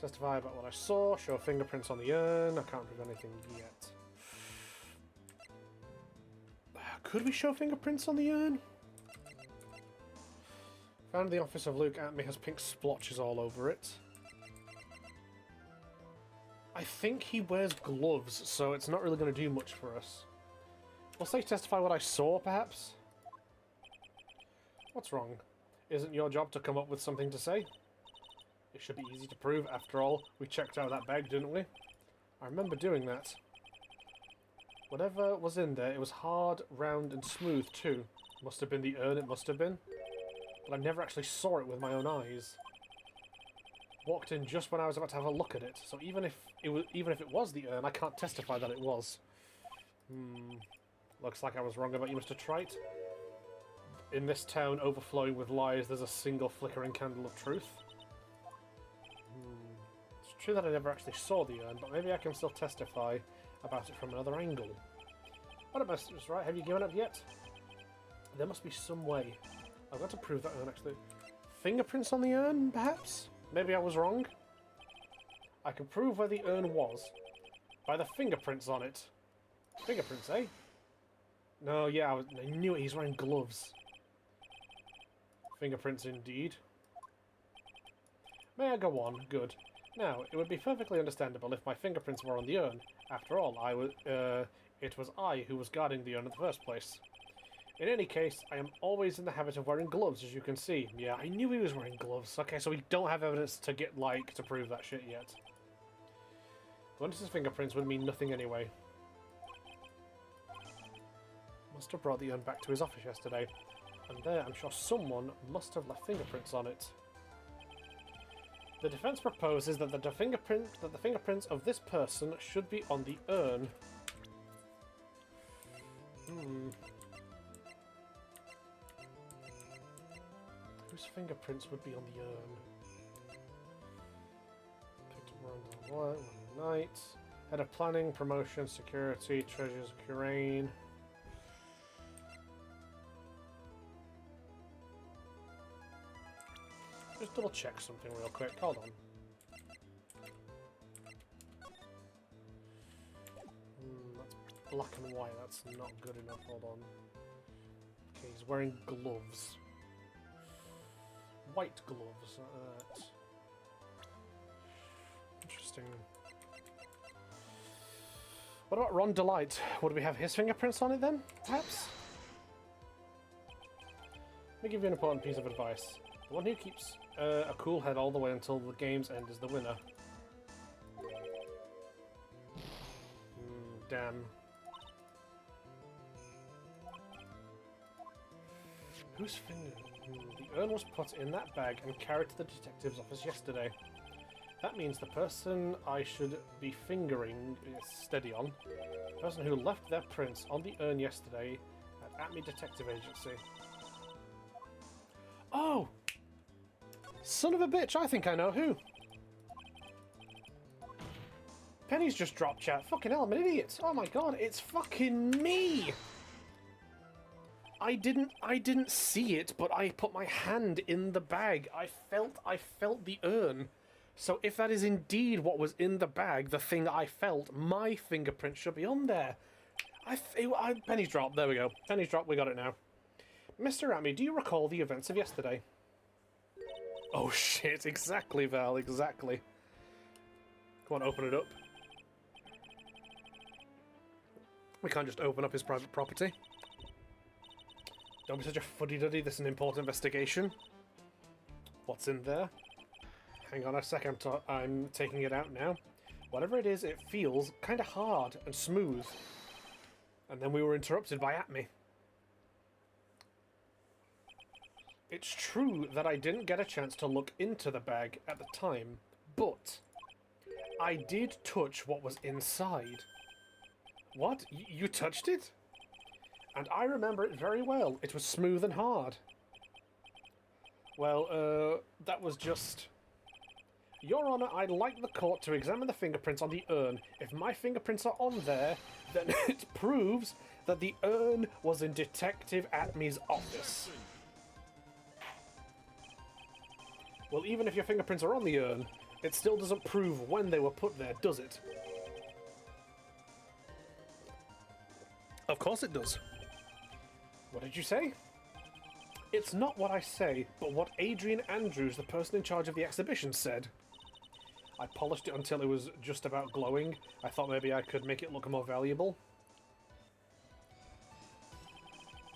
Testify about what I saw. Show fingerprints on the urn. I can't prove anything yet. Could we show fingerprints on the urn? Found the office of Luke at me has pink splotches all over it. I think he wears gloves, so it's not really going to do much for us. We'll say testify what I saw, perhaps? What's wrong? Isn't your job to come up with something to say? It should be easy to prove, after all. We checked out that bag, didn't we? I remember doing that. Whatever was in there, it was hard, round, and smooth, too. Must have been the urn, it must have been. But I never actually saw it with my own eyes. Walked in just when I was about to have a look at it, so even if it was the urn, I can't testify that it was. Looks like I was wrong about you, Mr. Trite. In this town overflowing with lies, there's a single flickering candle of truth. It's true that I never actually saw the urn, but maybe I can still testify about it from another angle. What about Mr. Right? Have you given up yet? There must be some way. I've got to prove that urn, actually. Fingerprints on the urn, perhaps? Maybe I was wrong? I can prove where the urn was. By the fingerprints on it. Fingerprints, eh? No, yeah, I knew it. He's wearing gloves. Fingerprints, indeed. May I go on? Good. Now, it would be perfectly understandable if my fingerprints were on the urn. After all, it was I who was guarding the urn in the first place. In any case, I am always in the habit of wearing gloves, as you can see. Yeah, I knew he was wearing gloves. Okay, so we don't have evidence to get, like, to prove that shit yet. Glynis's fingerprints would mean nothing anyway. Must have brought the urn back to his office yesterday. And there, I'm sure someone must have left fingerprints on it. The defense proposes that the fingerprints of this person should be on the urn. Whose fingerprints would be on the urn? Picked up one night. Head of planning, promotion, security, treasures, Curaine. Just double check something real quick. Hold on. That's black and white. That's not good enough. Hold on. Okay, he's wearing gloves. White gloves. Interesting. What about Ron Delight? Would we have his fingerprints on it then? Perhaps? Let me give you an important piece of advice. The one who keeps a cool head all the way until the game's end is the winner. Damn. Whose finger? The urn was put in that bag and carried to the detective's office yesterday. That means the person I should be fingering is steady on. The person who left their prints on the urn yesterday at Acme Detective Agency. Oh! Son of a bitch, I think I know who. Penny's just dropped chat. Fucking hell, I'm an idiot. Oh my god, it's fucking me! I didn't see it, but I put my hand in the bag. I felt the urn. So if that is indeed what was in the bag, the thing I felt, my fingerprint should be on there. Penny's dropped. There we go. Penny's dropped. We got it now. Mr. Acme, do you recall the events of yesterday? Oh shit, exactly, Val, exactly. Come on, open it up. We can't just open up his private property. Don't be such a fuddy-duddy, this is an important investigation. What's in there? Hang on a second, I'm taking it out now. Whatever it is, it feels kind of hard and smooth. And then we were interrupted by Acme. It's true that I didn't get a chance to look into the bag at the time, but I did touch what was inside. What? You touched it? And I remember it very well. It was smooth and hard. Well, that was just... Your Honor, I'd like the court to examine the fingerprints on the urn. If my fingerprints are on there, then it proves that the urn was in Detective Acme's office. Well, even if your fingerprints are on the urn, it still doesn't prove when they were put there, does it? Of course it does. What did you say? It's not what I say, but what Adrian Andrews, the person in charge of the exhibition, said. I polished it until it was just about glowing. I thought maybe I could make it look more valuable.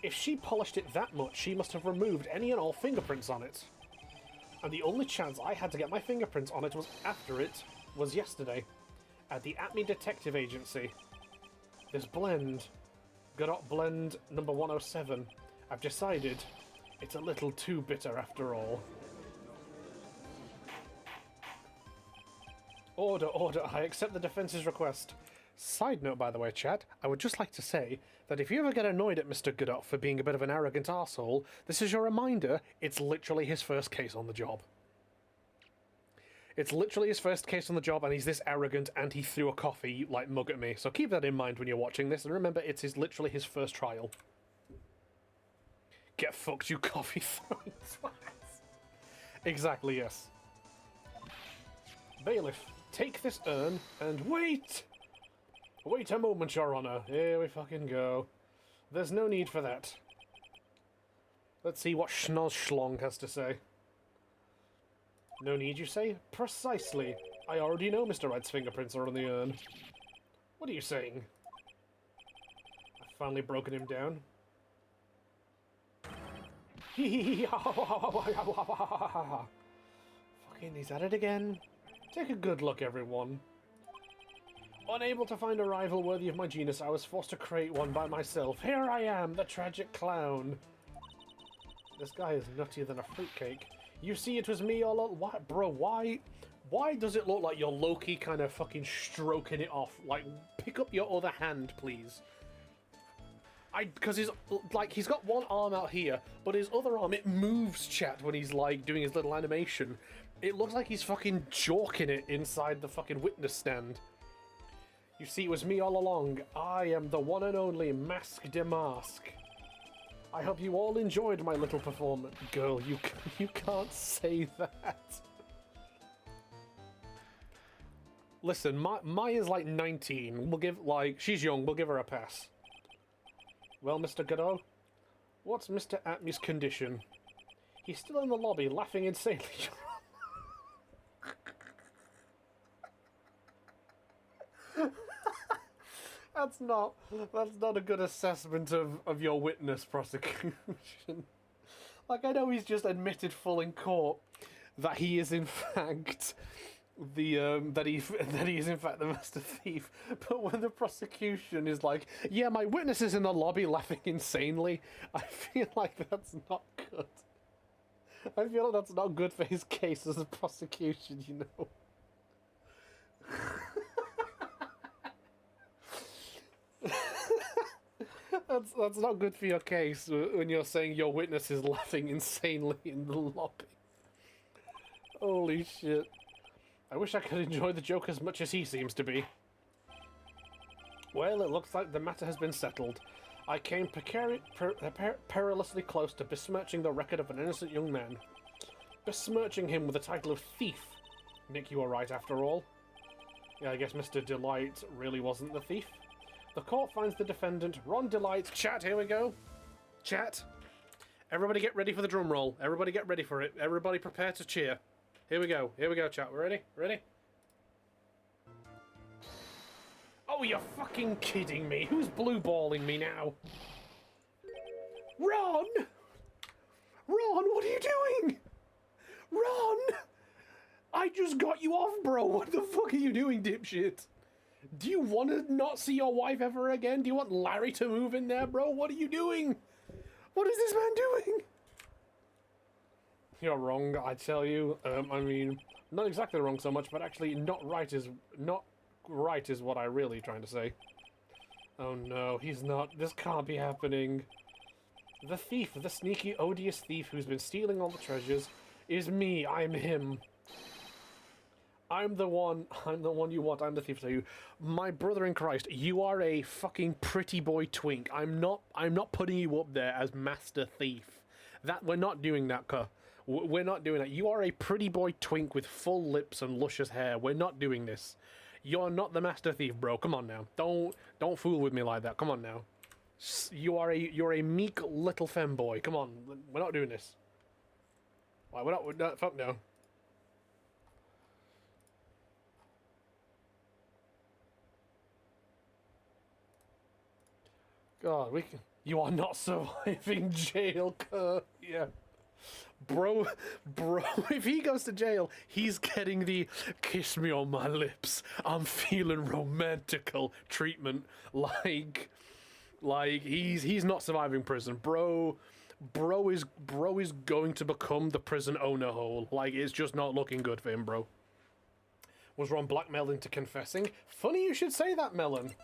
If she polished it that much, she must have removed any and all fingerprints on it. And the only chance I had to get my fingerprints on it was yesterday, at the Acme Detective Agency. This blend, Godot Blend number 107, I've decided it's a little too bitter after all. Order, order, I accept the defense's request. Side note, by the way, chat, I would just like to say that if you ever get annoyed at Mr. Godot for being a bit of an arrogant arsehole, this is your reminder, it's literally his first case on the job. It's literally his first case on the job, and he's this arrogant, and he threw a coffee, like, mug at me. So keep that in mind when you're watching this, and remember, it's literally his first trial. Get fucked, you coffee throwing twats. Exactly, yes. Bailiff, take this urn, and wait! Wait a moment, Your Honor. Here we fucking go. There's no need for that. Let's see what Schnoz Schlong has to say. No need, you say? Precisely. I already know Mr. Wright's fingerprints are on the urn. What are you saying? I've finally broken him down. Fucking, he's at it again. Take a good look, everyone. Unable to find a rival worthy of my genus, I was forced to create one by myself. Here I am, the tragic clown. This guy is nuttier than a fruitcake. You see, it was me all along. What, bro? Why does it look like you're low-key kind of fucking stroking it off? Like, pick up your other hand, please. Because he's got one arm out here, but his other arm, it moves, chat, when he's like doing his little animation. It looks like he's fucking jorking it inside the fucking witness stand. You see, it was me all along. I am the one and only Masque de Masque. I hope you all enjoyed my little performance. Girl, you can't say that. Listen, Maya's like 19. We'll give, like, she's young. We'll give her a pass. Well, Mr. Godot, what's Mr. Atmy's condition? He's still in the lobby, laughing insanely. That's not a good assessment of your witness prosecution. Like, I know he's just admitted full in court that he is in fact that he is in fact the master thief, but when the prosecution is like, yeah, my witness is in the lobby laughing insanely, I feel like that's not good. I feel like that's not good for his case as a prosecution, you know. That's not good for your case when you're saying your witness is laughing insanely in the lobby. Holy shit. I wish I could enjoy the joke as much as he seems to be. Well, it looks like the matter has been settled. I came perilously close to besmirching the record of an innocent young man. Besmirching him with the title of thief. Nick, you were right after all. Yeah, I guess Mr. Delight really wasn't the thief. The court finds the defendant, Ron Delight. Chat, here we go. Chat. Everybody get ready for the drum roll. Everybody get ready for it. Everybody prepare to cheer. Here we go. Here we go, chat. We're ready? Ready? Oh, you're fucking kidding me. Who's blue-balling me now? Ron! Ron, what are you doing? Ron! I just got you off, bro. What the fuck are you doing, dipshit? Do you want to not see your wife ever again? Do you want Larry to move in there, bro? What are you doing? What is this man doing? You're wrong, I tell you. I mean, not exactly wrong so much, but actually not right is what I'm really trying to say. Oh no, he's not. This can't be happening. The thief, the sneaky, odious thief who's been stealing all the treasures, is me. I'm him. I'm the one you want. I'm the thief to you. My brother in Christ, you are a fucking pretty boy twink. I'm not putting you up there as master thief. We're not doing that, cuh. We're not doing that. You are a pretty boy twink with full lips and luscious hair. We're not doing this. You're not the master thief, bro. Come on now. Don't fool with me like that. Come on now. You're a meek little femboy. Come on. We're not doing this. We're not fuck no. God, you are not surviving jail, yeah. Bro, if he goes to jail, he's getting the kiss me on my lips, I'm feeling romantical treatment. Like he's not surviving prison. Bro is going to become the prison owner hole. Like, it's just not looking good for him, bro. Was Ron blackmailed into confessing? Funny you should say that, Melon.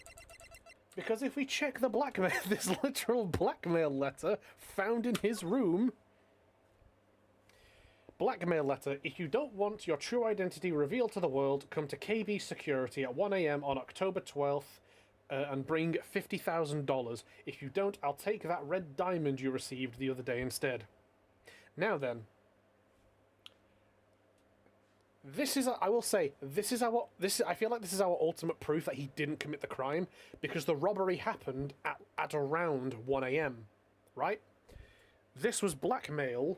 Because if we check the blackmail, this literal blackmail letter found in his room. Blackmail letter, if you don't want your true identity revealed to the world, come to KB Security at 1 AM on October 12th and bring $50,000. If you don't, I'll take that red diamond you received the other day instead. Now then. I feel like this is our ultimate proof that he didn't commit the crime, because the robbery happened at around 1 AM, right? This was blackmail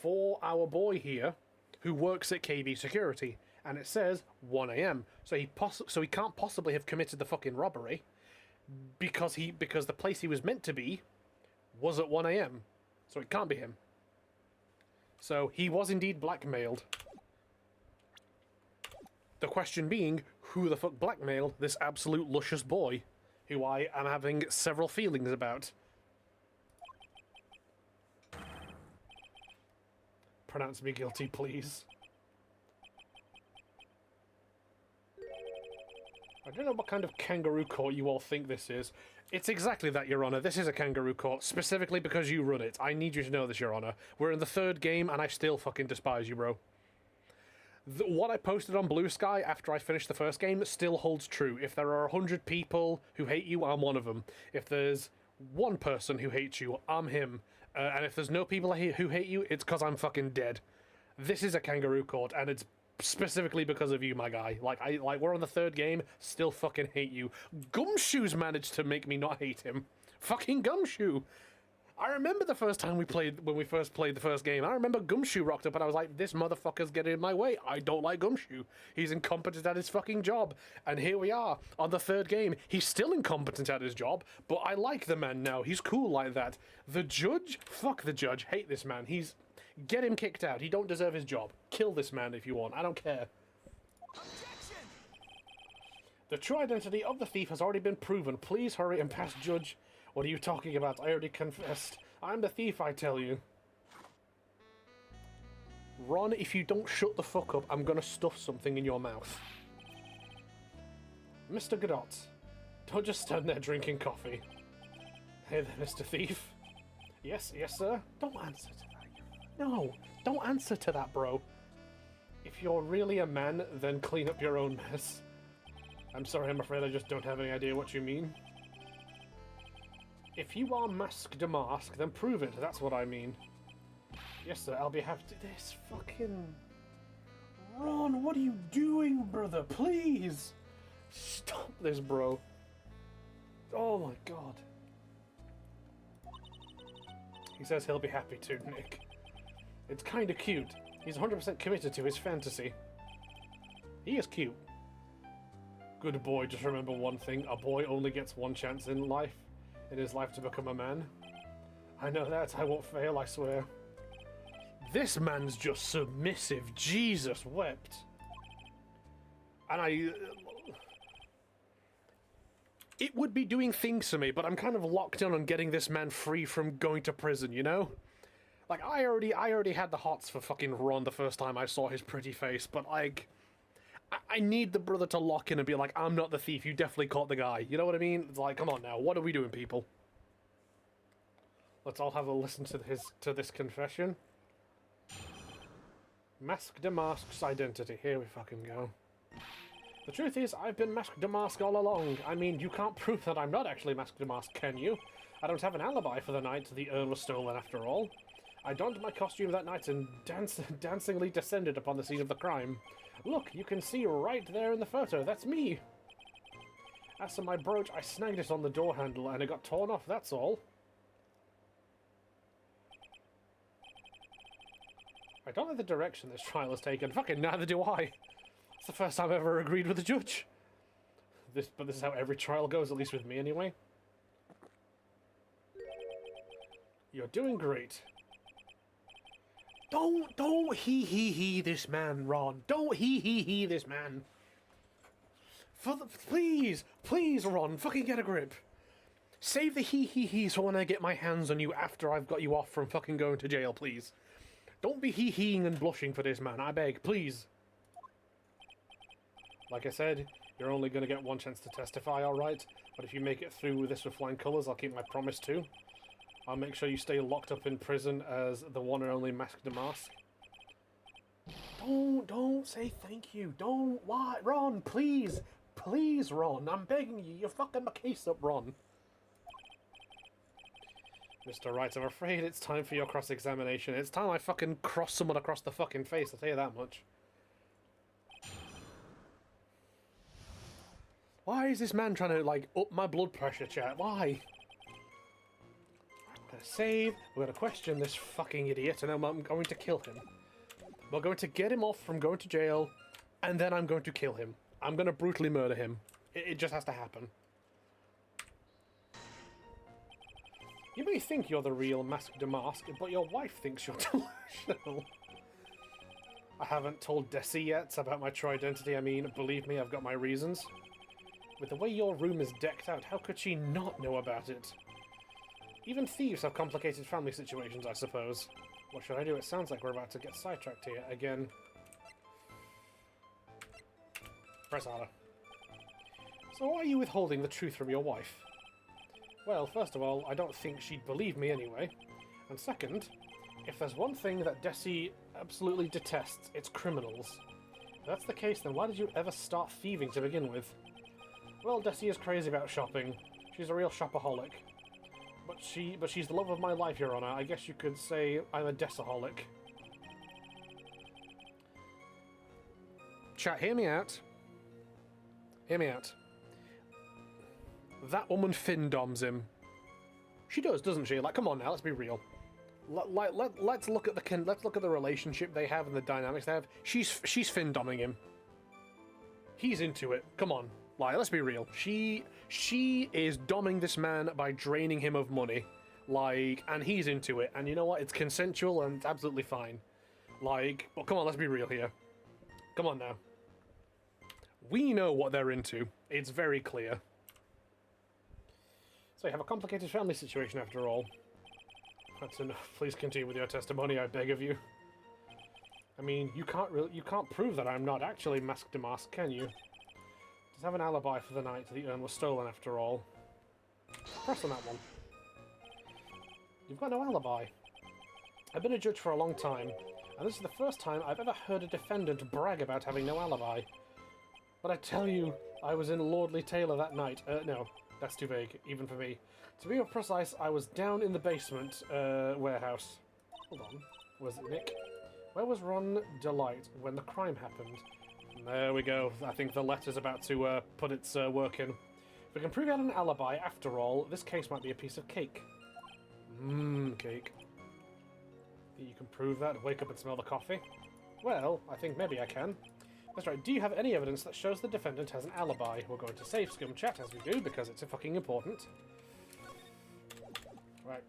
for our boy here, who works at KB Security, and it says 1 a.m. So he can't possibly have committed the fucking robbery because the place he was meant to be was at 1 a.m. So it can't be him. So he was indeed blackmailed. The question being, who the fuck blackmailed this absolute luscious boy, who I am having several feelings about? Pronounce me guilty, please. I don't know what kind of kangaroo court you all think this is. It's exactly that, Your Honor. This is a kangaroo court, specifically because you run it. I need you to know this, Your Honor. We're in the third game, and I still fucking despise you, bro. What I posted on Blue Sky after I finished the first game still holds true. If there are 100 people who hate you, I'm one of them. If there's one person who hates you, I'm him. And if there's no people who hate you, it's because I'm fucking dead. This is a kangaroo court, and it's specifically because of you, my guy. Like we're on the third game, still fucking hate you. Gumshoe's managed to make me not hate him. Fucking Gumshoe. I remember the first time when we first played the first game, I remember Gumshoe rocked up and I was like, this motherfucker's getting in my way. I don't like Gumshoe. He's incompetent at his fucking job. And here we are, on the third game. He's still incompetent at his job, but I like the man now. He's cool like that. The judge? Fuck the judge. Hate this man. Get him kicked out. He don't deserve his job. Kill this man if you want. I don't care. Objection! The true identity of the thief has already been proven. Please hurry and pass judge. What are you talking about? I already confessed. I'm the thief, I tell you. Ron, if you don't shut the fuck up, I'm gonna stuff something in your mouth. Mr. Godot, don't just stand there drinking coffee. Hey there, Mr. Thief. Yes, sir? Don't answer to that. No, don't answer to that, bro. If you're really a man, then clean up your own mess. I'm sorry, I'm afraid I just don't have any idea what you mean. If you are masked a mask, then prove it, that's what I mean. Yes, sir, I'll be happy to... This fucking... Ron, what are you doing, brother? Please! Stop this, bro. Oh my god. He says he'll be happy to, Nick. It's kinda cute. He's 100% committed to his fantasy. He is cute. Good boy, just remember one thing. A boy only gets one chance in his life to become a man. I know that. I won't fail, I swear. This man's just submissive. Jesus wept. And it would be doing things to me, but I'm kind of locked in on getting this man free from going to prison, you know? Like, I already had the hots for fucking Ron the first time I saw his pretty face, but, like, I need the brother to lock in and be like, I'm not the thief, you definitely caught the guy. You know what I mean? It's like, come on now, what are we doing, people? Let's all have a listen to this confession. Masked a mask's identity. Here we fucking go. The truth is, I've been masked a mask all along. I mean, you can't prove that I'm not actually masked a mask, can you? I don't have an alibi for the night the urn was stolen after all. I donned my costume that night and dancingly descended upon the scene of the crime. Look, you can see right there in the photo, that's me! As for my brooch, I snagged it on the door handle and it got torn off, that's all. I don't like the direction this trial has taken. Fucking neither do I. It's the first time I've ever agreed with a judge. But this is how every trial goes, at least with me anyway. You're doing great. Don't he this man, Ron. Don't he this man. Please, Ron, fucking get a grip. Save the he for when I get my hands on you after I've got you off from fucking going to jail, please. Don't be he-heing and blushing for this, man. I beg, please. Like I said, you're only going to get one chance to testify, alright? But if you make it through with this with flying colours, I'll keep my promise too. I'll make sure you stay locked up in prison as the one and only Masked Mask. Don't say thank you. Don't. Why? Ron, please. Please, Ron. I'm begging you. You're fucking my case up, Ron. Mr. Wright, I'm afraid it's time for your cross-examination. It's time I fucking cross someone across the fucking face, I'll tell you that much. Why is this man trying to, like, up my blood pressure, chat? Why? I'm gonna save, we're gonna question this fucking idiot, and then I'm going to kill him. We're going to get him off from going to jail, and then I'm going to kill him. I'm going to brutally murder him. It just has to happen. You may think you're the real Masque de Masque, but your wife thinks you're delusional. I haven't told Desi yet about my true identity. I mean, believe me, I've got my reasons. With the way your room is decked out, how could she not know about it? Even thieves have complicated family situations, I suppose. What should I do? It sounds like we're about to get sidetracked here again. Press harder. So why are you withholding the truth from your wife? Well, first of all, I don't think she'd believe me anyway. And second, if there's one thing that Desi absolutely detests, it's criminals. If that's the case, then why did you ever start thieving to begin with? Well, Desi is crazy about shopping. She's a real shopaholic. But she's the love of my life, Your Honor. I guess you could say I'm a Desaholic. Chat, hear me out. Hear me out. That woman fin-doms him. She does, doesn't she? Like, come on now, let's be real. Let's look at the relationship they have and the dynamics they have. She's fin-domming him. He's into it. Come on. Like, let's be real. She is domming this man by draining him of money. Like, and he's into it. And you know what? It's consensual and it's absolutely fine. Like, well, come on, let's be real here. Come on now. We know what they're into. It's very clear. So you have a complicated family situation after all. That's enough. Please continue with your testimony, I beg of you. I mean, you can't prove that I'm not actually Masque de Masque, can you? Just have an alibi for the night the urn was stolen after all. Press on that one. You've got no alibi. I've been a judge for a long time, and this is the first time I've ever heard a defendant brag about having no alibi. But I tell you, I was in Lordly Taylor that night. No, that's too vague, even for me. To be more precise, I was down in the basement warehouse. Hold on. Was it Nick? Where was Ron Delight when the crime happened? There we go. I think the letter's about to put its work in. If we can prove you had an alibi, after all, this case might be a piece of cake. Cake. You can prove that? Wake up and smell the coffee? Well, I think maybe I can. That's right. Do you have any evidence that shows the defendant has an alibi? We're going to save Scum Chat as we do, because it's fucking important. Right.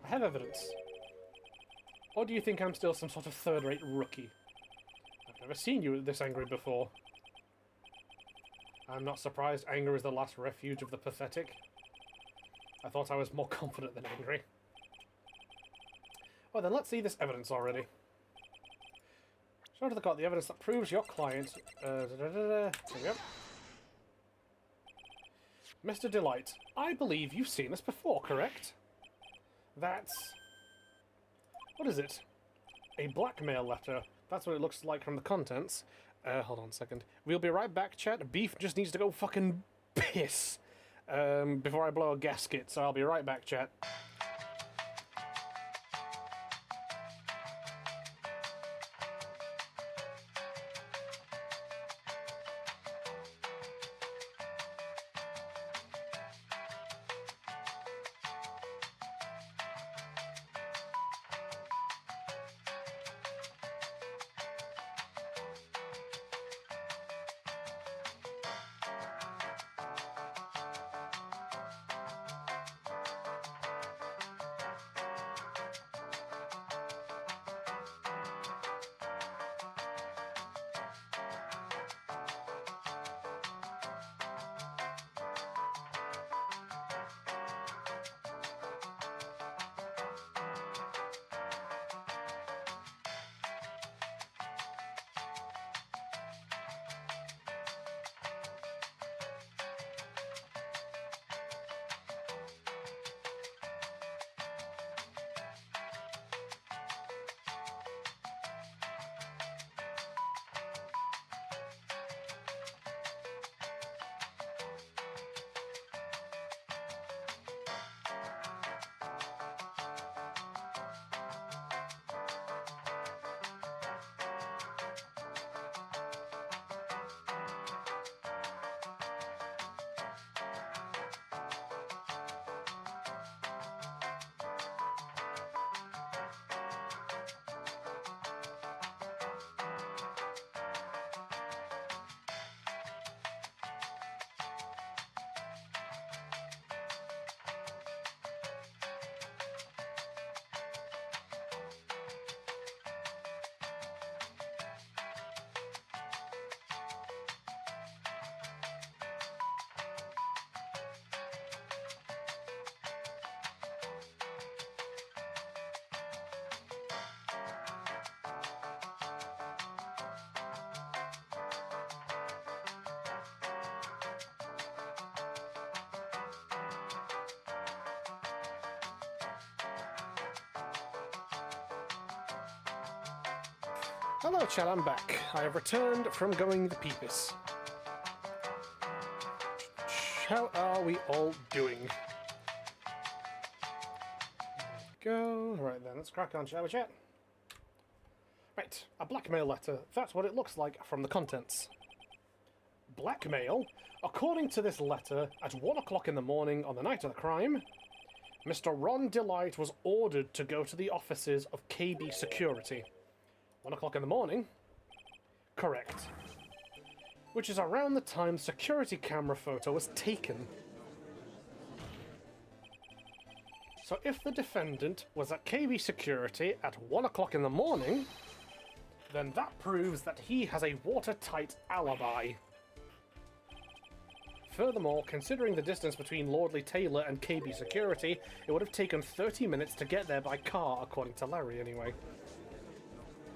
I have evidence. Or do you think I'm still some sort of third-rate rookie? I've never seen you this angry before. I'm not surprised. Anger is the last refuge of the pathetic. I thought I was more confident than angry. Well then, let's see this evidence already. Show to the court the evidence that proves your client... There we go. Mr. Delight, I believe you've seen this before, correct? That's... What is it? A blackmail letter. That's what it looks like from the contents. Hold on a second. We'll be right back, chat. Beef just needs to go fucking piss before I blow a gasket, so I'll be right back, chat. Hello, chat, I'm back. I have returned from going the peepus. How are we all doing? Go. Right then, let's crack on, shall we, chat? Right, a blackmail letter. That's what it looks like from the contents. Blackmail? According to this letter, at 1 o'clock in the morning on the night of the crime, Mr. Ron Delight was ordered to go to the offices of KB Security. 1 o'clock in the morning? Correct. Which is around the time security camera photo was taken. So if the defendant was at KB Security at 1 o'clock in the morning, then that proves that he has a watertight alibi. Furthermore, considering the distance between Lordley Taylor and KB Security, it would have taken 30 minutes to get there by car, according to Larry anyway.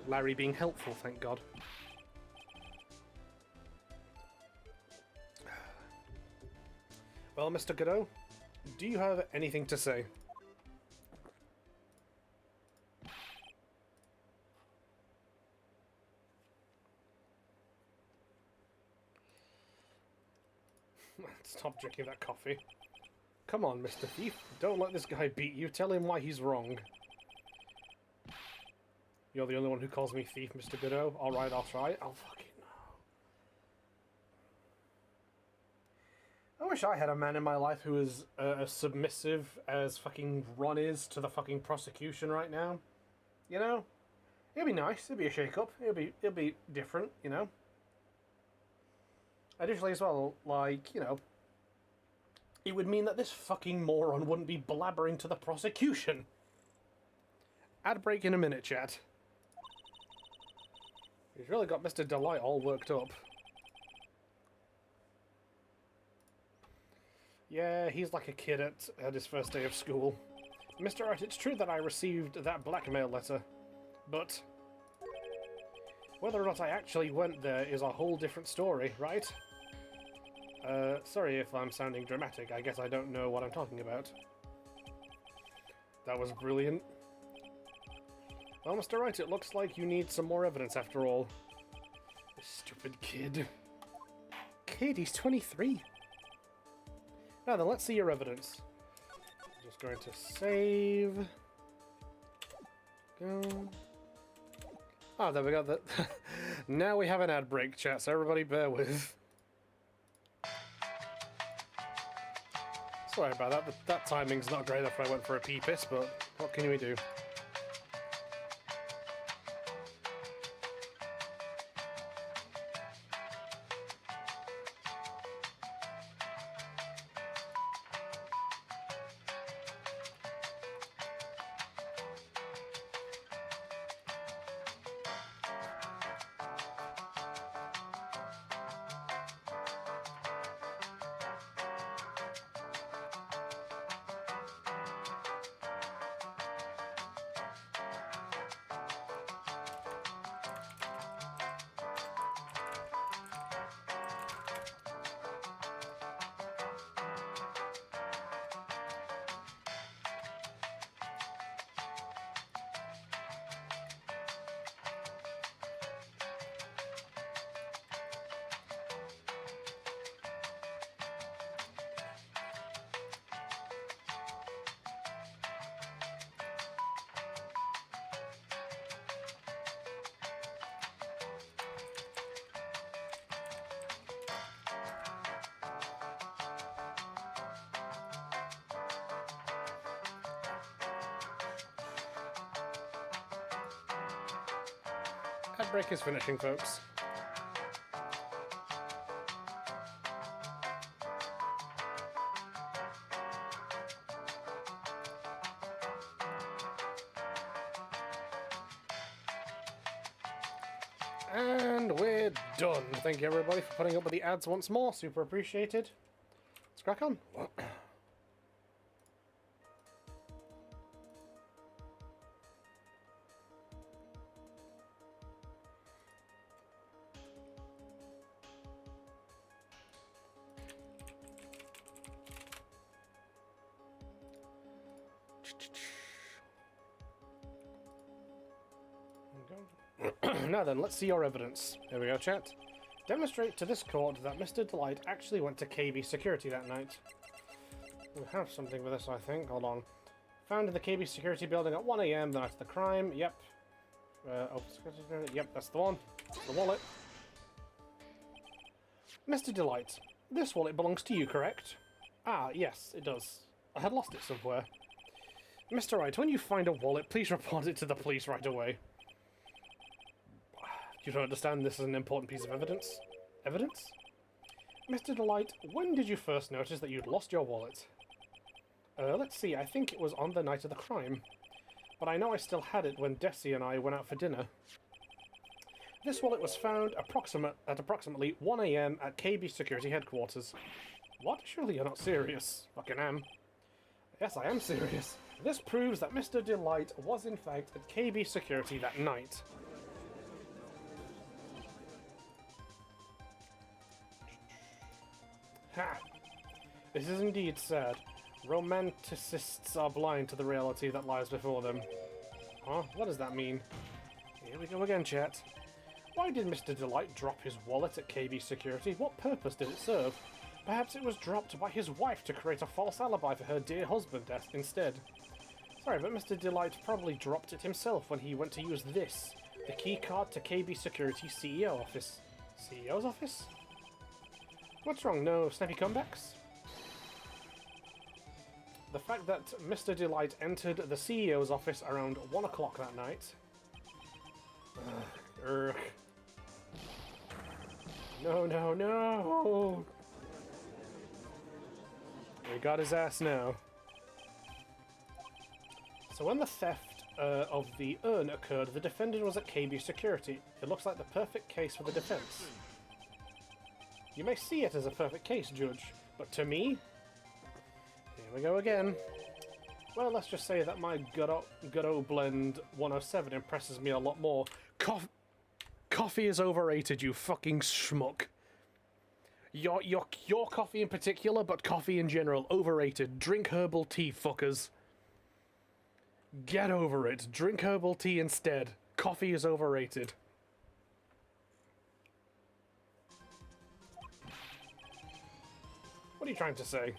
Larry being helpful, thank God. Well, Mr. Godot, do you have anything to say? Stop drinking that coffee. Come on, Mr. Thief. Don't let this guy beat you. Tell him why he's wrong. You're the only one who calls me thief, Mr. Godot. Alright, I'll try. I'll fucking know. I wish I had a man in my life who was as submissive as fucking Ron is to the fucking prosecution right now. You know? It'd be nice. It'd be a shake-up. It'd be different, you know? Additionally as well, like, you know, it would mean that this fucking moron wouldn't be blabbering to the prosecution. Ad break in a minute, chat. He's really got Mr. Delight all worked up. Yeah, he's like a kid at his first day of school. Mr. Wright, it's true that I received that blackmail letter, but whether or not I actually went there is a whole different story, right? Sorry if I'm sounding dramatic. I guess I don't know what I'm talking about. That was brilliant. Well, Mr. Wright, it looks like you need some more evidence after all. This stupid kid. Kid, he's 23. Now then, let's see your evidence. Just going to save. Go. Oh, there we go. Now we have an ad break, chat, so everybody bear with. Sorry about that, but that timing's not great after I went for a pee piss, but what can we do? Ad break is finishing, folks. And we're done. Thank you everybody for putting up with the ads once more. Super appreciated. Let's crack on. There we go. Now then, let's see your evidence. Here we go, chat. Demonstrate to this court that Mr. Delight actually went to KB security that night. We have something with this, I think. Hold on. Found in the KB security building at 1 AM the night of the crime. Yep. Yep, that's the one. The wallet. Mr. Delight, this wallet belongs to you, correct? Ah, yes, it does. I had lost it somewhere. Mr. Wright, when you find a wallet, please report it to the police right away. You don't understand this is an important piece of evidence? Evidence? Mr. Delight, when did you first notice that you'd lost your wallet? Let's see, I think it was on the night of the crime. But I know I still had it when Desi and I went out for dinner. This wallet was found at approximately 1 AM at KB Security Headquarters. What? Surely you're not serious. Fucking am. Yes, I am serious. This proves that Mr. Delight was in fact at KB Security that night. Ha! This is indeed sad. Romanticists are blind to the reality that lies before them. Huh? What does that mean? Here we go again, chat. Why did Mr. Delight drop his wallet at KB Security? What purpose did it serve? Perhaps it was dropped by his wife to create a false alibi for her dear husband instead. Sorry, but Mr. Delight probably dropped it himself when he went to use this, the keycard to KB Security CEO office. CEO's office? What's wrong? No snappy comebacks? The fact that Mr. Delight entered the CEO's office around 1 o'clock that night... No, no, no! We got his ass now. So when the theft of the urn occurred, the defendant was at KB Security. It looks like the perfect case for the defense. You may see it as a perfect case, Judge, but to me... Here we go again. Well, let's just say that my Godot Blend 107 impresses me a lot more. Coffee is overrated, you fucking schmuck. Your coffee in particular, but coffee in general, overrated. Drink herbal tea, fuckers. Get over it. Drink herbal tea instead. Coffee is overrated. What are you trying to say?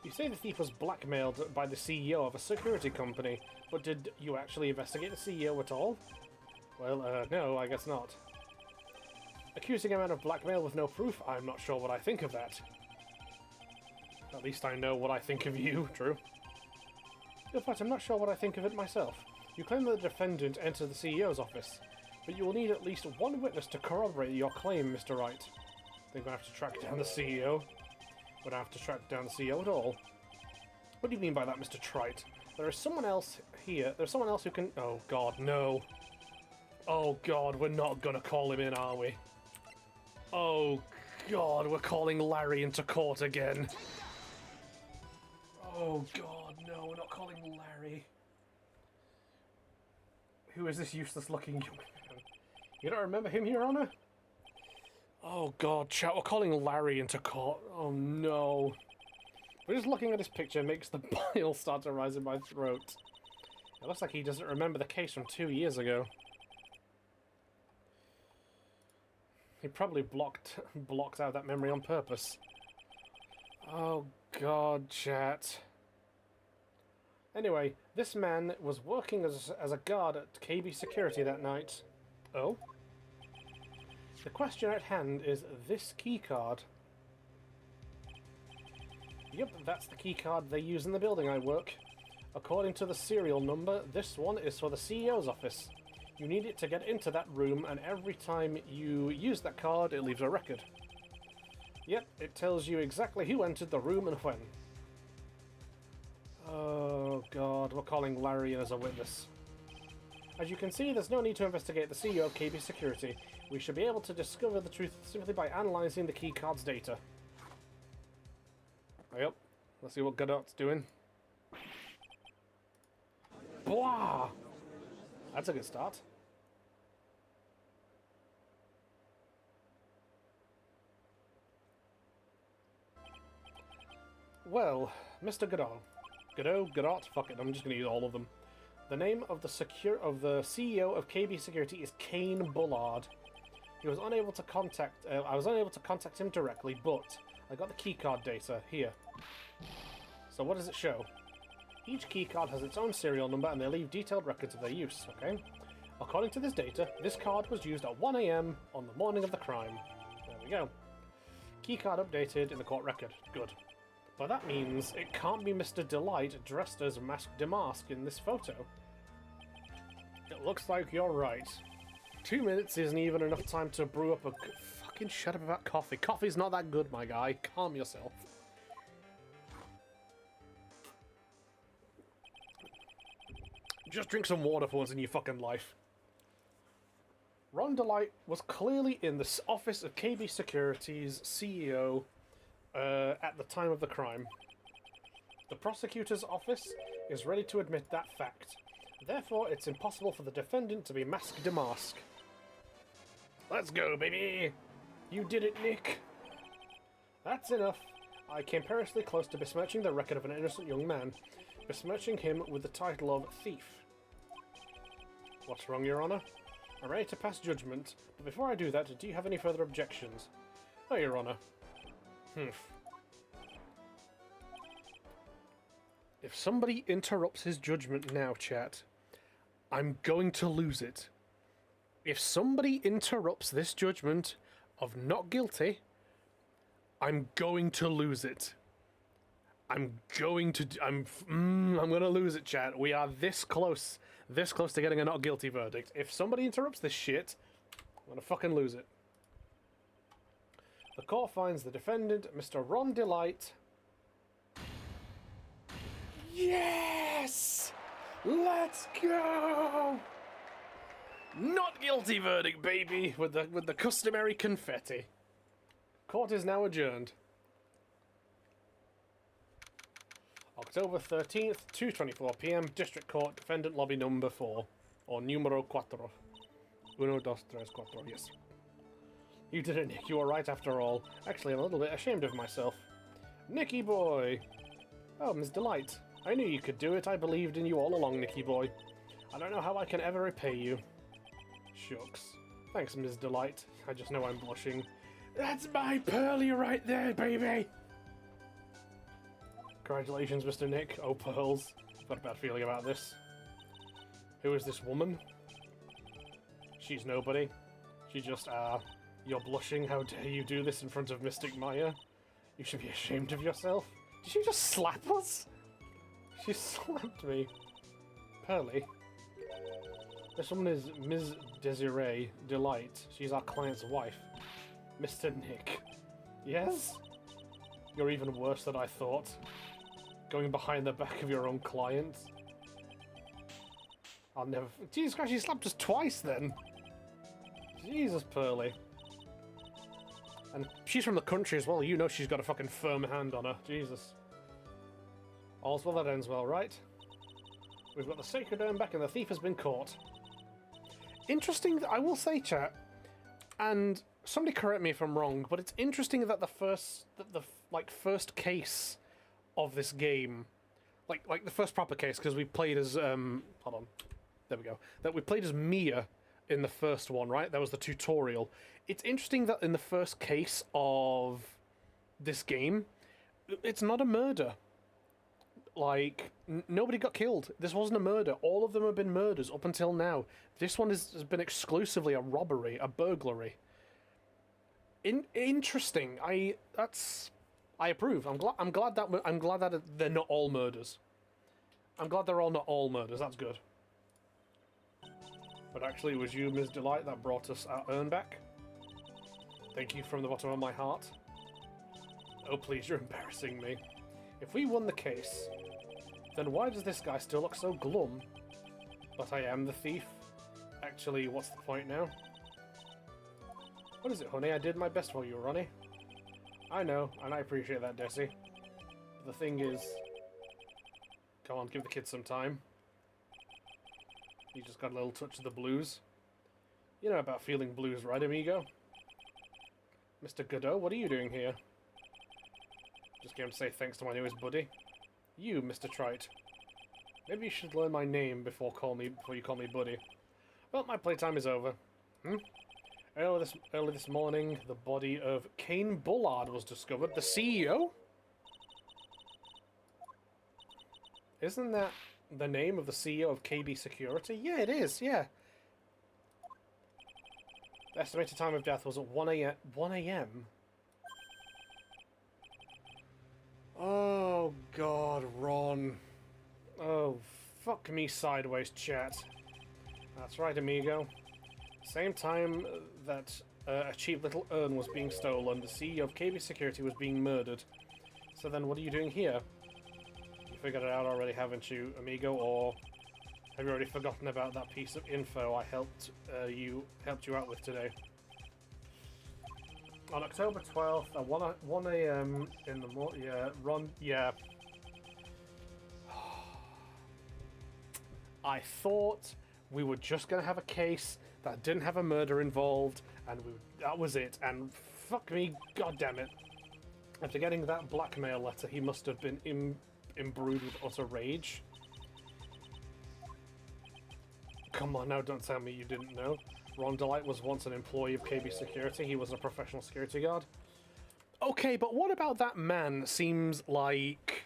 You say the thief was blackmailed by the CEO of a security company, but did you actually investigate the CEO at all? Well, no, I guess not. Accusing a man of blackmail with no proof? I'm not sure what I think of that. At least I know what I think of you, Drew. In fact, I'm not sure what I think of it myself. You claim that the defendant entered the CEO's office, but you will need at least one witness to corroborate your claim, Mr. Wright. Think we'll have to track down the CEO? We don't have to track down the CEO at all. What do you mean by that, Mr. Trite? There is someone else here. There's someone else who can... Oh, God, no. Oh, God, we're not gonna call him in, are we? Oh, God, we're calling Larry into court again. Oh, God, no, we're not calling Larry. Who is this useless-looking young man? You don't remember him, Your Honor? Oh, God, chat, we're calling Larry into court. Oh, no. But just looking at his picture makes the bile start to rise in my throat. It looks like he doesn't remember the case from 2 years ago. He probably blocked out that memory on purpose. Oh, God, chat. Anyway, this man was working as a guard at KB Security that night. Oh? The question at hand is this keycard. Yep, that's the keycard they use in the building I work. According to the serial number, this one is for the CEO's office. You need it to get into that room, and every time you use that card, it leaves a record. Yep, it tells you exactly who entered the room and when. Oh, God, we're calling Larry in as a witness. As you can see, there's no need to investigate the CEO of KB Security. We should be able to discover the truth simply by analysing the keycard's data. Yep, let's see what Godot's doing. Blah! That's a good start. Well, Mr. Godot. Godot, fuck it, I'm just gonna use all of them. The name of the CEO of KB Security is Kane Bullard. He was unable to contact. I was unable to contact him directly, but I got the keycard data here. So what does it show? Each keycard has its own serial number, and they leave detailed records of their use. Okay. According to this data, this card was used at 1 AM on the morning of the crime. There we go. Keycard updated in the court record. Good. But that means it can't be Mr. Delight dressed as Mask Damask in this photo. It looks like you're right. 2 minutes isn't even enough time to brew up a... Fucking shut up about coffee. Coffee's not that good, my guy. Calm yourself. Just drink some water for once in your fucking life. Ron Delight was clearly in the office of KB Security's CEO at the time of the crime. The prosecutor's office is ready to admit that fact. Therefore, it's impossible for the defendant to be Mask Damask. Let's go, baby! You did it, Nick! That's enough. I came perilously close to besmirching the record of an innocent young man, besmirching him with the title of thief. What's wrong, Your Honor? I'm ready to pass judgment, but before I do that, do you have any further objections? No, Your Honor. If somebody interrupts his judgment now, chat, I'm going to lose it. If somebody interrupts this judgment of not guilty, I'm going to lose it. I'm going to lose it, chat. We are this close to getting a not guilty verdict. If somebody interrupts this shit, I'm gonna fucking lose it. The court finds the defendant, Mr. Ron Delight. Yes! Let's go! Not guilty verdict, baby, with the customary confetti. Court is now adjourned. October 13th, 2:24 PM, District Court, Defendant Lobby Number 4. Or Numero 4. 1, 2, 3, 4, yes. You did it, Nick. You were right after all. Actually, I'm a little bit ashamed of myself. Nicky boy! Oh, Ms. Delight. I knew you could do it. I believed in you all along, Nicky boy. I don't know how I can ever repay you. Shucks. Thanks, Ms. Delight. I just know I'm blushing. That's my Pearly right there, baby! Congratulations, Mr. Nick. Oh, pearls. I've got a bad feeling about this. Who is this woman? She's nobody. She just, you're blushing. How dare you do this in front of Mystic Maya? You should be ashamed of yourself. Did she just slap us? She slapped me. Pearly. This woman is Ms. Desiree Delight. She's our client's wife. Mr. Nick. Yes? You're even worse than I thought. Going behind the back of your own client. I'll never... Jesus Christ, she slapped us twice then. Jesus, Pearly. And she's from the country as well. You know she's got a fucking firm hand on her. Jesus. All's well that ends well, right? We've got the sacred urn back and the thief has been caught. Interesting, I will say, chat, and somebody correct me if I'm wrong, but it's interesting that the first case of this game, like the first proper case, because we played as hold on, there we go, that we played as Mia in the first one, right? That was the tutorial. It's interesting that in the first case of this game, it's not a murder. Like, nobody got killed. This wasn't a murder. All of them have been murders up until now. This one has been exclusively a robbery, a burglary. Interesting. I approve. I'm glad that they're not all murders. I'm glad they're all not all murders. That's good. But actually, it was you, Ms. Delight, that brought us our urn back. Thank you from the bottom of my heart. Oh, please, you're embarrassing me. If we won the case, then why does this guy still look so glum? But I am the thief. Actually, what's the point now? What is it, honey? I did my best for you, Ronnie. I know, and I appreciate that, Desi. But the thing is... Come on, give the kid some time. He just got a little touch of the blues. You know about feeling blues, right, amigo? Mr. Godot, what are you doing here? Just came to say thanks to my newest buddy. You, Mr. Trite. Maybe you should learn my name before you call me buddy. Well, my playtime is over. Early this morning, the body of Kane Bullard was discovered. The CEO? Isn't that the name of the CEO of KB Security? Yeah, it is, yeah. The estimated time of death was at 1 a.m. Oh, God, Ron. Oh, fuck me sideways, chat. That's right, amigo. Same time that a cheap little urn was being stolen, the CEO of KB Security was being murdered. So then what are you doing here? You figured it out already, haven't you, amigo? Or have you already forgotten about that piece of info I helped you out with today? On October 12th at 1 a.m. in the morning, yeah, Ron, yeah. I thought we were just going to have a case that didn't have a murder involved, and that was it, and fuck me, goddammit. After getting that blackmail letter, he must have been imbrued with utter rage. Come on now, don't tell me you didn't know. Ron Delight was once an employee of KB Security. He was a professional security guard. Okay, but what about that man? Seems like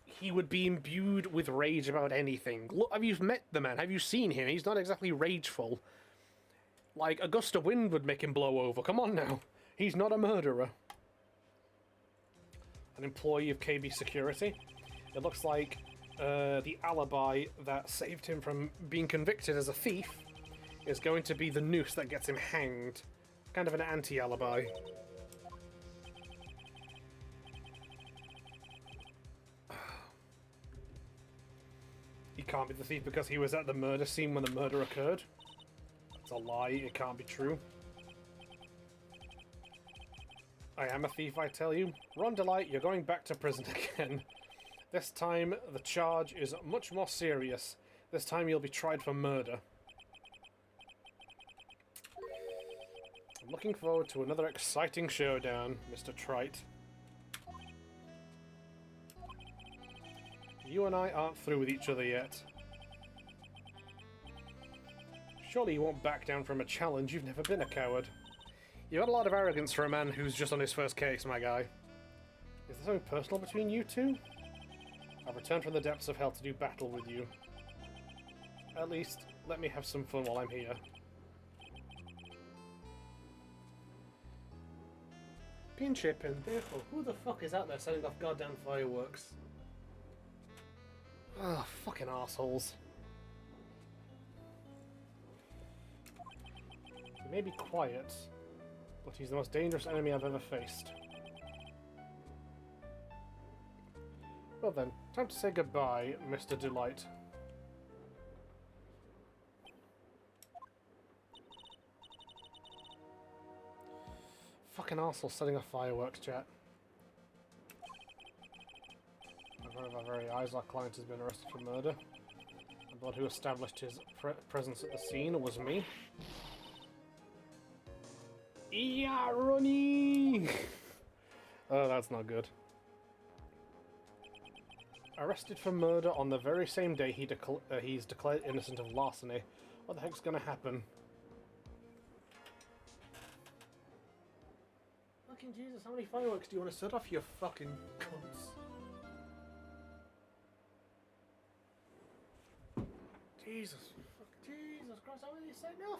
he would be imbued with rage about anything. Look, have you met the man? Have you seen him? He's not exactly rageful. Like, a gust of wind would make him blow over. Come on now. He's not a murderer. An employee of KB Security. It looks like the alibi that saved him from being convicted as a thief is going to be the noose that gets him hanged. Kind of an anti-alibi. He can't be the thief because he was at the murder scene when the murder occurred. It's a lie, it can't be true. I am a thief, I tell you. Ron Delight, you're going back to prison again. This time, the charge is much more serious. This time you'll be tried for murder. I'm looking forward to another exciting showdown, Mr. Trite. You and I aren't through with each other yet. Surely you won't back down from a challenge. You've never been a coward. You've got a lot of arrogance for a man who's just on his first case, my guy. Is there something personal between you two? I've returned from the depths of hell to do battle with you. At least, let me have some fun while I'm here. Pinche pendejo. Who the fuck is out there setting off goddamn fireworks? Ah, fucking assholes. He may be quiet, but he's the most dangerous enemy I've ever faced. Well then, time to say goodbye, Mr. Delight. Fucking arsehole setting off fireworks, chat. In front of our very eyes, our client has been arrested for murder. The blood who established his presence at the scene was me. Yeah, Ronnie! Oh, that's not good. Arrested for murder on the very same day he's declared innocent of larceny. What the heck's gonna happen? Fucking Jesus, how many fireworks do you want to set off, you fucking cunts? Jesus Christ, how many are you setting off?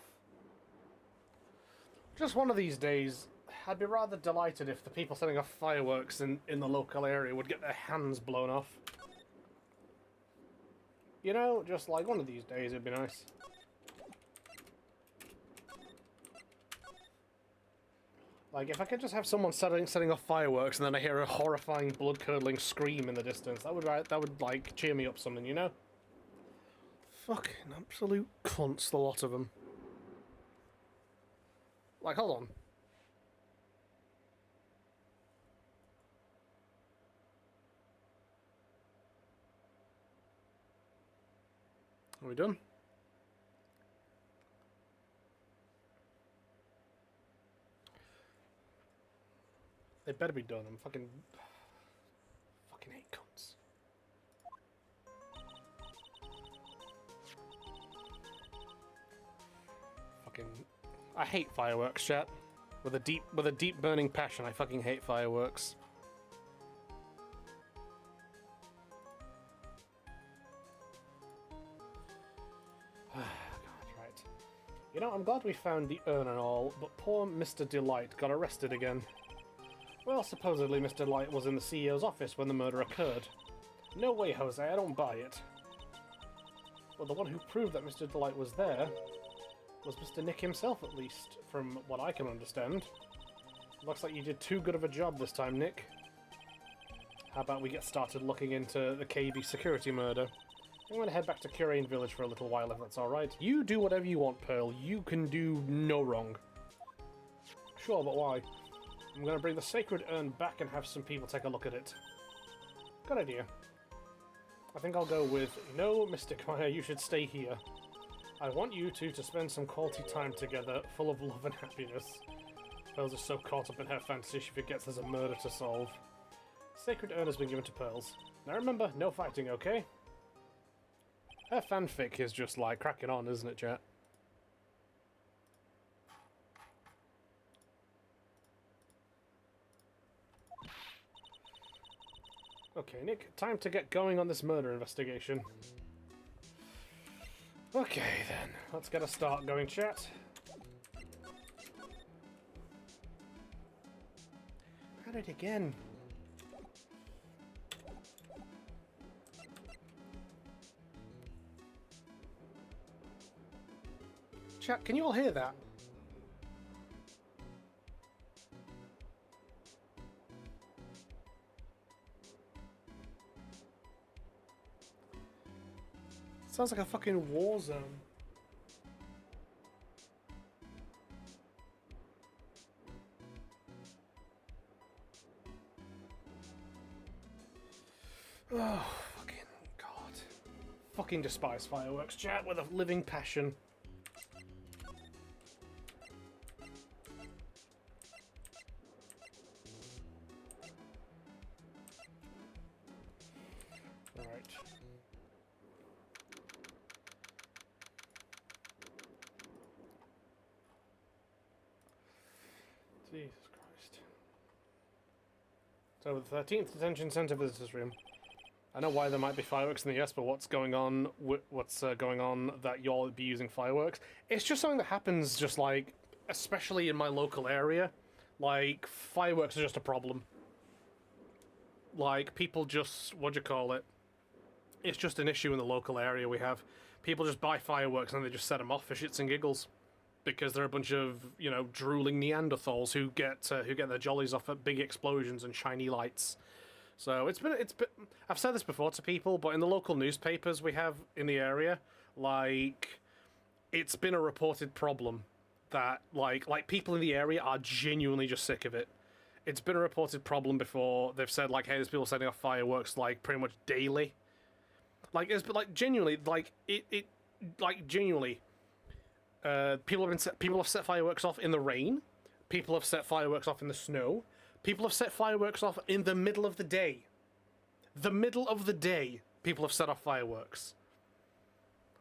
Just one of these days, I'd be rather delighted if the people setting off fireworks in the local area would get their hands blown off. You know, just like one of these days, it'd be nice. Like, if I could just have someone setting off fireworks and then I hear a horrifying, blood-curdling scream in the distance, that would like, cheer me up something, you know? Fucking absolute cunts, the lot of them. Like, hold on. Are we done? They better be done. I'm fucking hate cunts. I hate fireworks, chat. With a deep burning passion, I fucking hate fireworks. God, right. You know, I'm glad we found the urn and all, but poor Mr. Delight got arrested again. Well, supposedly Mr. Delight was in the CEO's office when the murder occurred. No way, Jose, I don't buy it. Well, the one who proved that Mr. Delight was there was Mr. Nick himself, at least, from what I can understand. Looks like you did too good of a job this time, Nick. How about we get started looking into the KB security murder? I'm going to head back to Curane Village for a little while, if that's alright. You do whatever you want, Pearl. You can do no wrong. Sure, but why? I'm going to bring the sacred urn back and have some people take a look at it. Good idea. I think I'll go with, no, Mystic Maya, you should stay here. I want you two to spend some quality time together, full of love and happiness. Pearls is so caught up in her fantasy she forgets there's a murder to solve. Sacred urn has been given to Pearls. Now remember, no fighting, okay? Her fanfic is just like cracking on, isn't it, chat? Okay, Nick, time to get going on this murder investigation. Okay, then. Let's get a start going, chat. At it again. Chat, can you all hear that? Sounds like a fucking war zone. Oh, fucking God. Fucking despise fireworks, chat, with a living passion. Alright. Jesus Christ. So the 13th Detention Center Visitors Room. I know why there might be fireworks in the US, but what's going on that y'all be using fireworks? It's just something that happens just like, especially in my local area. Like, fireworks are just a problem. Like, people just, what do you call it? It's just an issue in the local area we have. People just buy fireworks and they just set them off for shits and giggles. Because they're a bunch of, you know, drooling Neanderthals who get their jollies off at big explosions and shiny lights. So it's been I've said this before to people, but in the local newspapers we have in the area, like, it's been a reported problem that like people in the area are genuinely just sick of it. It's been a reported problem before. They've said like, hey, there's people setting off fireworks like pretty much daily. Like it's like genuinely like it like genuinely. People have set fireworks off in the rain. People have set fireworks off in the snow. People have set fireworks off in the middle of the day. The middle of the day, people have set off fireworks.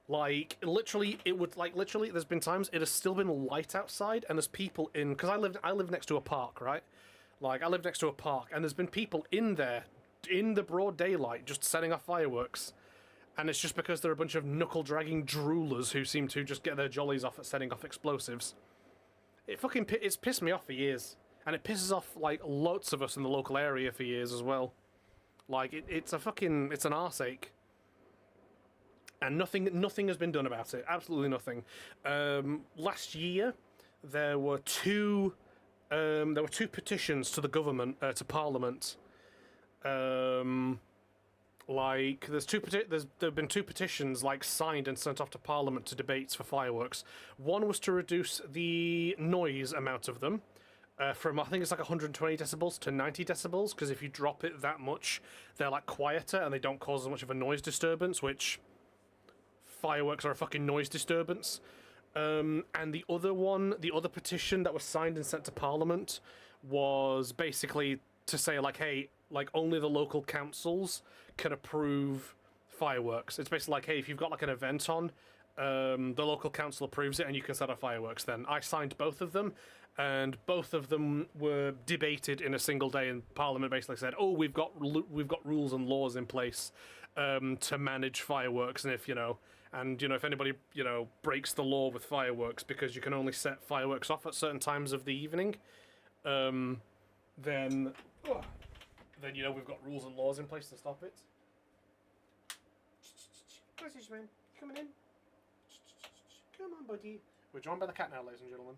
Like, literally, there's been times it has still been light outside, and there's people in, because I live next to a park, right? Like, I live next to a park, and there's been people in there, in the broad daylight, just setting off fireworks. And it's just because they're a bunch of knuckle-dragging droolers who seem to just get their jollies off at setting off explosives. It's pissed me off for years. And it pisses off, like, lots of us in the local area for years as well. Like, it's an arseache. And nothing has been done about it. Absolutely nothing. Last year, there were two petitions to the government, to Parliament. Like, there have been two petitions, like, signed and sent off to Parliament to debates for fireworks. One was to reduce the noise amount of them. From, I think it's like 120 decibels to 90 decibels, because if you drop it that much, they're like quieter and they don't cause as much of a noise disturbance, which fireworks are a fucking noise disturbance. And the other petition that was signed and sent to Parliament was basically to say like, hey, like only the local councils can approve fireworks. It's basically like, hey, if you've got like an event on the local council approves it and you can set off fireworks then. I signed both of them, and both of them were debated in a single day, and Parliament basically said, oh, we've got rules and laws in place to manage fireworks, and if, if anybody, breaks the law with fireworks, because you can only set fireworks off at certain times of the evening, then we've got rules and laws in place to stop it. Where's this man? Coming in? Come on, buddy. We're joined by the cat now, ladies and gentlemen.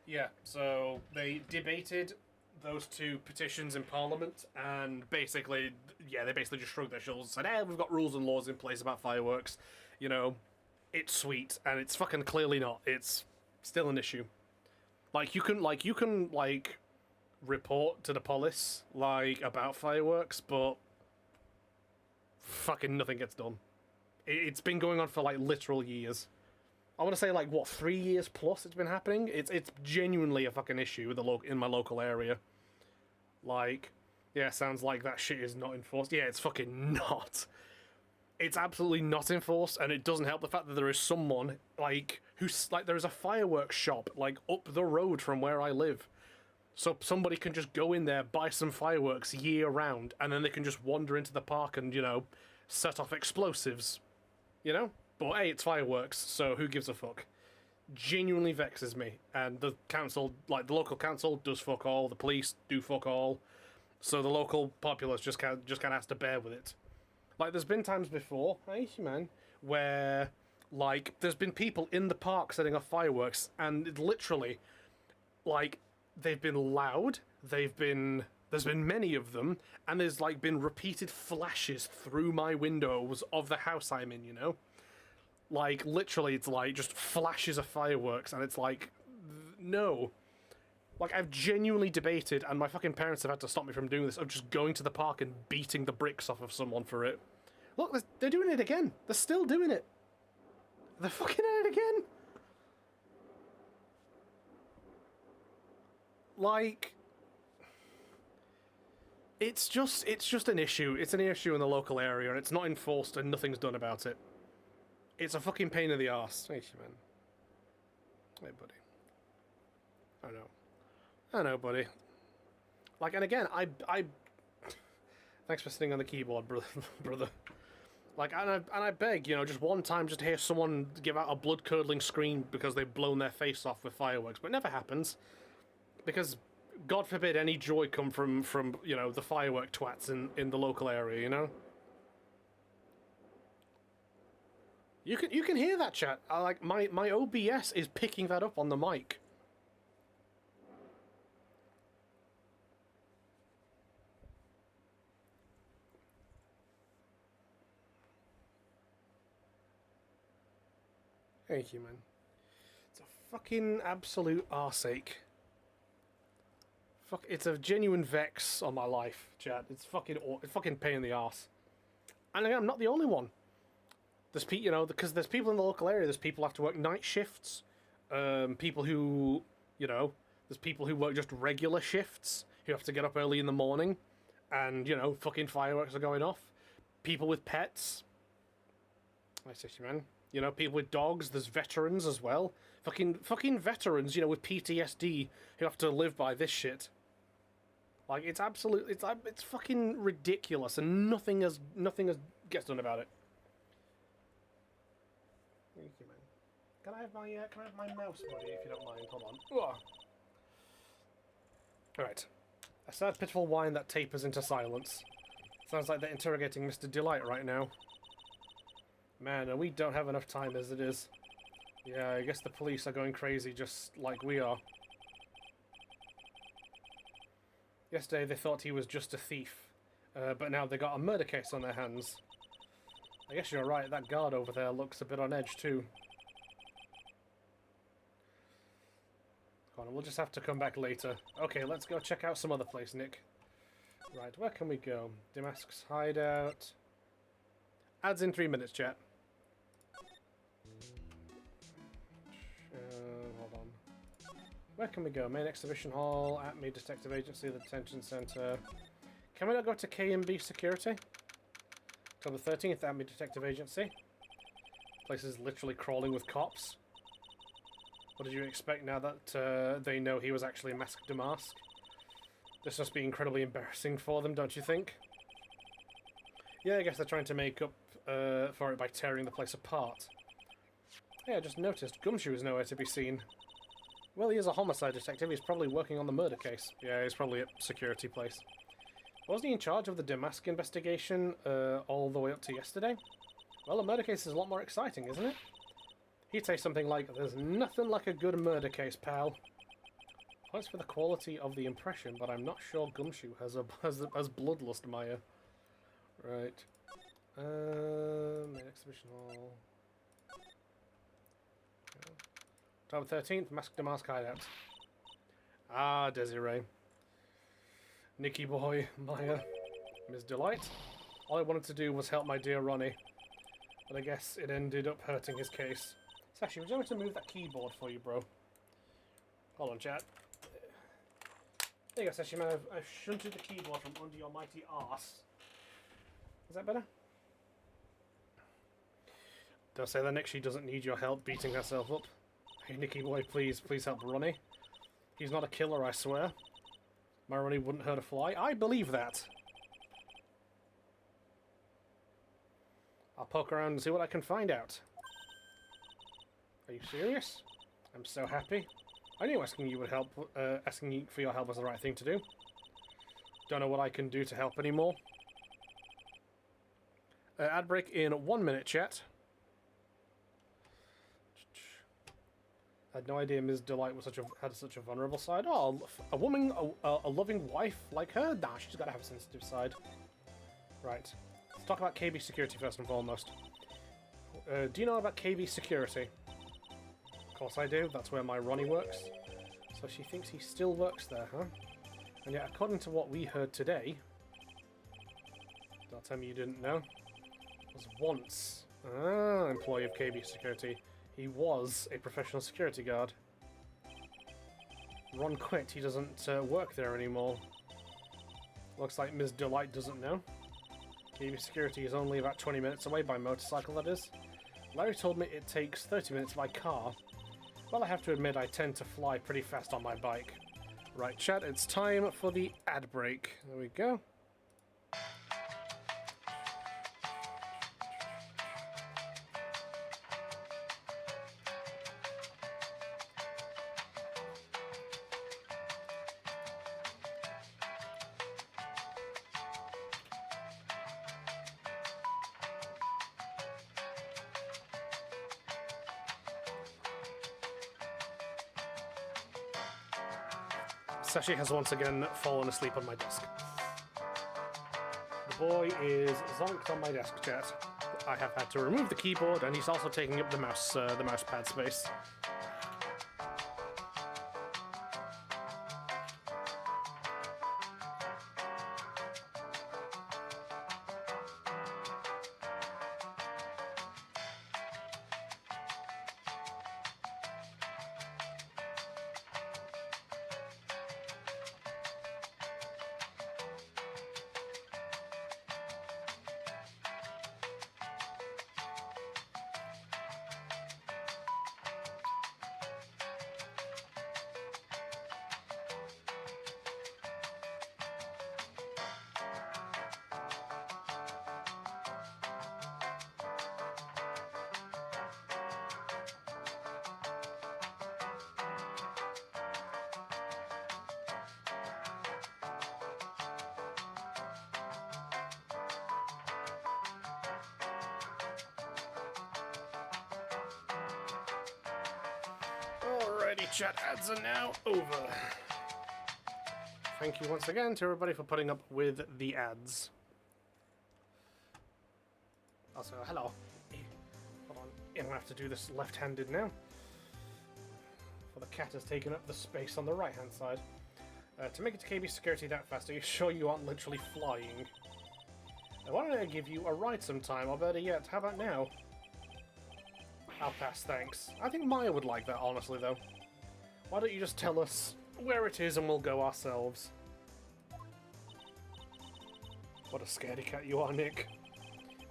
Yeah, so they debated those two petitions in Parliament, and they basically just shrugged their shoulders and said, we've got rules and laws in place about fireworks. It's sweet, and it's fucking clearly not. It's still an issue. You can report to the police, about fireworks, but fucking nothing gets done. It's been going on for, literal years. I want to say, 3 years plus it's been happening? It's genuinely a fucking issue in my local area. Sounds like that shit is not enforced. Yeah, it's fucking not. It's absolutely not enforced, and it doesn't help the fact that there is someone, there is a fireworks shop, up the road from where I live. So somebody can just go in there, buy some fireworks year round, and then they can just wander into the park and, set off explosives. But hey, it's fireworks, so who gives a fuck? Genuinely vexes me. And the council, the local council does fuck all, the police do fuck all, so the local populace just kind of has to bear with it. There's been times before, hey man, where, there's been people in the park setting off fireworks, and it literally, they've been loud, there's been many of them, and there's, been repeated flashes through my windows of the house I'm in, literally, it's, just flashes of fireworks, and it's no. I've genuinely debated, and my fucking parents have had to stop me from doing this, of just going to the park and beating the bricks off of someone for it. Look, they're doing it again. They're still doing it. They're fucking at it again. It's just an issue. It's an issue in the local area, and it's not enforced, and nothing's done about it. It's a fucking pain in the arse. Hey, man. Hey, buddy. I know, buddy. And again, I thanks for sitting on the keyboard, brother. And I beg, just one time, just to hear someone give out a blood-curdling scream because they've blown their face off with fireworks, but it never happens. Because, God forbid, any joy come from the firework twats in the local area, You can hear that, chat. My OBS is picking that up on the mic. Thank you, man. It's a fucking absolute arseache. It's a genuine vex on my life, chat. It's fucking pain in the arse. And again, I'm not the only one. There's because there's people in the local area. There's people who have to work night shifts. People who, there's people who work just regular shifts who have to get up early in the morning, and fucking fireworks are going off. People with pets. Nice issue, man. People with dogs. There's veterans as well. Fucking veterans, with PTSD who have to live by this shit. It's fucking ridiculous, and nothing gets done about it. Thank you, man. Can I have my mouse, buddy, if you don't mind? Hold on. Ugh. Alright. A sad, pitiful whine that tapers into silence. Sounds like they're interrogating Mr. Delight right now. Man, and we don't have enough time as it is. Yeah, I guess the police are going crazy just like we are. Yesterday they thought he was just a thief, but now they got a murder case on their hands. I guess you're right, that guard over there looks a bit on edge too. Come on, we'll just have to come back later. Okay, let's go check out some other place, Nick. Right, where can we go? Damask's hideout. Ads in 3 minutes, chat. Hold on. Where can we go? Main exhibition hall, Atme Detective Agency, the detention center. Can we not go to K&B Security? October 13th, Atme Detective Agency. Place is literally crawling with cops. What did you expect now that they know he was actually a masked damask? This must be incredibly embarrassing for them, don't you think? Yeah, I guess they're trying to make up for it by tearing the place apart. Hey, I just noticed Gumshoe is nowhere to be seen. Well, he is a homicide detective. He's probably working on the murder case. Yeah, he's probably at security place. Wasn't he in charge of the Damask investigation all the way up to yesterday? Well, a murder case is a lot more exciting, isn't it? He'd say something like, "There's nothing like a good murder case, pal." Points for the quality of the impression, but I'm not sure Gumshoe has bloodlust, Maya. Right. Main exhibition hall. October 13th, Masked Damask hideout. Ah, Desiree. Nicky boy, Maya, Ms. Delight. All I wanted to do was help my dear Ronnie, but I guess it ended up hurting his case. Sashi, would you like me to move that keyboard for you, bro? Hold on, chat. There you go, Sashi, man. I've shunted the keyboard from under your mighty arse. Is that better? Don't say that, Nick. She doesn't need your help beating herself up. Hey, Nicky boy, please help Ronnie. He's not a killer, I swear. My Ronnie wouldn't hurt a fly. I believe that. I'll poke around and see what I can find out. Are you serious? I'm so happy. I knew asking you for your help was the right thing to do. Don't know what I can do to help anymore. Ad break in 1 minute, chat. I had no idea Ms. Delight was had such a vulnerable side. Oh, a woman, a loving wife like her? Nah, she's got to have a sensitive side. Right. Let's talk about KB Security first and foremost. Do you know about KB Security? Of course I do. That's where my Ronnie works. So she thinks he still works there, huh? And yet, according to what we heard today... Don't tell me you didn't know. Was once an employee of KB Security. He was a professional security guard. Ron quit. He doesn't work there anymore. Looks like Ms. Delight doesn't know. KB Security is only about 20 minutes away by motorcycle, that is. Larry told me it takes 30 minutes by car. Well, I have to admit I tend to fly pretty fast on my bike. Right, chat, it's time for the ad break. There we go. Sashi has once again fallen asleep on my desk. The boy is zonked on my desk, chat. I have had to remove the keyboard, and he's also taking up the mouse pad space. Alrighty, chat, ads are now over. Thank you once again to everybody for putting up with the ads. Also, hello. Hold on, I'm gonna have to do this left-handed now. For the cat has taken up the space on the right-hand side. To make it to KB Security that fast, are you sure you aren't literally flying? Why don't I give you a ride sometime, or better yet, how about now? I'll pass, thanks. I think Maya would like that, honestly, though. Why don't you just tell us where it is and we'll go ourselves? What a scaredy cat you are, Nick.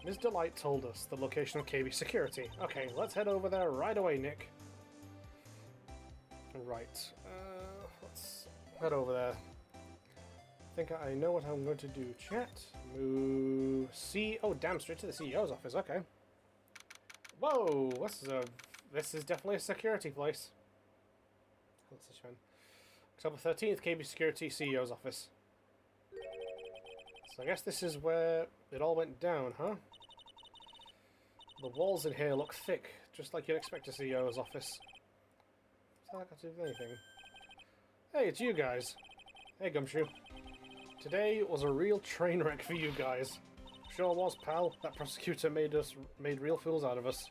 Ms. Delight told us the location of KB security. Okay, let's head over there right away, Nick. Right, let's head over there. I think I know what I'm going to do. Chat. Move. Oh, damn, straight to the CEO's office. Okay. Whoa, this is definitely a security place. Let's see, October 13th, KB Security CEO's office. So I guess this is where it all went down, huh? The walls in here look thick, just like you'd expect a CEO's office. What's that got to do with anything? Hey, it's you guys. Hey, Gumshoe. Today was a real train wreck for you guys. Sure was, pal. That prosecutor made real fools out of us.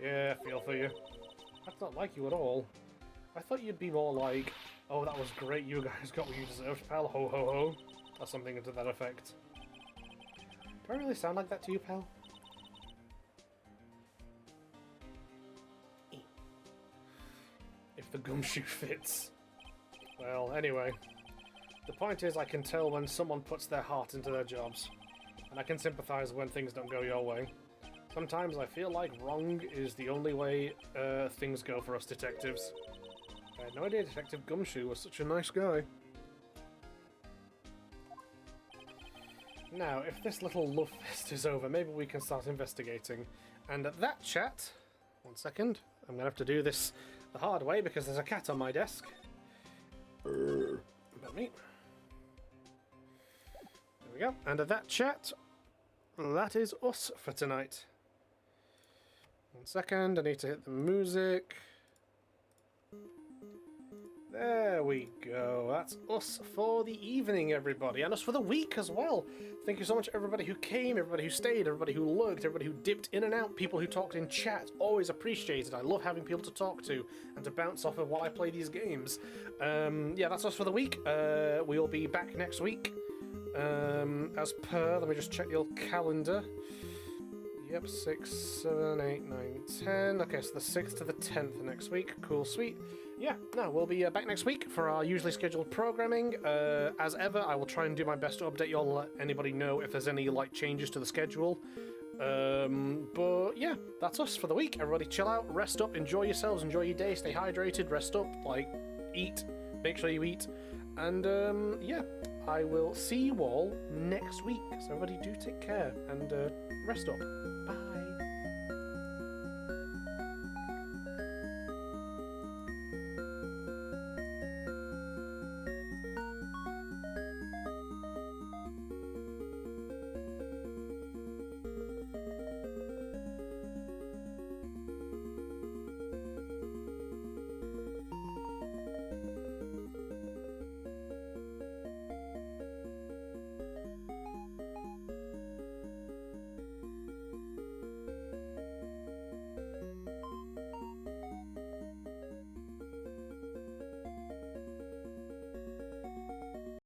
Yeah, I feel for you. That's not like you at all. I thought you'd be more like, oh, that was great, you guys got what you deserved, pal, ho ho ho. Or something to that effect. Do I really sound like that to you, pal? If the gumshoe fits. Well, anyway. The point is, I can tell when someone puts their heart into their jobs. And I can sympathize when things don't go your way. Sometimes I feel like wrong is the only way things go for us detectives. I had no idea Detective Gumshoe was such a nice guy. Now, if this little love fest is over, maybe we can start investigating. And at that chat... One second. I'm going to have to do this the hard way because there's a cat on my desk. About me. There we go. And at that chat, that is us for tonight. 1 second, I need to hit the music. There we go. That's us for the evening, everybody. And us for the week as well. Thank you so much, everybody who came, everybody who stayed, everybody who lurked, everybody who dipped in and out, people who talked in chat. Always appreciated. I love having people to talk to and to bounce off of while I play these games. Yeah, that's us for the week. We will be back next week. As per, let me just check your calendar. Yep, 6, 7, 8, 9, 10. Okay, so the 6th to the 10th next week. Cool, sweet. Yeah, no, we'll be back next week for our usually scheduled programming. As ever, I will try and do my best to update you all, let anybody know if there's any like changes to the schedule. But yeah, that's us for the week. Everybody chill out, rest up, enjoy yourselves, enjoy your day, stay hydrated, rest up, like, eat, make sure you eat. And yeah, I will see you all next week. So everybody do take care and rest up. Bye.